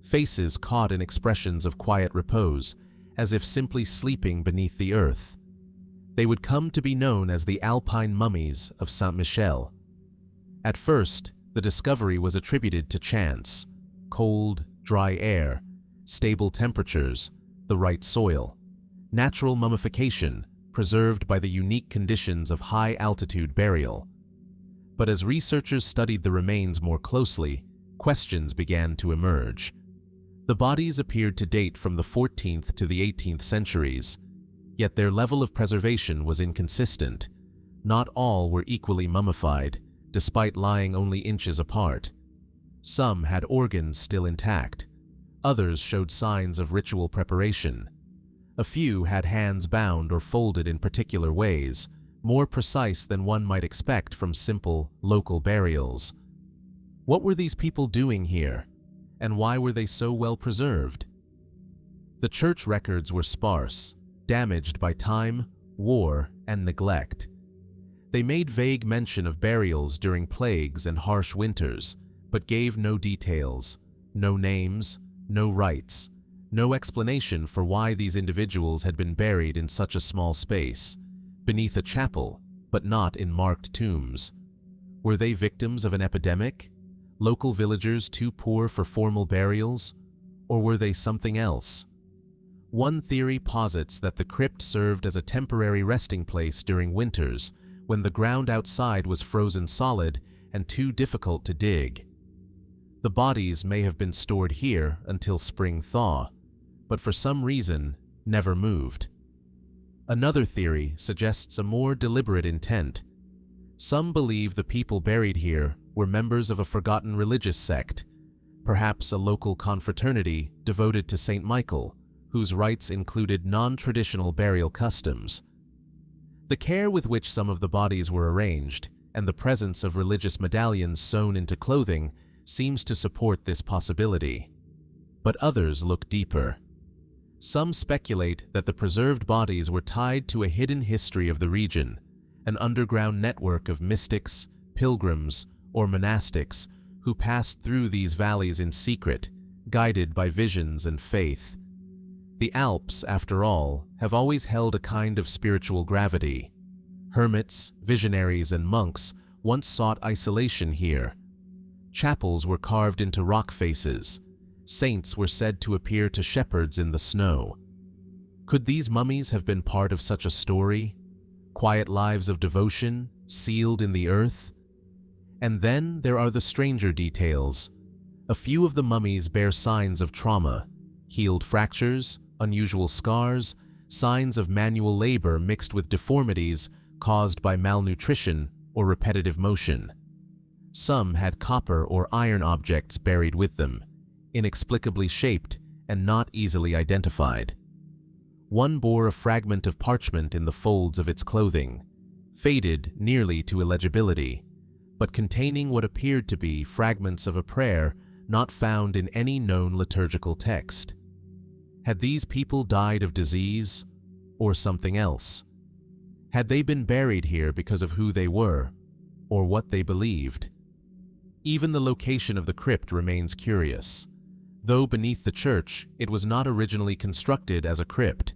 Faces caught in expressions of quiet repose, as if simply sleeping beneath the earth. They would come to be known as the Alpine mummies of Saint-Michel. At first, the discovery was attributed to chance: cold, dry air, stable temperatures, the right soil, natural mummification preserved by the unique conditions of high-altitude burial. But as researchers studied the remains more closely, questions began to emerge. The bodies appeared to date from the 14th to the 18th centuries, yet their level of preservation was inconsistent. Not all were equally mummified, despite lying only inches apart. Some had organs still intact. Others showed signs of ritual preparation. A few had hands bound or folded in particular ways, more precise than one might expect from simple, local burials. What were these people doing here? And why were they so well preserved? The church records were sparse, damaged by time, war, and neglect. They made vague mention of burials during plagues and harsh winters, but gave no details, no names, no rites, no explanation for why these individuals had been buried in such a small space, beneath a chapel, but not in marked tombs. Were they victims of an epidemic? Local villagers too poor for formal burials? Or were they something else? One theory posits that the crypt served as a temporary resting place during winters, when the ground outside was frozen solid and too difficult to dig. The bodies may have been stored here until spring thaw, but for some reason never moved. Another theory suggests a more deliberate intent. Some believe the people buried here were members of a forgotten religious sect, perhaps a local confraternity devoted to Saint Michael, whose rites included non-traditional burial customs. The care with which some of the bodies were arranged, and the presence of religious medallions sewn into clothing, seems to support this possibility. But others look deeper. Some speculate that the preserved bodies were tied to a hidden history of the region, an underground network of mystics, pilgrims, or monastics who passed through these valleys in secret, guided by visions and faith. The Alps, after all, have always held a kind of spiritual gravity. Hermits, visionaries, and monks once sought isolation here. Chapels were carved into rock faces. Saints were said to appear to shepherds in the snow. Could these mummies have been part of such a story? Quiet lives of devotion, sealed in the earth? And then there are the stranger details. A few of the mummies bear signs of trauma: healed fractures, unusual scars, signs of manual labor mixed with deformities caused by malnutrition or repetitive motion. Some had copper or iron objects buried with them, inexplicably shaped and not easily identified. One bore a fragment of parchment in the folds of its clothing, faded nearly to illegibility, but containing what appeared to be fragments of a prayer not found in any known liturgical text. Had these people died of disease or something else? Had they been buried here because of who they were or what they believed? Even the location of the crypt remains curious. Though beneath the church, it was not originally constructed as a crypt.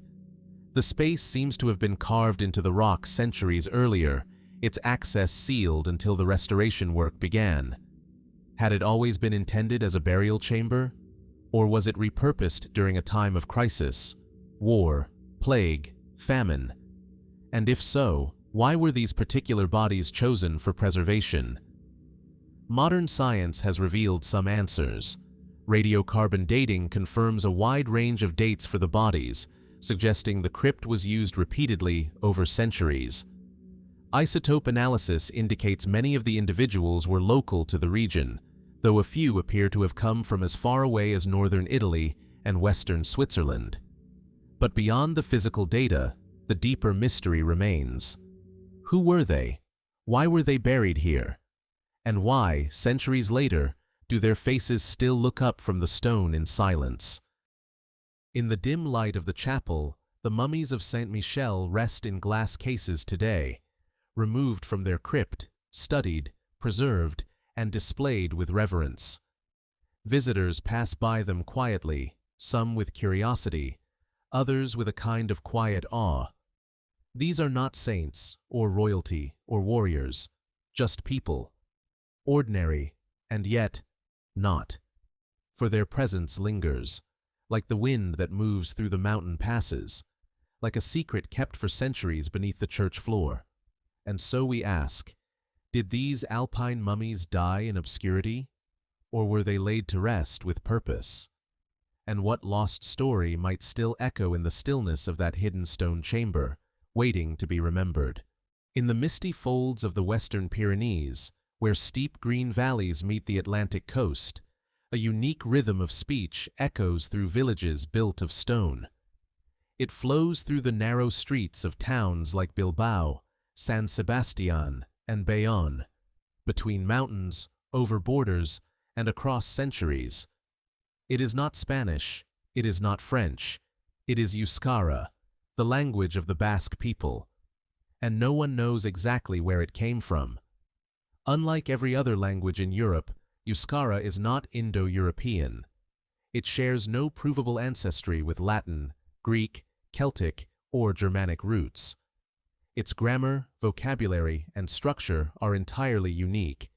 The space seems to have been carved into the rock centuries earlier, its access sealed until the restoration work began. Had it always been intended as a burial chamber? Or was it repurposed during a time of crisis, war, plague, famine? And if so, why were these particular bodies chosen for preservation? Modern science has revealed some answers. Radiocarbon dating confirms a wide range of dates for the bodies, suggesting the crypt was used repeatedly over centuries. Isotope analysis indicates many of the individuals were local to the region, though a few appear to have come from as far away as northern Italy and western Switzerland. But beyond the physical data, the deeper mystery remains. Who were they? Why were they buried here? And why, centuries later, do their faces still look up from the stone in silence? In the dim light of the chapel, the mummies of Saint Michel rest in glass cases today, removed from their crypt, studied, preserved, and displayed with reverence. Visitors pass by them quietly, some with curiosity, others with a kind of quiet awe. These are not saints, or royalty, or warriors, just people. Ordinary, and yet not. For their presence lingers, like the wind that moves through the mountain passes, like a secret kept for centuries beneath the church floor. And so we ask, did these Alpine mummies die in obscurity, or were they laid to rest with purpose? And what lost story might still echo in the stillness of that hidden stone chamber, waiting to be remembered? In the misty folds of the Western Pyrenees, where steep green valleys meet the Atlantic coast, a unique rhythm of speech echoes through villages built of stone. It flows through the narrow streets of towns like Bilbao, San Sebastian, and Bayonne, between mountains, over borders, and across centuries. It is not Spanish, it is not French, it is Euskara, the language of the Basque people, and no one knows exactly where it came from. Unlike every other language in Europe, Euskara is not Indo-European. It shares no provable ancestry with Latin, Greek, Celtic, or Germanic roots. Its grammar, vocabulary, and structure are entirely unique.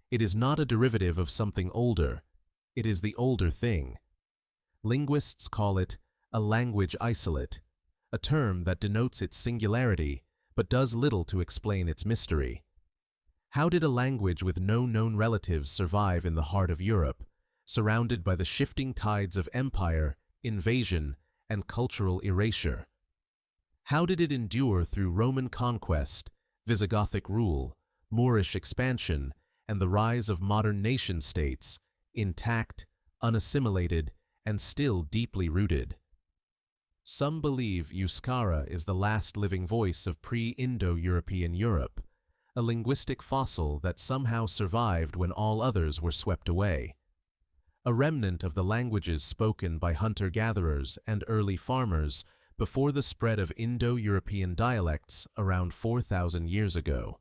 It is not a derivative of something older. It is the older thing. Linguists call it a language isolate, a term that denotes its singularity but does little to explain its mystery. How did a language with no known relatives survive in the heart of Europe, surrounded by the shifting tides of empire, invasion, and cultural erasure? How did it endure through Roman conquest, Visigothic rule, Moorish expansion, and the rise of modern nation-states, intact, unassimilated, and still deeply rooted? Some believe Euskara is the last living voice of pre-Indo-European Europe, a linguistic fossil that somehow survived when all others were swept away. A remnant of the languages spoken by hunter-gatherers and early farmers before the spread of Indo-European dialects around 4,000 years ago.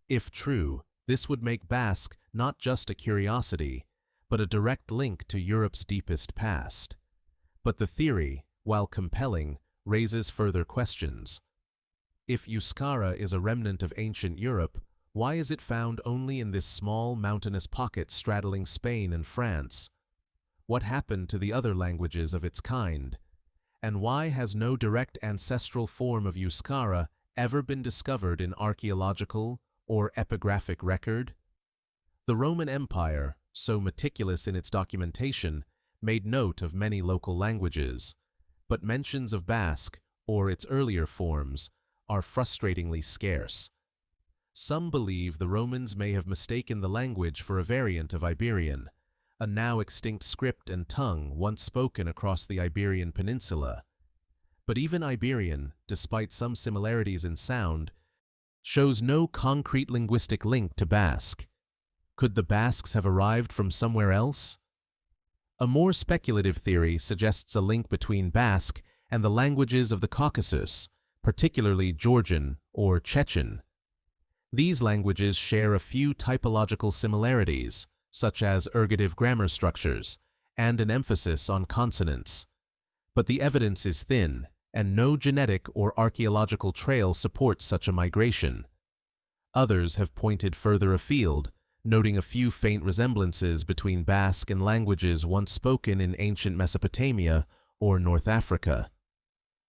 If true, this would make Basque not just a curiosity, but a direct link to Europe's deepest past. But the theory, while compelling, raises further questions. If Euskara is a remnant of ancient Europe, why is it found only in this small mountainous pocket straddling Spain and France? What happened to the other languages of its kind? And why has no direct ancestral form of Euskara ever been discovered in archaeological or epigraphic record? The Roman Empire, so meticulous in its documentation, made note of many local languages, but mentions of Basque, or its earlier forms, are frustratingly scarce. Some believe the Romans may have mistaken the language for a variant of Iberian, a now extinct script and tongue once spoken across the Iberian Peninsula. But even Iberian, despite some similarities in sound, shows no concrete linguistic link to Basque. Could the Basques have arrived from somewhere else? A more speculative theory suggests a link between Basque and the languages of the Caucasus, particularly Georgian or Chechen. These languages share a few typological similarities, such as ergative grammar structures, and an emphasis on consonants. But the evidence is thin, and no genetic or archaeological trail supports such a migration. Others have pointed further afield, noting a few faint resemblances between Basque and languages once spoken in ancient Mesopotamia or North Africa.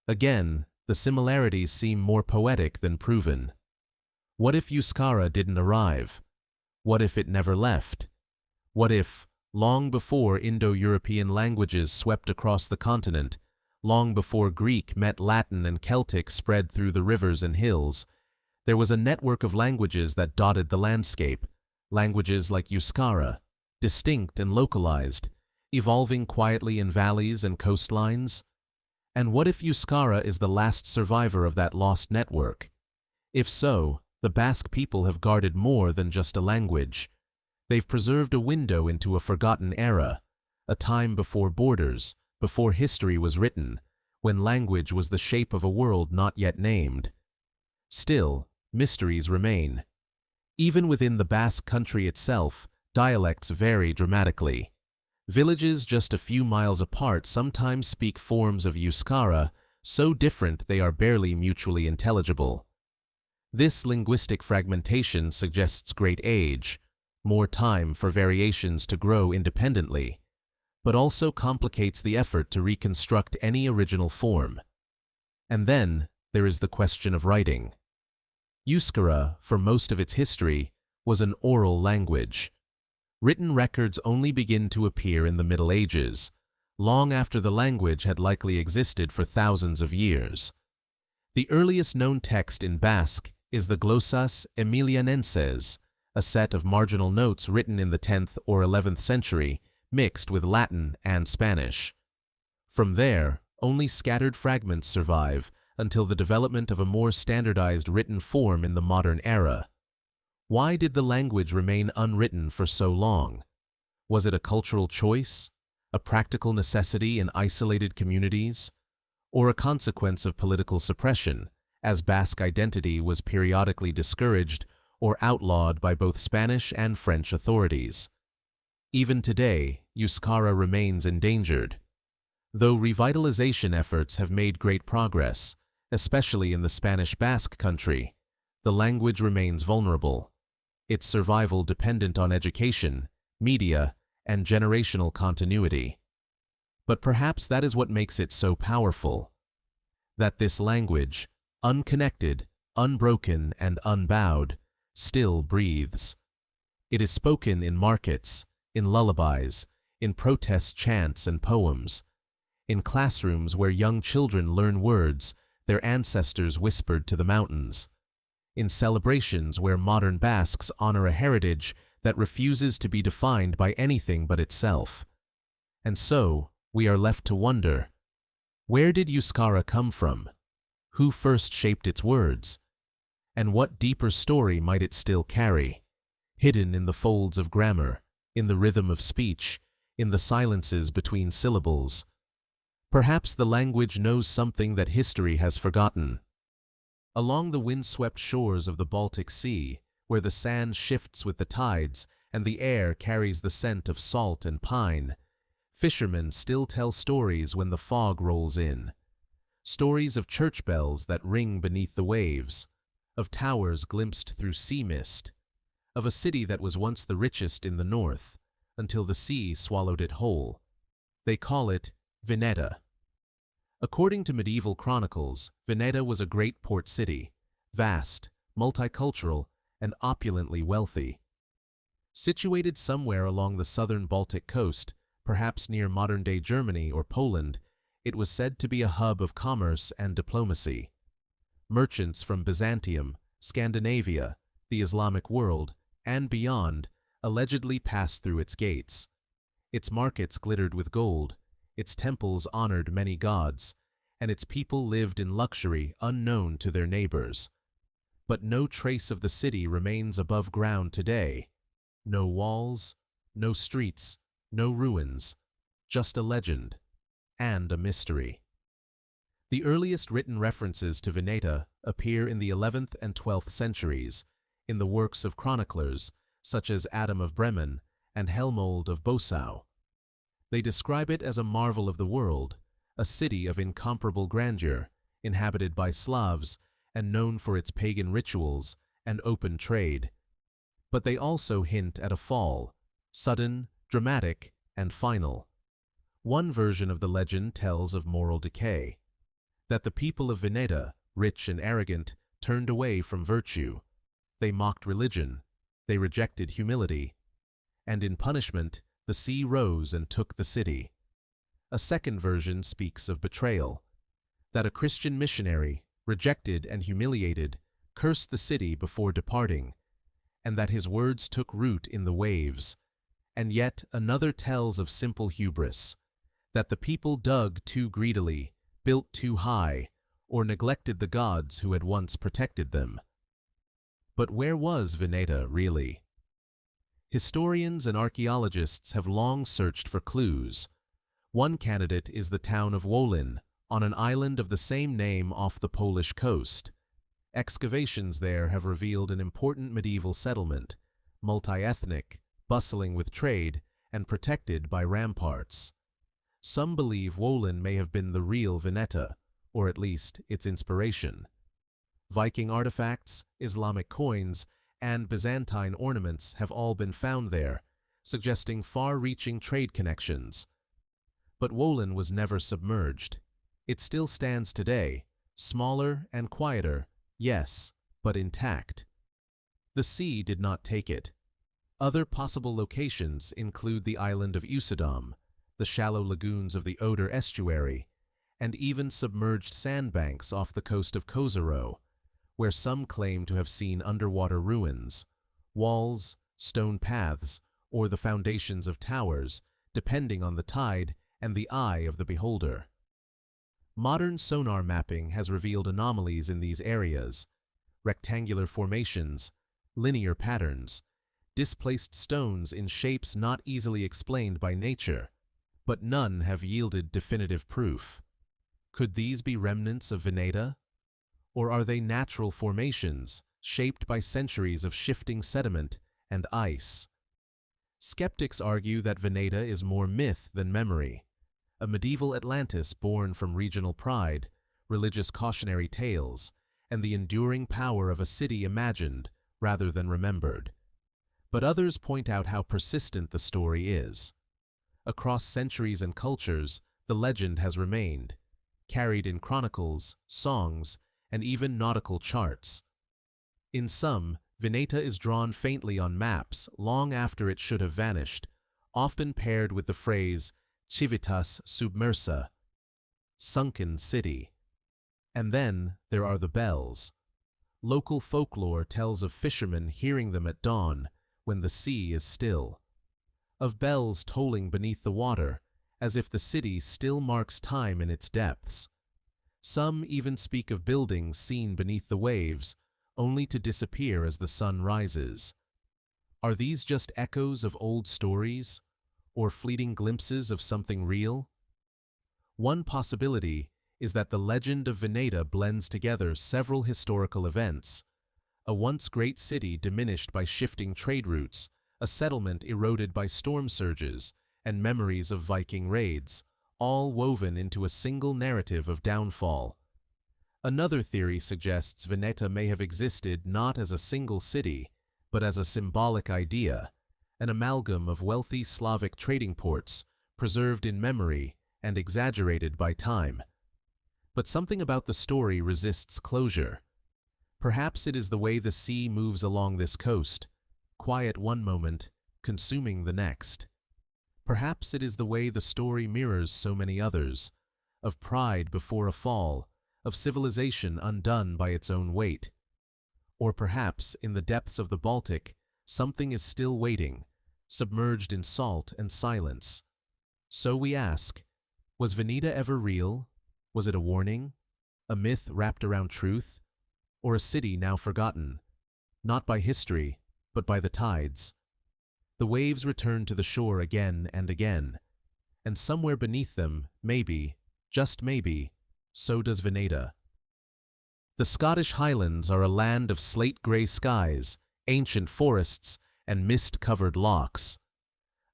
Again, the similarities seem more poetic than proven. What if Euskara didn't arrive? What if it never left? What if, long before Indo-European languages swept across the continent, long before Greek met Latin and Celtic spread through the rivers and hills, there was a network of languages that dotted the landscape, languages like Euskara, distinct and localized, evolving quietly in valleys and coastlines? And what if Euskara is the last survivor of that lost network? If so, the Basque people have guarded more than just a language. They've preserved a window into a forgotten era, a time before borders, before history was written, when language was the shape of a world not yet named. Still, mysteries remain. Even within the Basque country itself, dialects vary dramatically. Villages just a few miles apart sometimes speak forms of Euskara so different they are barely mutually intelligible. This linguistic fragmentation suggests great age, more time for variations to grow independently, but also complicates the effort to reconstruct any original form. And then there is the question of writing. Euskara, for most of its history, was an oral language. Written records only begin to appear in the Middle Ages, long after the language had likely existed for thousands of years. The earliest known text in Basque is the Glosas Emilianenses, a set of marginal notes written in the 10th or 11th century, mixed with Latin and Spanish. From there, only scattered fragments survive until the development of a more standardized written form in the modern era. Why did the language remain unwritten for so long? Was it a cultural choice, a practical necessity in isolated communities, or a consequence of political suppression, as Basque identity was periodically discouraged or outlawed by both Spanish and French authorities? Even today, Euskara remains endangered. Though revitalization efforts have made great progress, especially in the Spanish Basque country, the language remains vulnerable, its survival dependent on education, media, and generational continuity. But perhaps that is what makes it so powerful. That this language, unconnected, unbroken, and unbowed, still breathes. It is spoken in markets, in lullabies, in protest chants and poems, in classrooms where young children learn words their ancestors whispered to the mountains, in celebrations where modern Basques honor a heritage that refuses to be defined by anything but itself. And so, we are left to wonder, where did Euskara come from? Who first shaped its words? And what deeper story might it still carry, hidden in the folds of grammar, in the rhythm of speech, in the silences between syllables? Perhaps the language knows something that history has forgotten. Along the windswept shores of the Baltic Sea, where the sand shifts with the tides and the air carries the scent of salt and pine, fishermen still tell stories when the fog rolls in. Stories of church bells that ring beneath the waves, of towers glimpsed through sea mist, of a city that was once the richest in the north, until the sea swallowed it whole. They call it Vineta. According to medieval chronicles, Vineta was a great port city, vast, multicultural, and opulently wealthy. Situated somewhere along the southern Baltic coast, perhaps near modern-day Germany or Poland, it was said to be a hub of commerce and diplomacy. Merchants from Byzantium, Scandinavia, the Islamic world, and beyond allegedly passed through its gates. Its markets glittered with gold, its temples honored many gods, and its people lived in luxury unknown to their neighbors. But no trace of the city remains above ground today. No walls, no streets, no ruins, just a legend and a mystery. The earliest written references to Vineta appear in the 11th and 12th centuries, in the works of chroniclers such as Adam of Bremen and Helmold of Bosau. They describe it as a marvel of the world, a city of incomparable grandeur, inhabited by Slavs and known for its pagan rituals and open trade. But they also hint at a fall, sudden, dramatic, and final. One version of the legend tells of moral decay. that the people of Vineta, rich and arrogant, turned away from virtue. They mocked religion, they rejected humility, and in punishment, the sea rose and took the city. A second version speaks of betrayal, that a Christian missionary, rejected and humiliated, cursed the city before departing, and that his words took root in the waves. And yet another tells of simple hubris, that the people dug too greedily, built too high, or neglected the gods who had once protected them. But where was Vineta really? Historians and archaeologists have long searched for clues. One candidate is the town of Wolin, on an island of the same name off the Polish coast. Excavations there have revealed an important medieval settlement, multi-ethnic, bustling with trade, and protected by ramparts. Some believe Wolin may have been the real Vineta, or at least its inspiration. Viking artifacts, Islamic coins, and Byzantine ornaments have all been found there, suggesting far-reaching trade connections. But Wolin was never submerged. It still stands today, smaller and quieter, yes, but intact. The sea did not take it. Other possible locations include the island of Usedom, the shallow lagoons of the Oder estuary, and even submerged sandbanks off the coast of Koszaro, where some claim to have seen underwater ruins, walls, stone paths, or the foundations of towers, depending on the tide and the eye of the beholder. Modern sonar mapping has revealed anomalies in these areas: rectangular formations, linear patterns, displaced stones in shapes not easily explained by nature, but none have yielded definitive proof. Could these be remnants of Vineta? Or are they natural formations, shaped by centuries of shifting sediment and ice? Skeptics argue that Vineta is more myth than memory, a medieval Atlantis born from regional pride, religious cautionary tales, and the enduring power of a city imagined rather than remembered. But others point out how persistent the story is. Across centuries and cultures, the legend has remained, carried in chronicles, songs, and even nautical charts. In some, Vineta is drawn faintly on maps long after it should have vanished, often paired with the phrase civitas submersa, sunken city. And then there are the bells. Local folklore tells of fishermen hearing them at dawn when the sea is still, of bells tolling beneath the water as if the city still marks time in its depths. Some even speak of buildings seen beneath the waves, only to disappear as the sun rises. Are these just echoes of old stories, or fleeting glimpses of something real? One possibility is that the legend of Vineta blends together several historical events: a once great city diminished by shifting trade routes, a settlement eroded by storm surges, and memories of Viking raids, all woven into a single narrative of downfall. Another theory suggests Vineta may have existed not as a single city, but as a symbolic idea, an amalgam of wealthy Slavic trading ports, preserved in memory and exaggerated by time. But something about the story resists closure. Perhaps it is the way the sea moves along this coast, quiet one moment, consuming the next. Perhaps it is the way the story mirrors so many others, of pride before a fall, of civilization undone by its own weight. Or perhaps, in the depths of the Baltic, something is still waiting, submerged in salt and silence. So we ask, was Vineta ever real? Was it a warning? A myth wrapped around truth? Or a city now forgotten, not by history, but by the tides? The waves return to the shore again and again, and somewhere beneath them, maybe, just maybe, so does Vineta. The Scottish Highlands are a land of slate-gray skies, ancient forests, and mist-covered lochs.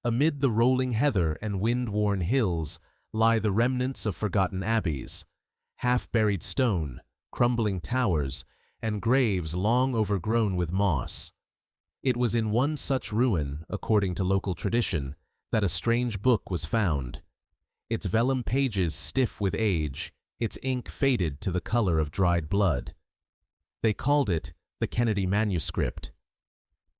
Amid the rolling heather and wind-worn hills lie the remnants of forgotten abbeys, half-buried stone, crumbling towers, and graves long overgrown with moss. It was in one such ruin, according to local tradition, that a strange book was found. Its vellum pages stiff with age, its ink faded to the color of dried blood. They called it the Kennedy Manuscript.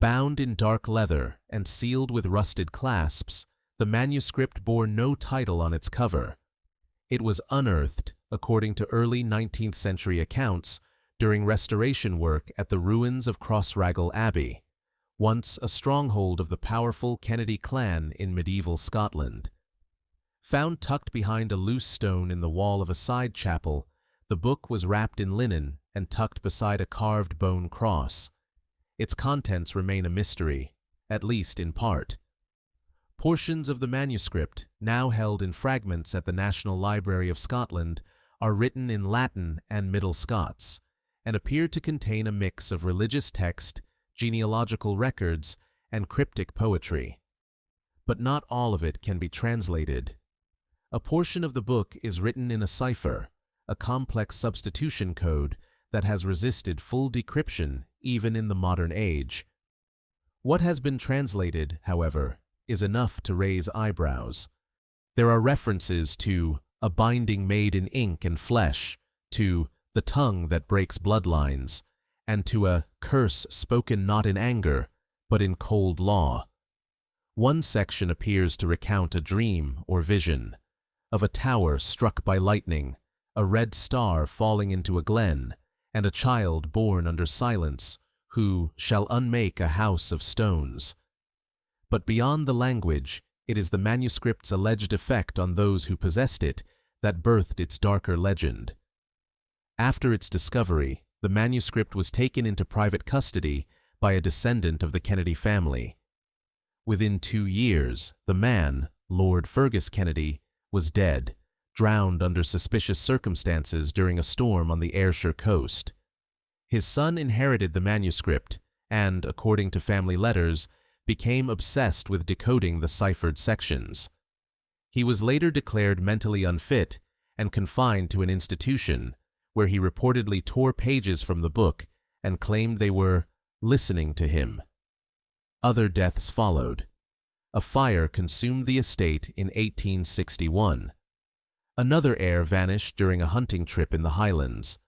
Bound in dark leather and sealed with rusted clasps, the manuscript bore no title on its cover. It was unearthed, according to early 19th century accounts, during restoration work at the ruins of Crossraguel Abbey, once a stronghold of the powerful Kennedy clan in medieval Scotland. Found tucked behind a loose stone in the wall of a side chapel, the book was wrapped in linen and tucked beside a carved bone cross. Its contents remain a mystery, at least in part. Portions of the manuscript, now held in fragments at the National Library of Scotland, are written in Latin and Middle Scots, and appear to contain a mix of religious text, genealogical records, and cryptic poetry. But not all of it can be translated. A portion of the book is written in a cipher, a complex substitution code that has resisted full decryption even in the modern age. What has been translated, however, is enough to raise eyebrows. There are references to a binding made in ink and flesh, to the tongue that breaks bloodlines, and to a curse spoken not in anger, but in cold law. One section appears to recount a dream or vision of a tower struck by lightning, a red star falling into a glen, and a child born under silence who shall unmake a house of stones. But beyond the language, it is the manuscript's alleged effect on those who possessed it that birthed its darker legend. After its discovery, the manuscript was taken into private custody by a descendant of the Kennedy family. Within 2 years, the man, Lord Fergus Kennedy, was dead, drowned under suspicious circumstances during a storm on the Ayrshire coast. His son inherited the manuscript and, according to family letters, became obsessed with decoding the ciphered sections. He was later declared mentally unfit and confined to an institution, where he reportedly tore pages from the book and claimed they were listening to him. Other deaths followed. A fire consumed the estate in 1861. Another heir vanished during a hunting trip in the Highlands.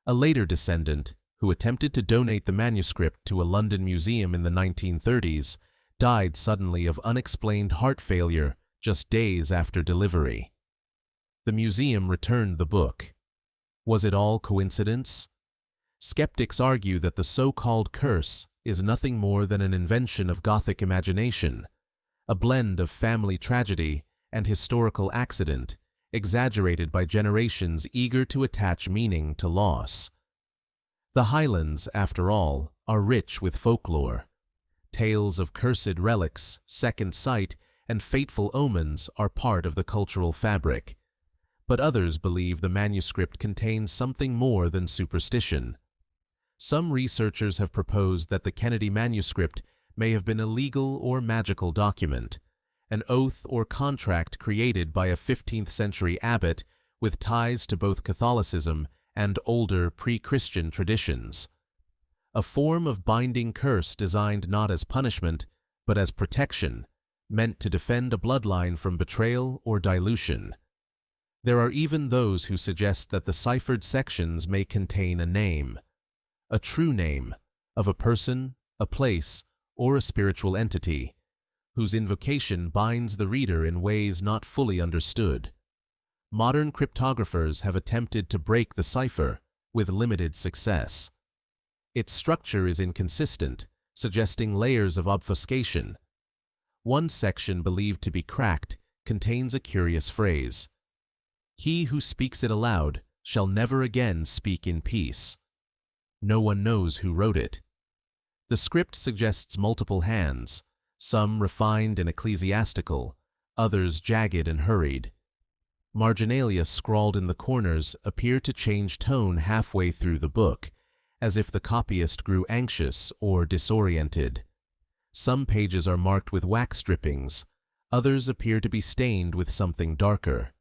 A later descendant, who attempted to donate the manuscript to a London museum in the 1930s, died suddenly of unexplained heart failure just days after delivery. The museum returned the book. Was it all coincidence? Skeptics argue that the so-called curse is nothing more than an invention of Gothic imagination, a blend of family tragedy and historical accident, exaggerated by generations eager to attach meaning to loss. The Highlands, after all, are rich with folklore. Tales of cursed relics, second sight, and fateful omens are part of the cultural fabric. But others believe the manuscript contains something more than superstition. Some researchers have proposed that the Kennedy manuscript may have been a legal or magical document, an oath or contract created by a 15th century abbot with ties to both Catholicism and older pre-Christian traditions. A form of binding curse designed not as punishment, but as protection, meant to defend a bloodline from betrayal or dilution. There are even those who suggest that the ciphered sections may contain a name, a true name, of a person, a place, or a spiritual entity, whose invocation binds the reader in ways not fully understood. Modern cryptographers have attempted to break the cipher, with limited success. Its structure is inconsistent, suggesting layers of obfuscation. One section believed to be cracked contains a curious phrase: "He who speaks it aloud shall never again speak in peace." No one knows who wrote it. The script suggests multiple hands, some refined and ecclesiastical, others jagged and hurried. Marginalia scrawled in the corners appear to change tone halfway through the book, as if the copyist grew anxious or disoriented. Some pages are marked with wax drippings, others appear to be stained with something darker.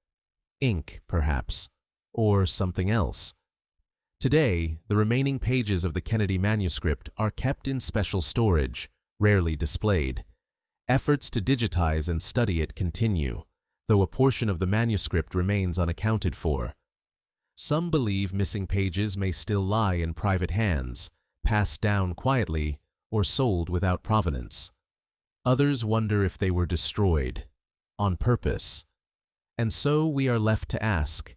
Ink, perhaps, or something else. Today, the remaining pages of the Kennedy manuscript are kept in special storage, rarely displayed. Efforts to digitize and study it continue, though a portion of the manuscript remains unaccounted for. Some believe missing pages may still lie in private hands, passed down quietly, or sold without provenance. Others wonder if they were destroyed, on purpose. And so we are left to ask,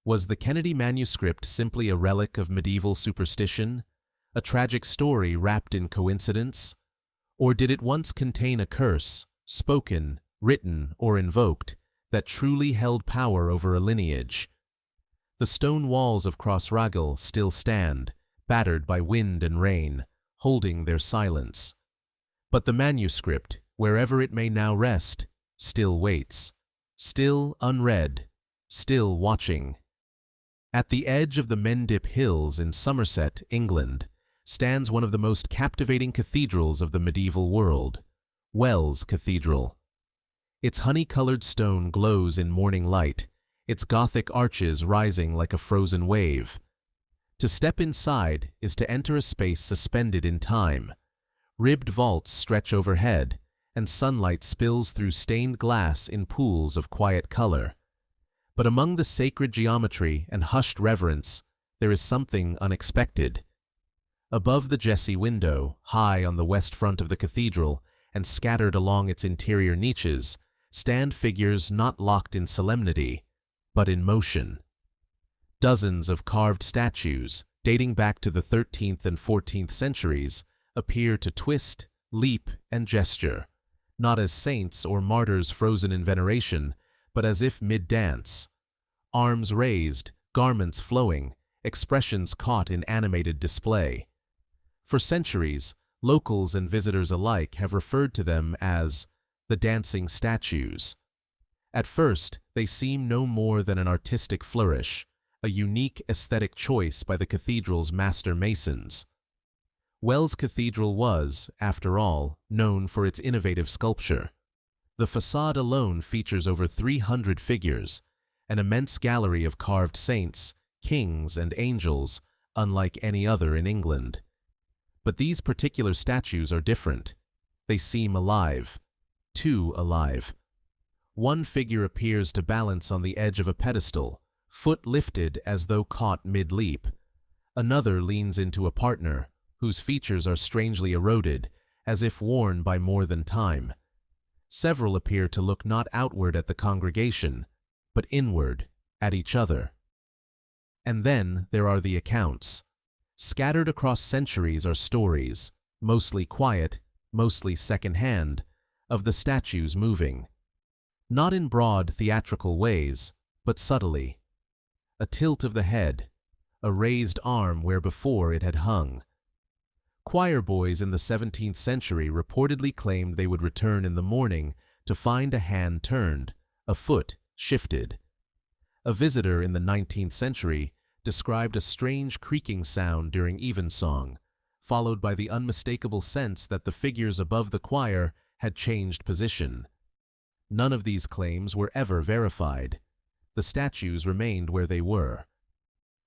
was the Kennedy manuscript simply a relic of medieval superstition, a tragic story wrapped in coincidence? Or did it once contain a curse, spoken, written, or invoked, that truly held power over a lineage? The stone walls of Crossraguel still stand, battered by wind and rain, holding their silence. But the manuscript, wherever it may now rest, still waits, still unread, still watching. At the edge of the Mendip Hills in Somerset, England, stands one of the most captivating cathedrals of the medieval world, Wells Cathedral. Its honey-colored stone glows in morning light, its Gothic arches rising like a frozen wave. To step inside is to enter a space suspended in time. Ribbed vaults stretch overhead, and sunlight spills through stained glass in pools of quiet color. But among the sacred geometry and hushed reverence, there is something unexpected. Above the Jesse window, high on the west front of the cathedral, and scattered along its interior niches, stand figures not locked in solemnity, but in motion. Dozens of carved statues, dating back to the 13th and 14th centuries, appear to twist, leap, and gesture, not as saints or martyrs frozen in veneration, but as if mid-dance. Arms raised, garments flowing, expressions caught in animated display. For centuries, locals and visitors alike have referred to them as the dancing statues. At first, they seem no more than an artistic flourish, a unique aesthetic choice by the cathedral's master masons. Wells Cathedral was, after all, known for its innovative sculpture. The facade alone features over 300 figures, an immense gallery of carved saints, kings, and angels, unlike any other in England. But these particular statues are different. They seem alive, too alive. One figure appears to balance on the edge of a pedestal, foot lifted as though caught mid-leap. Another leans into a partner, whose features are strangely eroded, as if worn by more than time. Several appear to look not outward at the congregation, but inward, at each other. And then there are the accounts. Scattered across centuries are stories, mostly quiet, mostly second-hand, of the statues moving. Not in broad theatrical ways, but subtly. A tilt of the head, a raised arm where before it had hung. Choir boys in the 17th century reportedly claimed they would return in the morning to find a hand turned, a foot shifted. A visitor in the 19th century described a strange creaking sound during evensong, followed by the unmistakable sense that the figures above the choir had changed position. None of these claims were ever verified. The statues remained where they were.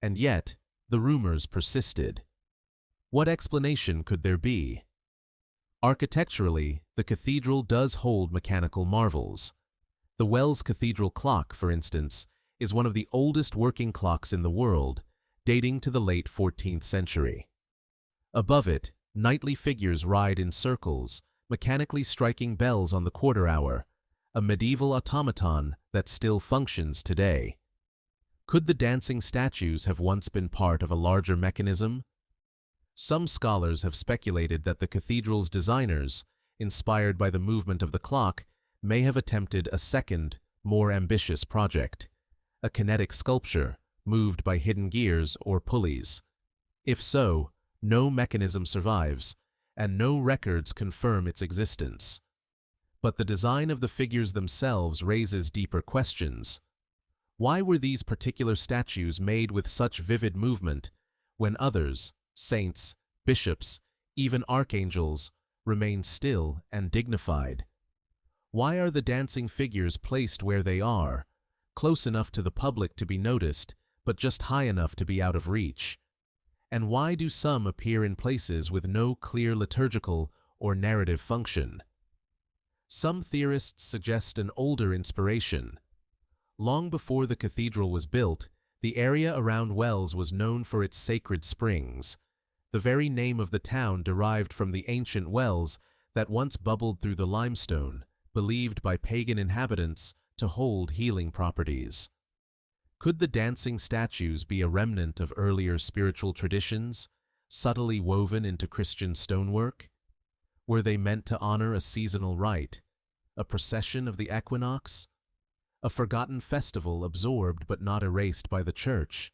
And yet, the rumors persisted. What explanation could there be? Architecturally, the cathedral does hold mechanical marvels. The Wells Cathedral clock, for instance, is one of the oldest working clocks in the world, dating to the late 14th century. Above it, knightly figures ride in circles, mechanically striking bells on the quarter hour, a medieval automaton that still functions today. Could the dancing statues have once been part of a larger mechanism? Some scholars have speculated that the cathedral's designers, inspired by the movement of the clock, may have attempted a second, more ambitious project, a kinetic sculpture moved by hidden gears or pulleys. If so, no mechanism survives, and no records confirm its existence. But the design of the figures themselves raises deeper questions. Why were these particular statues made with such vivid movement, when others, saints, bishops, even archangels, remain still and dignified? Why are the dancing figures placed where they are, close enough to the public to be noticed, but just high enough to be out of reach? And why do some appear in places with no clear liturgical or narrative function? Some theorists suggest an older inspiration. Long before the cathedral was built, The area around Wells was known for its sacred springs. The very name of the town derived from the ancient wells that once bubbled through the limestone, believed by pagan inhabitants to hold healing properties. Could the dancing statues be a remnant of earlier spiritual traditions, subtly woven into Christian stonework? Were they meant to honor a seasonal rite, a procession of the equinox, a forgotten festival absorbed but not erased by the Church?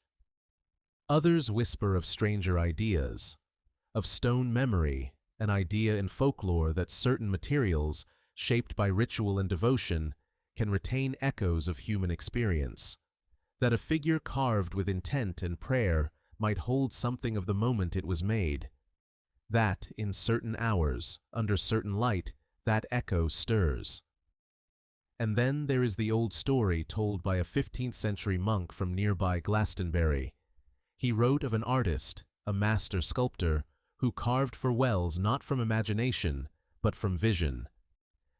Others whisper of stranger ideas, of stone memory, an idea in folklore that certain materials, shaped by ritual and devotion, can retain echoes of human experience, that a figure carved with intent and prayer might hold something of the moment it was made, that, in certain hours, under certain light, that echo stirs. And then there is the old story told by a 15th-century monk from nearby Glastonbury. He wrote of an artist, a master sculptor, who carved for Wells not from imagination, but from vision,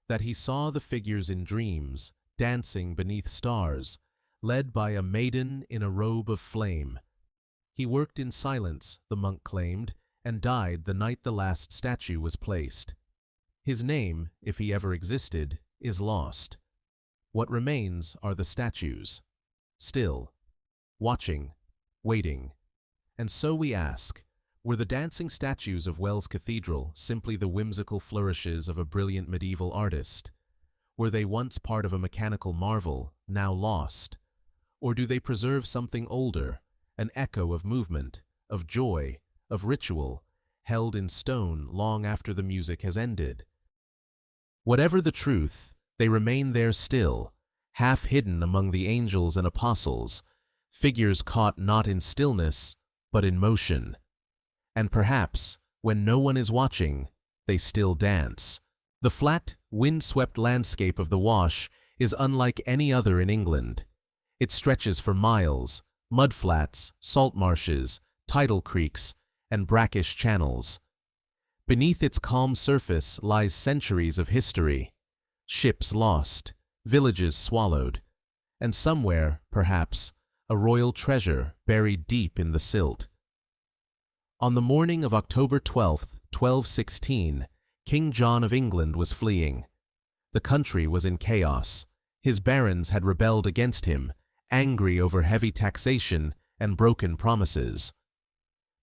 that he saw the figures in dreams, dancing beneath stars, led by a maiden in a robe of flame. He worked in silence, the monk claimed, and died the night the last statue was placed. His name, if he ever existed, is lost. What remains are the statues, still, watching, waiting. And so we ask, were the dancing statues of Wells Cathedral simply the whimsical flourishes of a brilliant medieval artist? Were they once part of a mechanical marvel, now lost? Or do they preserve something older, an echo of movement, of joy, of ritual, held in stone long after the music has ended? Whatever the truth, they remain there still, half hidden among the angels and apostles, figures caught not in stillness, but in motion. And perhaps, when no one is watching, they still dance. The flat, wind-swept landscape of the Wash is unlike any other in England. It stretches for miles, mudflats, salt marshes, tidal creeks, and brackish channels. Beneath its calm surface lies centuries of history, ships lost, villages swallowed, and somewhere, perhaps, a royal treasure buried deep in the silt. On the morning of October 12, 1216, King John of England was fleeing. The country was in chaos. His barons had rebelled against him, angry over heavy taxation and broken promises.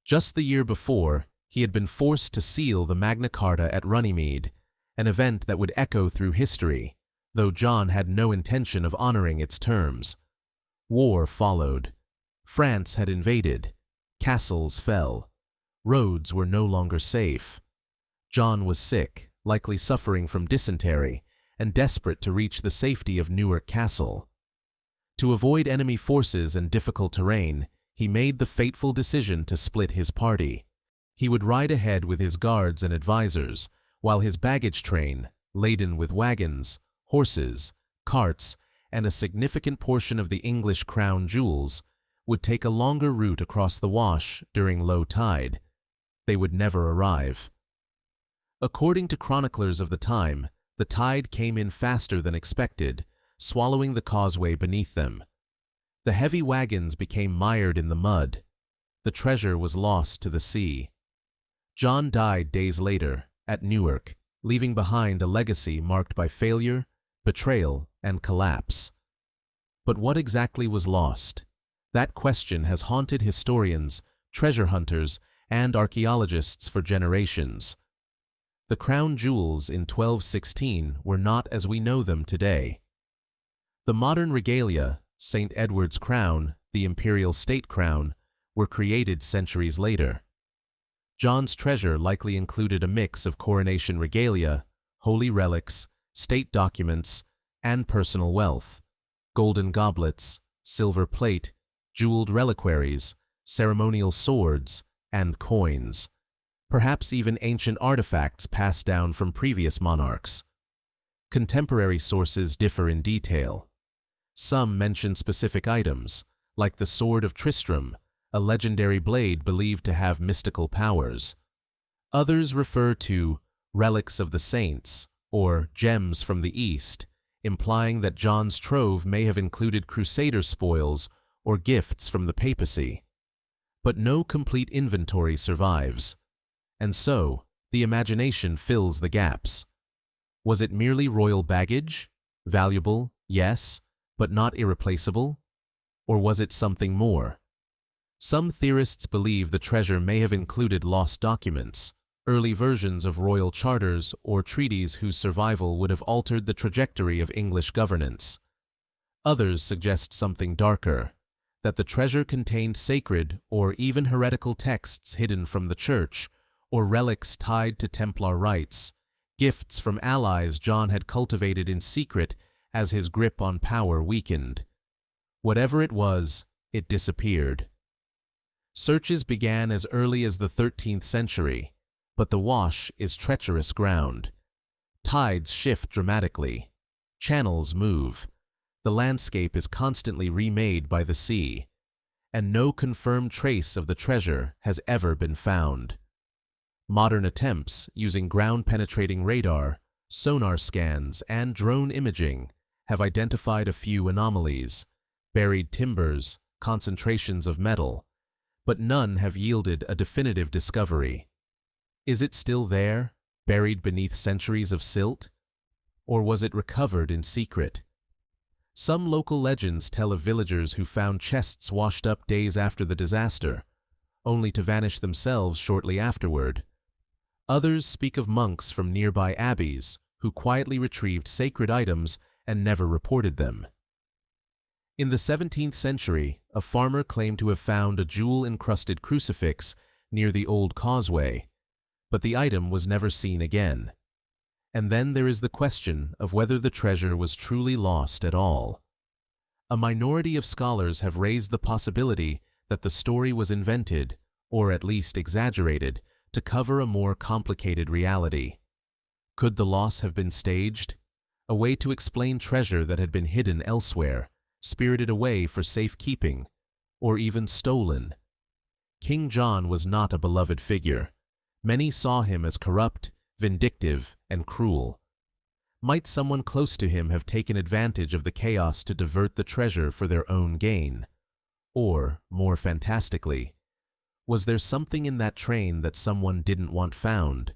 Just the year before, he had been forced to seal the Magna Carta at Runnymede, an event that would echo through history, though John had no intention of honoring its terms. War followed. France had invaded. Castles fell. Roads were no longer safe. John was sick, likely suffering from dysentery, and desperate to reach the safety of Newark Castle. To avoid enemy forces and difficult terrain, he made the fateful decision to split his party. He would ride ahead with his guards and advisors, while his baggage train, laden with wagons, horses, carts, and a significant portion of the English crown jewels, would take a longer route across the Wash during low tide. They would never arrive. According to chroniclers of the time, the tide came in faster than expected, swallowing the causeway beneath them. The heavy wagons became mired in the mud. The treasure was lost to the sea. John died days later, at Newark, leaving behind a legacy marked by failure, betrayal, and collapse. But what exactly was lost? That question has haunted historians, treasure hunters, and archaeologists for generations. The crown jewels in 1216 were not as we know them today. The modern regalia, St. Edward's crown, the imperial state crown, were created centuries later. John's treasure likely included a mix of coronation regalia, holy relics, state documents, and personal wealth, golden goblets, silver plate, jeweled reliquaries, ceremonial swords, and coins, perhaps even ancient artifacts passed down from previous monarchs. Contemporary sources differ in detail. Some mention specific items, like the Sword of Tristram, a legendary blade believed to have mystical powers. Others refer to relics of the saints, or gems from the East, implying that John's trove may have included crusader spoils or gifts from the papacy. But no complete inventory survives. And so, the imagination fills the gaps. Was it merely royal baggage? Valuable, yes, but not irreplaceable? Or was it something more? Some theorists believe the treasure may have included lost documents, early versions of royal charters or treaties whose survival would have altered the trajectory of English governance. Others suggest something darker, that the treasure contained sacred or even heretical texts hidden from the church, or relics tied to Templar rites, gifts from allies John had cultivated in secret as his grip on power weakened. Whatever it was, it disappeared. Searches began as early as the 13th century, but the Wash is treacherous ground. Tides shift dramatically. Channels move. The landscape is constantly remade by the sea, and no confirmed trace of the treasure has ever been found. Modern attempts using ground-penetrating radar, sonar scans, and drone imaging have identified a few anomalies, buried timbers, concentrations of metal, but none have yielded a definitive discovery. Is it still there, buried beneath centuries of silt? Or was it recovered in secret? Some local legends tell of villagers who found chests washed up days after the disaster, only to vanish themselves shortly afterward. Others speak of monks from nearby abbeys who quietly retrieved sacred items and never reported them. In the 17th century, a farmer claimed to have found a jewel-encrusted crucifix near the old causeway, but the item was never seen again. And then there is the question of whether the treasure was truly lost at all. A minority of scholars have raised the possibility that the story was invented, or at least exaggerated, to cover a more complicated reality. Could the loss have been staged? A way to explain treasure that had been hidden elsewhere, spirited away for safekeeping, or even stolen. King John was not a beloved figure. Many saw him as corrupt, vindictive, and cruel. Might someone close to him have taken advantage of the chaos to divert the treasure for their own gain? Or, more fantastically, was there something in that train that someone didn't want found?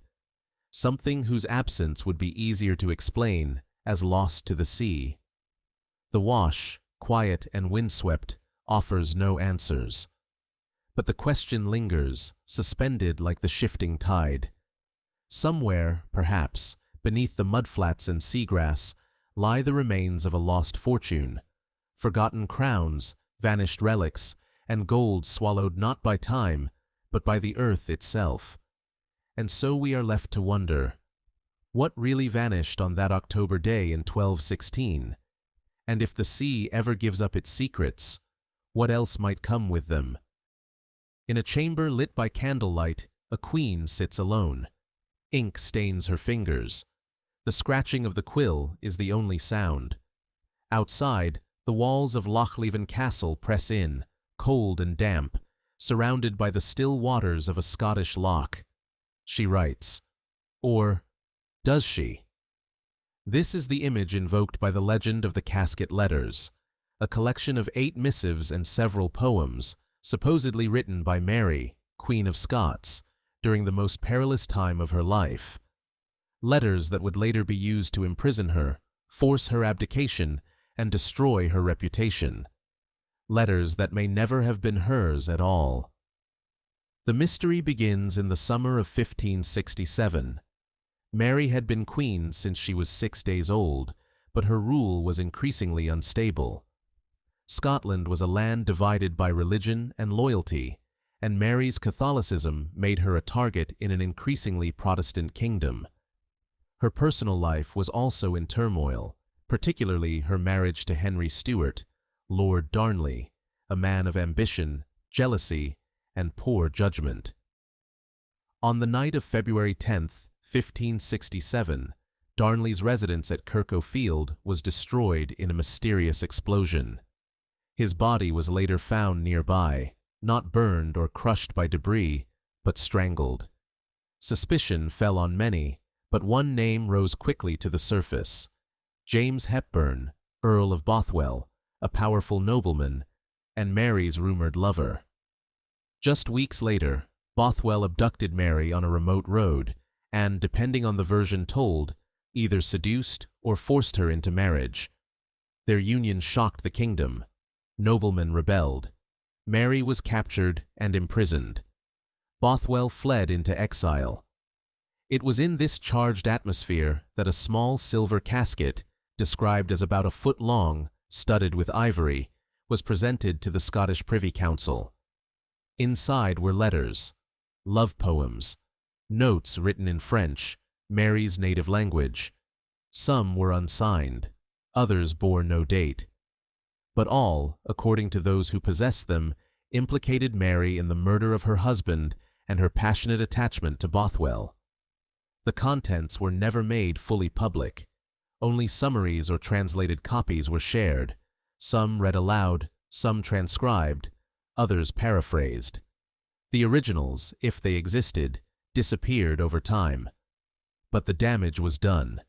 Something whose absence would be easier to explain as lost to the sea? The Wash, quiet and windswept, offers no answers. But the question lingers, suspended like the shifting tide. Somewhere, perhaps, beneath the mudflats and seagrass, lie the remains of a lost fortune, forgotten crowns, vanished relics, and gold swallowed not by time, but by the earth itself. And so we are left to wonder, what really vanished on that October day in 1216? And if the sea ever gives up its secrets, what else might come with them? In a chamber lit by candlelight, a queen sits alone. Ink stains her fingers. The scratching of the quill is the only sound. Outside, the walls of Lochleven Castle press in, cold and damp, surrounded by the still waters of a Scottish loch. She writes. Or does she? This is the image invoked by the legend of the Casket letters, a collection of 8 missives and several poems, supposedly written by Mary, Queen of Scots, during the most perilous time of her life. Letters that would later be used to imprison her, force her abdication, and destroy her reputation. Letters that may never have been hers at all. The mystery begins in the summer of 1567. Mary had been queen since she was 6 days old, but her rule was increasingly unstable. Scotland was a land divided by religion and loyalty, and Mary's Catholicism made her a target in an increasingly Protestant kingdom. Her personal life was also in turmoil, particularly her marriage to Henry Stuart, Lord Darnley, a man of ambition, jealousy, and poor judgment. On the night of February 10th, 1567, Darnley's residence at Kirkhofield was destroyed in a mysterious explosion. His body was later found nearby, not burned or crushed by debris, but strangled. Suspicion fell on many, but one name rose quickly to the surface. James Hepburn, Earl of Bothwell, a powerful nobleman, and Mary's rumored lover. Just weeks later, Bothwell abducted Mary on a remote road and, depending on the version told, either seduced or forced her into marriage. Their union shocked the kingdom. Noblemen rebelled. Mary was captured and imprisoned. Bothwell fled into exile. It was in this charged atmosphere that a small silver casket, described as about a foot long, studded with ivory, was presented to the Scottish Privy Council. Inside were letters, love poems, notes written in French, Mary's native language. Some were unsigned, others bore no date. But all, according to those who possessed them, implicated Mary in the murder of her husband and her passionate attachment to Bothwell. The contents were never made fully public. Only summaries or translated copies were shared, some read aloud, some transcribed, others paraphrased. The originals, if they existed, disappeared over time. But the damage was done.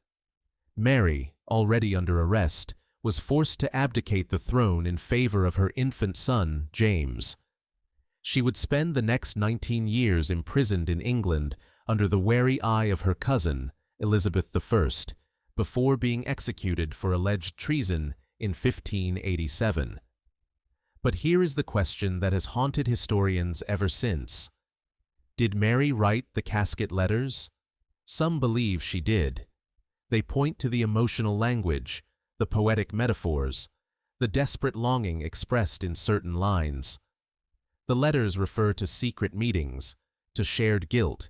Mary, already under arrest, was forced to abdicate the throne in favor of her infant son, James. She would spend the next 19 years imprisoned in England under the wary eye of her cousin, Elizabeth I, before being executed for alleged treason in 1587. But here is the question that has haunted historians ever since. Did Mary write the Casket letters? Some believe she did. They point to the emotional language, the poetic metaphors, the desperate longing expressed in certain lines. The letters refer to secret meetings, to shared guilt,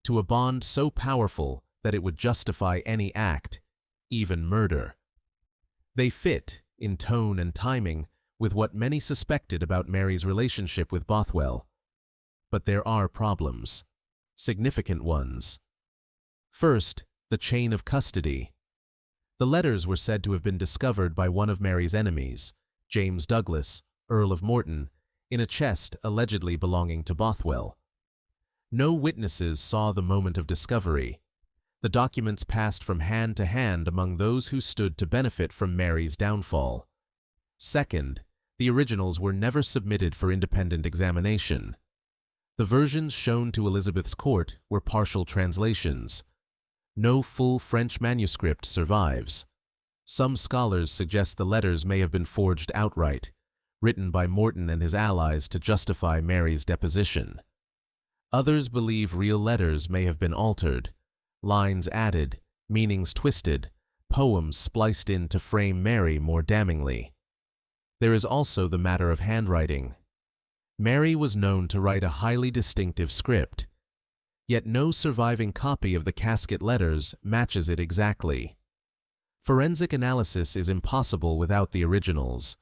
to a bond so powerful that it would justify any act, even murder. They fit, in tone and timing, with what many suspected about Mary's relationship with Bothwell. But there are problems, significant ones. First, the chain of custody. The letters were said to have been discovered by one of Mary's enemies, James Douglas, Earl of Morton, in a chest allegedly belonging to Bothwell. No witnesses saw the moment of discovery. The documents passed from hand to hand among those who stood to benefit from Mary's downfall. Second, the originals were never submitted for independent examination. The versions shown to Elizabeth's court were partial translations. No full French manuscript survives. Some scholars suggest the letters may have been forged outright, written by Morton and his allies to justify Mary's deposition. Others believe real letters may have been altered, lines added, meanings twisted, poems spliced in to frame Mary more damningly. There is also the matter of handwriting. Mary was known to write a highly distinctive script, yet no surviving copy of the Casket letters matches it exactly. Forensic analysis is impossible without the originals,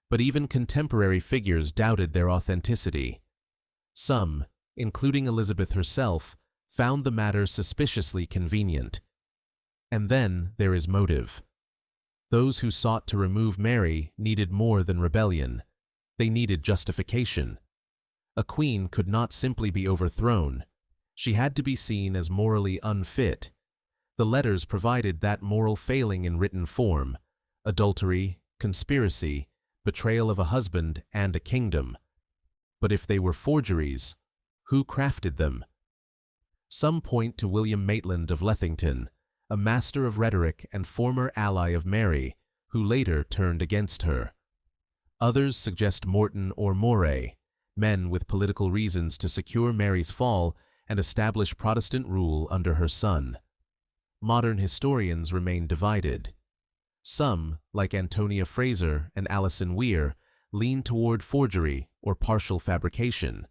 but even contemporary figures doubted their authenticity. Some, including Elizabeth herself, found the matter suspiciously convenient. And then there is motive. Those who sought to remove Mary needed more than rebellion. They needed justification. A queen could not simply be overthrown. She had to be seen as morally unfit. The letters provided that moral failing in written form: adultery, conspiracy, betrayal of a husband and a kingdom. But if they were forgeries, who crafted them? Some point to William Maitland of Lethington, a master of rhetoric and former ally of Mary, who later turned against her. Others suggest Morton or Moray, men with political reasons to secure Mary's fall and establish Protestant rule under her son. Modern historians remain divided. Some, like Antonia Fraser and Alison Weir, lean toward forgery or partial fabrication.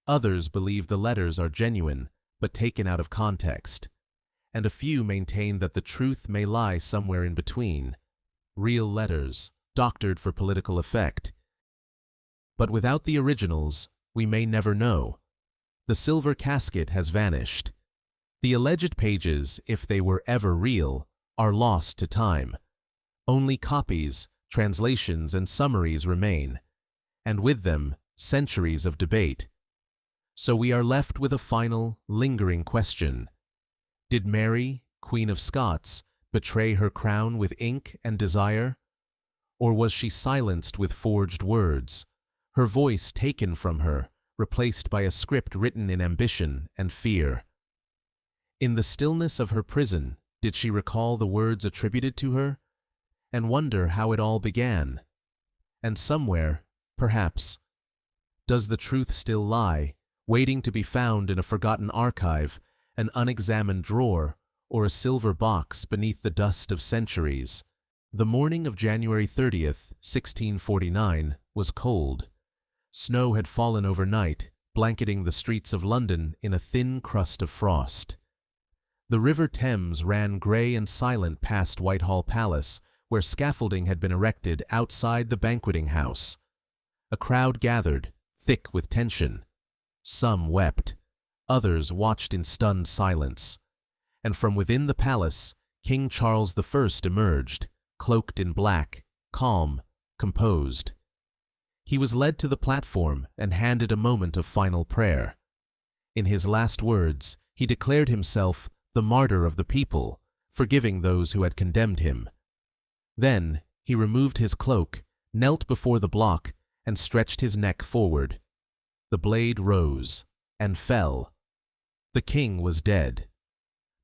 Others believe the letters are genuine, but taken out of context. And a few maintain that the truth may lie somewhere in between. Real letters, doctored for political effect. But without the originals, we may never know. The silver casket has vanished. The alleged pages, if they were ever real, are lost to time. Only copies, translations, and summaries remain, and with them, centuries of debate. So we are left with a final, lingering question. Did Mary, Queen of Scots, betray her crown with ink and desire? Or was she silenced with forged words, her voice taken from her, replaced by a script written in ambition and fear. In the stillness of her prison, did she recall the words attributed to her, and wonder how it all began? And somewhere, perhaps, does the truth still lie, waiting to be found in a forgotten archive, an unexamined drawer, or a silver box beneath the dust of centuries? The morning of January 30th, 1649, was cold. Snow had fallen overnight, blanketing the streets of London in a thin crust of frost. The River Thames ran grey and silent past Whitehall Palace, where scaffolding had been erected outside the banqueting house. A crowd gathered, thick with tension. Some wept, others watched in stunned silence. And from within the palace, King Charles I emerged, cloaked in black, calm, composed. He was led to the platform and handed a moment of final prayer. In his last words, he declared himself the martyr of the people, forgiving those who had condemned him. Then he removed his cloak, knelt before the block, and stretched his neck forward. The blade rose and fell. The king was dead.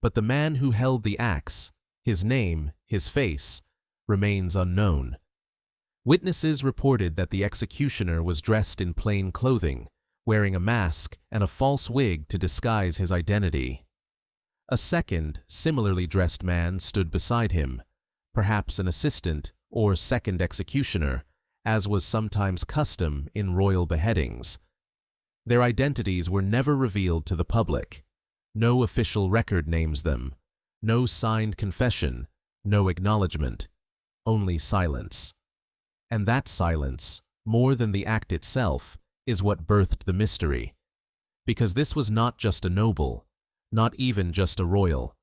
But the man who held the axe, his name, his face, remains unknown. Witnesses reported that the executioner was dressed in plain clothing, wearing a mask and a false wig to disguise his identity. A second, similarly dressed man stood beside him, perhaps an assistant or second executioner, as was sometimes custom in royal beheadings. Their identities were never revealed to the public. No official record names them, no signed confession, no acknowledgement, only silence. And that silence, more than the act itself, is what birthed the mystery. Because this was not just a noble, not even just a royal.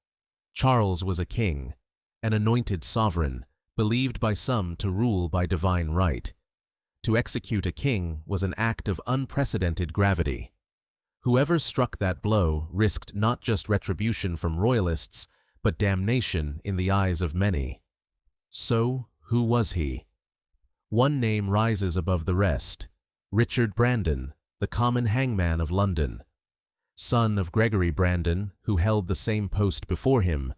Charles was a king, an anointed sovereign, believed by some to rule by divine right. To execute a king was an act of unprecedented gravity. Whoever struck that blow risked not just retribution from royalists, but damnation in the eyes of many. So, who was he? One name rises above the rest: Richard Brandon, the common hangman of London. Son of Gregory Brandon, who held the same post before him,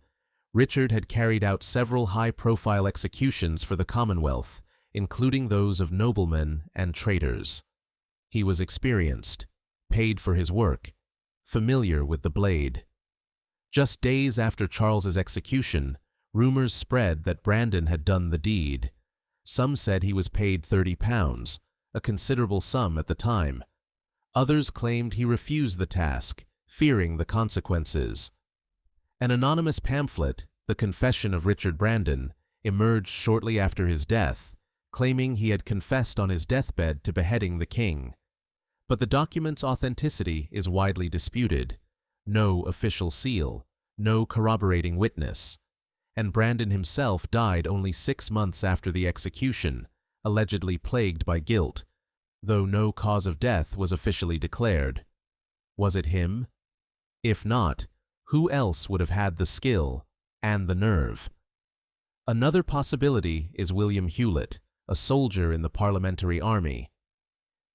Richard had carried out several high-profile executions for the Commonwealth, including those of noblemen and traitors. He was experienced, paid for his work, familiar with the blade. Just days after Charles's execution, rumors spread that Brandon had done the deed. Some said he was paid £30, a considerable sum at the time. Others claimed he refused the task, fearing the consequences. An anonymous pamphlet, The Confession of Richard Brandon, emerged shortly after his death, claiming he had confessed on his deathbed to beheading the king. But the document's authenticity is widely disputed. No official seal, no corroborating witness. And Brandon himself died only 6 months after the execution, allegedly plagued by guilt, though no cause of death was officially declared. Was it him? If not, who else would have had the skill and the nerve? Another possibility is William Hewlett, a soldier in the parliamentary army.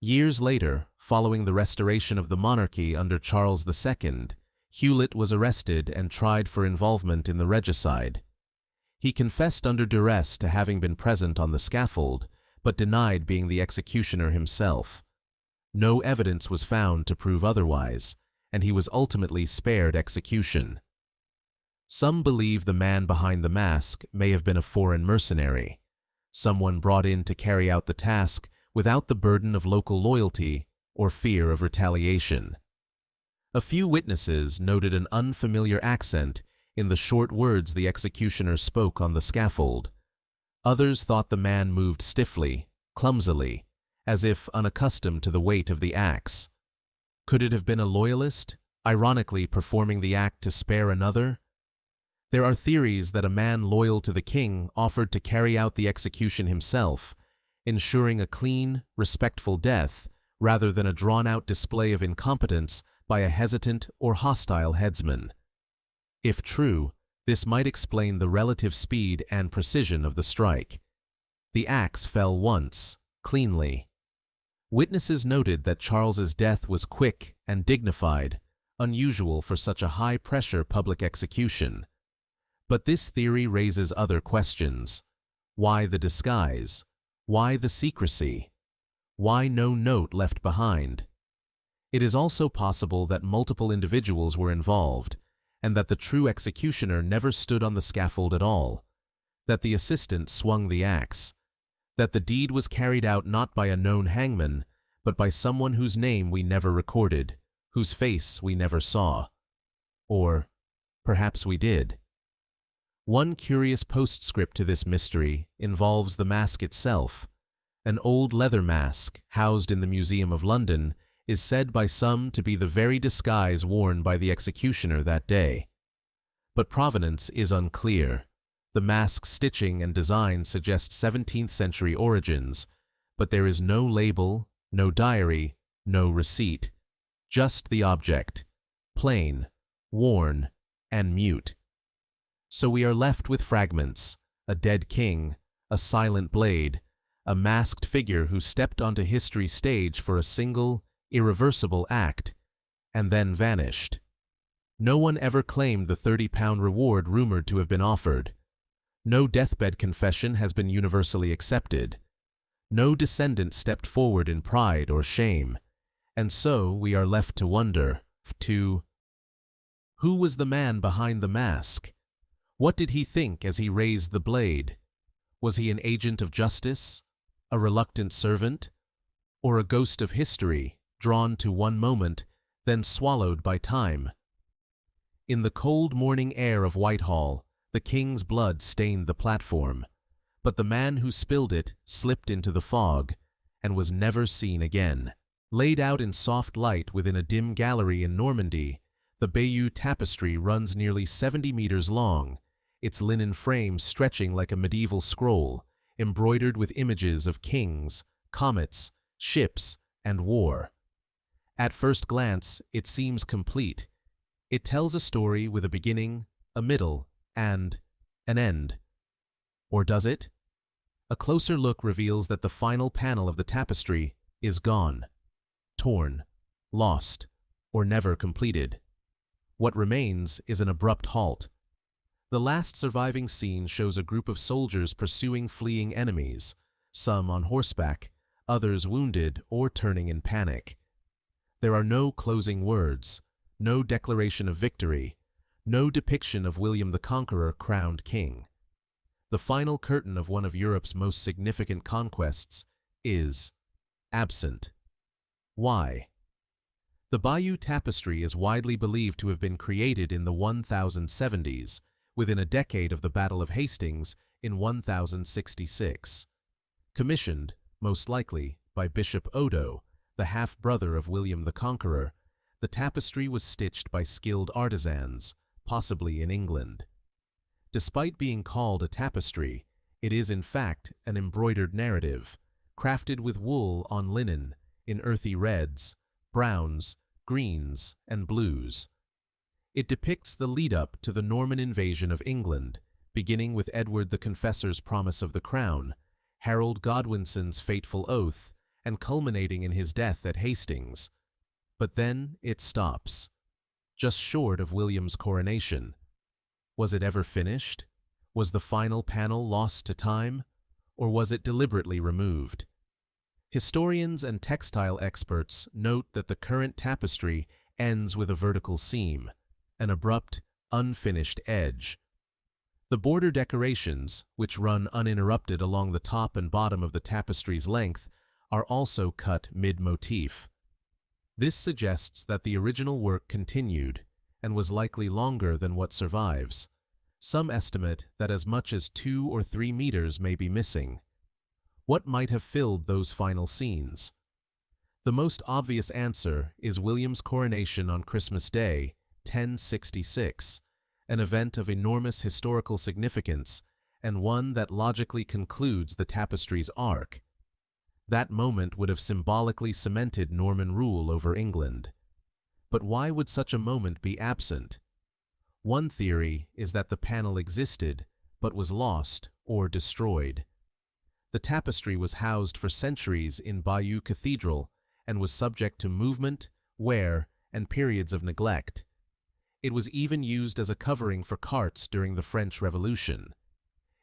Years later, following the restoration of the monarchy under Charles II, Hewlett was arrested and tried for involvement in the regicide. He confessed under duress to having been present on the scaffold, but denied being the executioner himself. No evidence was found to prove otherwise, and he was ultimately spared execution. Some believe the man behind the mask may have been a foreign mercenary, someone brought in to carry out the task without the burden of local loyalty or fear of retaliation. A few witnesses noted an unfamiliar accent in the short words the executioner spoke on the scaffold. Others thought the man moved stiffly, clumsily, as if unaccustomed to the weight of the axe. Could it have been a loyalist, ironically performing the act to spare another? There are theories that a man loyal to the king offered to carry out the execution himself, ensuring a clean, respectful death rather than a drawn-out display of incompetence by a hesitant or hostile headsman. If true, this might explain the relative speed and precision of the strike. The axe fell once, cleanly. Witnesses noted that Charles's death was quick and dignified, unusual for such a high-pressure public execution. But this theory raises other questions. Why the disguise? Why the secrecy? Why no note left behind? It is also possible that multiple individuals were involved, and that the true executioner never stood on the scaffold at all, that the assistant swung the axe, that the deed was carried out not by a known hangman, but by someone whose name we never recorded, whose face we never saw. Or perhaps we did. One curious postscript to this mystery involves the mask itself. An old leather mask, housed in the Museum of London, is said by some to be the very disguise worn by the executioner that day. But provenance is unclear. The mask's stitching and design suggest 17th century origins, but there is no label, no diary, no receipt. Just the object, plain, worn, and mute. So we are left with fragments, a dead king, a silent blade, a masked figure who stepped onto history's stage for a single, irreversible act, and then vanished. No one ever claimed the £30 reward rumored to have been offered. No deathbed confession has been universally accepted. No descendant stepped forward in pride or shame. And so we are left to wonder, who was the man behind the mask? What did he think as he raised the blade? Was he an agent of justice, a reluctant servant, or a ghost of history, drawn to one moment, then swallowed by time? In the cold morning air of Whitehall, the king's blood stained the platform, but the man who spilled it slipped into the fog and was never seen again. Laid out in soft light within a dim gallery in Normandy, the Bayeux tapestry runs nearly 70 meters long, its linen frame stretching like a medieval scroll, embroidered with images of kings, comets, ships, and war. At first glance, it seems complete. It tells a story with a beginning, a middle, and an end. Or does it? A closer look reveals that the final panel of the tapestry is gone, torn, lost, or never completed. What remains is an abrupt halt. The last surviving scene shows a group of soldiers pursuing fleeing enemies, some on horseback, others wounded or turning in panic. There are no closing words, no declaration of victory, no depiction of William the Conqueror crowned king. The final curtain of one of Europe's most significant conquests is absent. Why? The Bayeux tapestry is widely believed to have been created in the 1070s, within a decade of the Battle of Hastings in 1066. Commissioned, most likely, by Bishop Odo, the half-brother of William the Conqueror, the tapestry was stitched by skilled artisans, possibly in England. Despite being called a tapestry, it is in fact an embroidered narrative, crafted with wool on linen, in earthy reds, browns, greens, and blues. It depicts the lead-up to the Norman invasion of England, beginning with Edward the Confessor's promise of the crown, Harold Godwinson's fateful oath, and culminating in his death at Hastings. But then it stops, just short of William's coronation. Was it ever finished? Was the final panel lost to time? Or was it deliberately removed? Historians and textile experts note that the current tapestry ends with a vertical seam, an abrupt, unfinished edge. The border decorations, which run uninterrupted along the top and bottom of the tapestry's length, are also cut mid-motif. This suggests that the original work continued, and was likely longer than what survives. Some estimate that as much as 2 or 3 meters may be missing. What might have filled those final scenes? The most obvious answer is William's coronation on Christmas Day, 1066, an event of enormous historical significance and one that logically concludes the tapestry's arc. That moment would have symbolically cemented Norman rule over England. But why would such a moment be absent? One theory is that the panel existed, but was lost or destroyed. The tapestry was housed for centuries in Bayeux Cathedral and was subject to movement, wear, and periods of neglect. It was even used as a covering for carts during the French Revolution.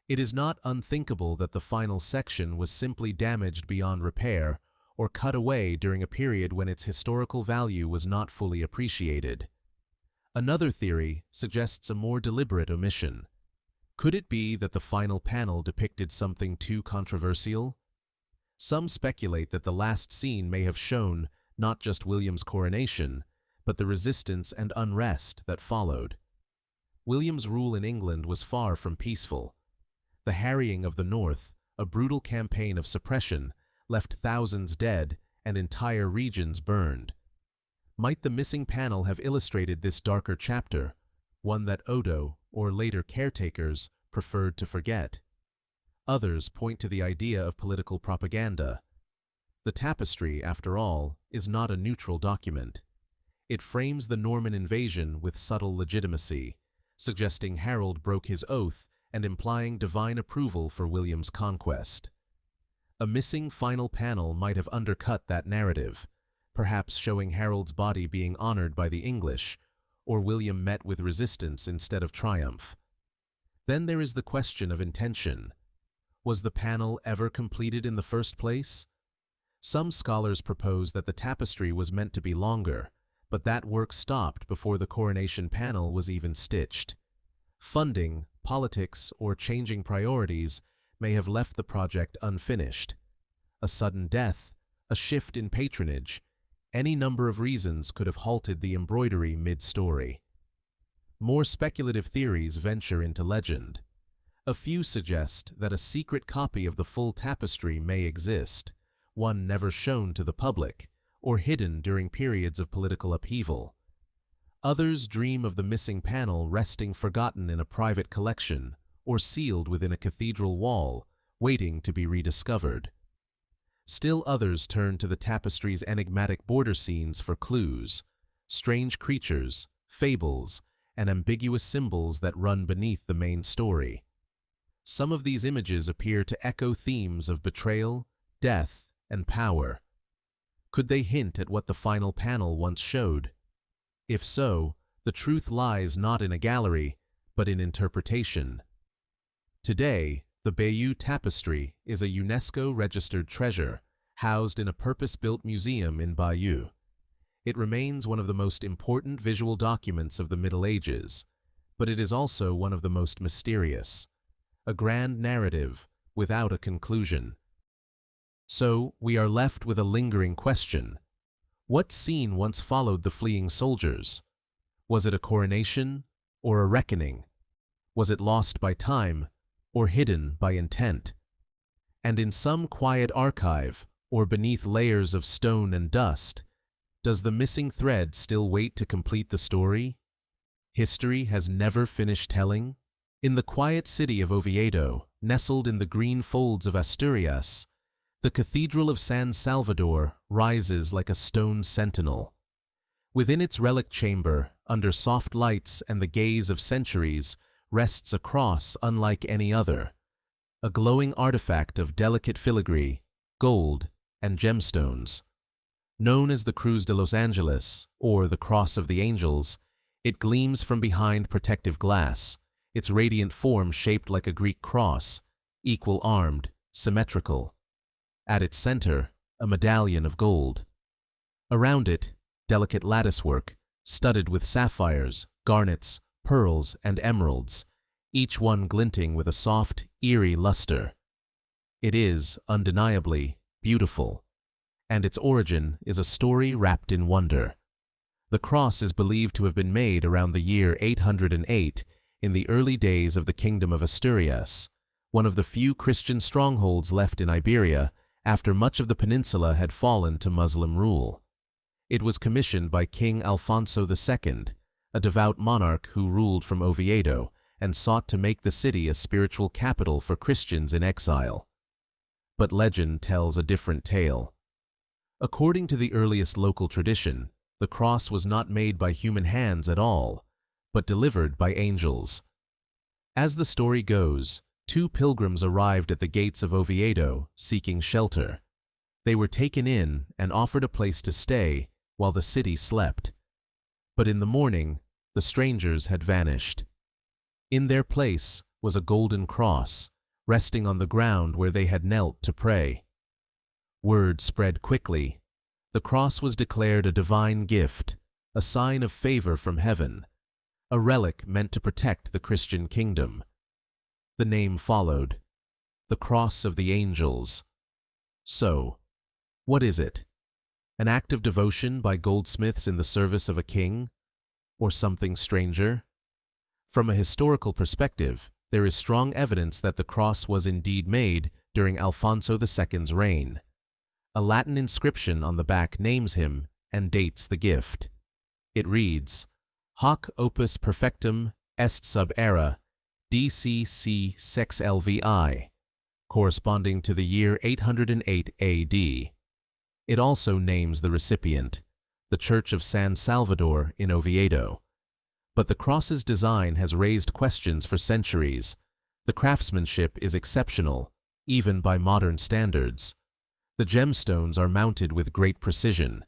It is not unthinkable that the final section was simply damaged beyond repair or cut away during a period when its historical value was not fully appreciated. Another theory suggests a more deliberate omission. Could it be that the final panel depicted something too controversial? Some speculate that the last scene may have shown not just William's coronation, but the resistance and unrest that followed. William's rule in England was far from peaceful. The harrying of the North, a brutal campaign of suppression, left thousands dead and entire regions burned. Might the missing panel have illustrated this darker chapter, one that Odo, or later caretakers, preferred to forget? Others point to the idea of political propaganda. The tapestry, after all, is not a neutral document. It frames the Norman invasion with subtle legitimacy, suggesting Harold broke his oath and implying divine approval for William's conquest. A missing final panel might have undercut that narrative, perhaps showing Harold's body being honored by the English, or William met with resistance instead of triumph. Then there is the question of intention. Was the panel ever completed in the first place? Some scholars propose that the tapestry was meant to be longer, but that work stopped before the coronation panel was even stitched. Funding, politics, or changing priorities may have left the project unfinished. A sudden death, a shift in patronage, any number of reasons could have halted the embroidery mid-story. More speculative theories venture into legend. A few suggest that a secret copy of the full tapestry may exist, one never shown to the public, or hidden during periods of political upheaval. Others dream of the missing panel resting forgotten in a private collection, or sealed within a cathedral wall, waiting to be rediscovered. Still others turn to the tapestry's enigmatic border scenes for clues, strange creatures, fables, and ambiguous symbols that run beneath the main story. Some of these images appear to echo themes of betrayal, death, and power. Could they hint at what the final panel once showed? If so, the truth lies not in a gallery, but in interpretation. Today, the Bayeux Tapestry is a UNESCO-registered treasure, housed in a purpose-built museum in Bayeux. It remains one of the most important visual documents of the Middle Ages, but it is also one of the most mysterious. A grand narrative, without a conclusion. So, we are left with a lingering question. What scene once followed the fleeing soldiers? Was it a coronation, or a reckoning? Was it lost by time, or hidden by intent? And in some quiet archive, or beneath layers of stone and dust, does the missing thread still wait to complete the story? History has never finished telling? In the quiet city of Oviedo, nestled in the green folds of Asturias, the Cathedral of San Salvador rises like a stone sentinel. Within its relic chamber, under soft lights and the gaze of centuries, rests a cross unlike any other, a glowing artifact of delicate filigree, gold, and gemstones. Known as the Cruz de los Angeles, or the Cross of the Angels, it gleams from behind protective glass, its radiant form shaped like a Greek cross, equal-armed, symmetrical. At its center, a medallion of gold. Around it, delicate latticework, studded with sapphires, garnets, pearls, and emeralds, each one glinting with a soft, eerie luster. It is, undeniably, beautiful, and its origin is a story wrapped in wonder. The cross is believed to have been made around the year 808 in the early days of the Kingdom of Asturias, one of the few Christian strongholds left in Iberia after much of the peninsula had fallen to Muslim rule. It was commissioned by King Alfonso II, a devout monarch who ruled from Oviedo and sought to make the city a spiritual capital for Christians in exile. But legend tells a different tale. According to the earliest local tradition, the cross was not made by human hands at all, but delivered by angels. As the story goes, 2 pilgrims arrived at the gates of Oviedo, seeking shelter. They were taken in and offered a place to stay while the city slept. But in the morning, the strangers had vanished. In their place was a golden cross, resting on the ground where they had knelt to pray. Word spread quickly. The cross was declared a divine gift, a sign of favor from heaven, a relic meant to protect the Christian kingdom. The name followed, the Cross of the Angels. So, what is it? An act of devotion by goldsmiths in the service of a king? Or something stranger? From a historical perspective, there is strong evidence that the cross was indeed made during Alfonso II's reign. A Latin inscription on the back names him and dates the gift. It reads, Hoc opus perfectum est sub era DCC sex LVI, corresponding to the year 808 AD. It also names the recipient, the Church of San Salvador in Oviedo. But the cross's design has raised questions for centuries. The craftsmanship is exceptional, even by modern standards. The gemstones are mounted with great precision.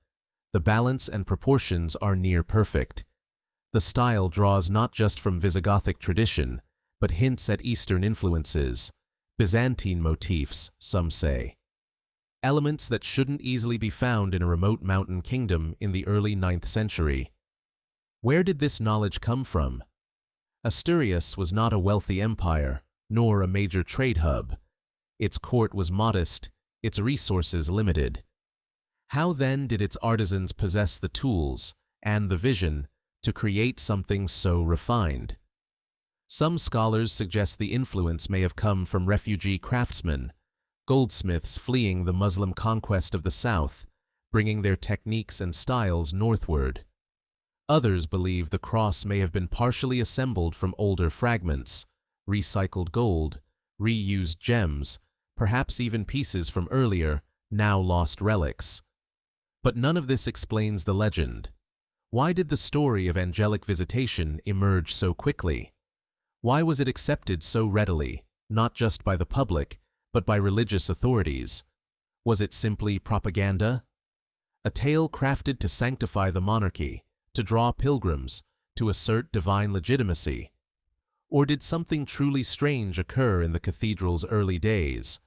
The balance and proportions are near perfect. The style draws not just from Visigothic tradition, but hints at Eastern influences, Byzantine motifs, some say. Elements that shouldn't easily be found in a remote mountain kingdom in the early 9th century. Where did this knowledge come from? Asturias was not a wealthy empire, nor a major trade hub. Its court was modest, its resources limited. How then did its artisans possess the tools and the vision to create something so refined? Some scholars suggest the influence may have come from refugee craftsmen, goldsmiths fleeing the Muslim conquest of the south, bringing their techniques and styles northward. Others believe the cross may have been partially assembled from older fragments, recycled gold, reused gems, perhaps even pieces from earlier, now lost relics. But none of this explains the legend. Why did the story of angelic visitation emerge so quickly? Why was it accepted so readily, not just by the public, but by religious authorities? Was it simply propaganda? A tale crafted to sanctify the monarchy, to draw pilgrims, to assert divine legitimacy? Or did something truly strange occur in the cathedral's early days?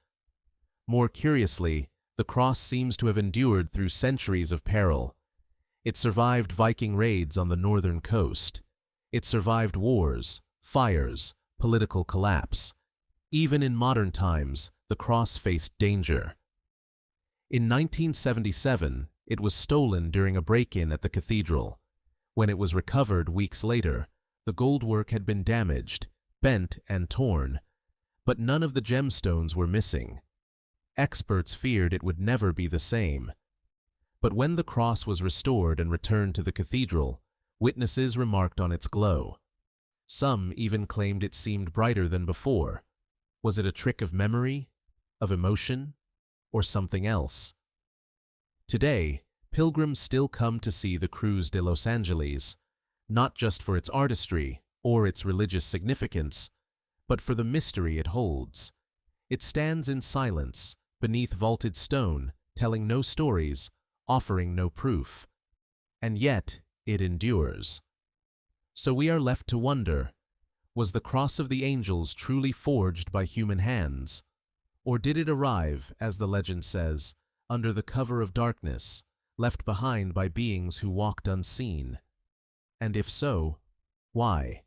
More curiously, the cross seems to have endured through centuries of peril. It survived Viking raids on the northern coast. It survived wars, fires, political collapse. Even in modern times, the cross faced danger. In 1977, it was stolen during a break-in at the cathedral. When it was recovered weeks later, the goldwork had been damaged, bent and torn, but none of the gemstones were missing. Experts feared it would never be the same. But when the cross was restored and returned to the cathedral, witnesses remarked on its glow. Some even claimed it seemed brighter than before. Was it a trick of memory, of emotion, or something else? Today, pilgrims still come to see the Cruz de Los Angeles, not just for its artistry or its religious significance, but for the mystery it holds. It stands in silence, beneath vaulted stone, telling no stories, offering no proof. And yet, it endures. So we are left to wonder, was the Cross of the Angels truly forged by human hands? Or did it arrive, as the legend says, under the cover of darkness, left behind by beings who walked unseen? And if so, why?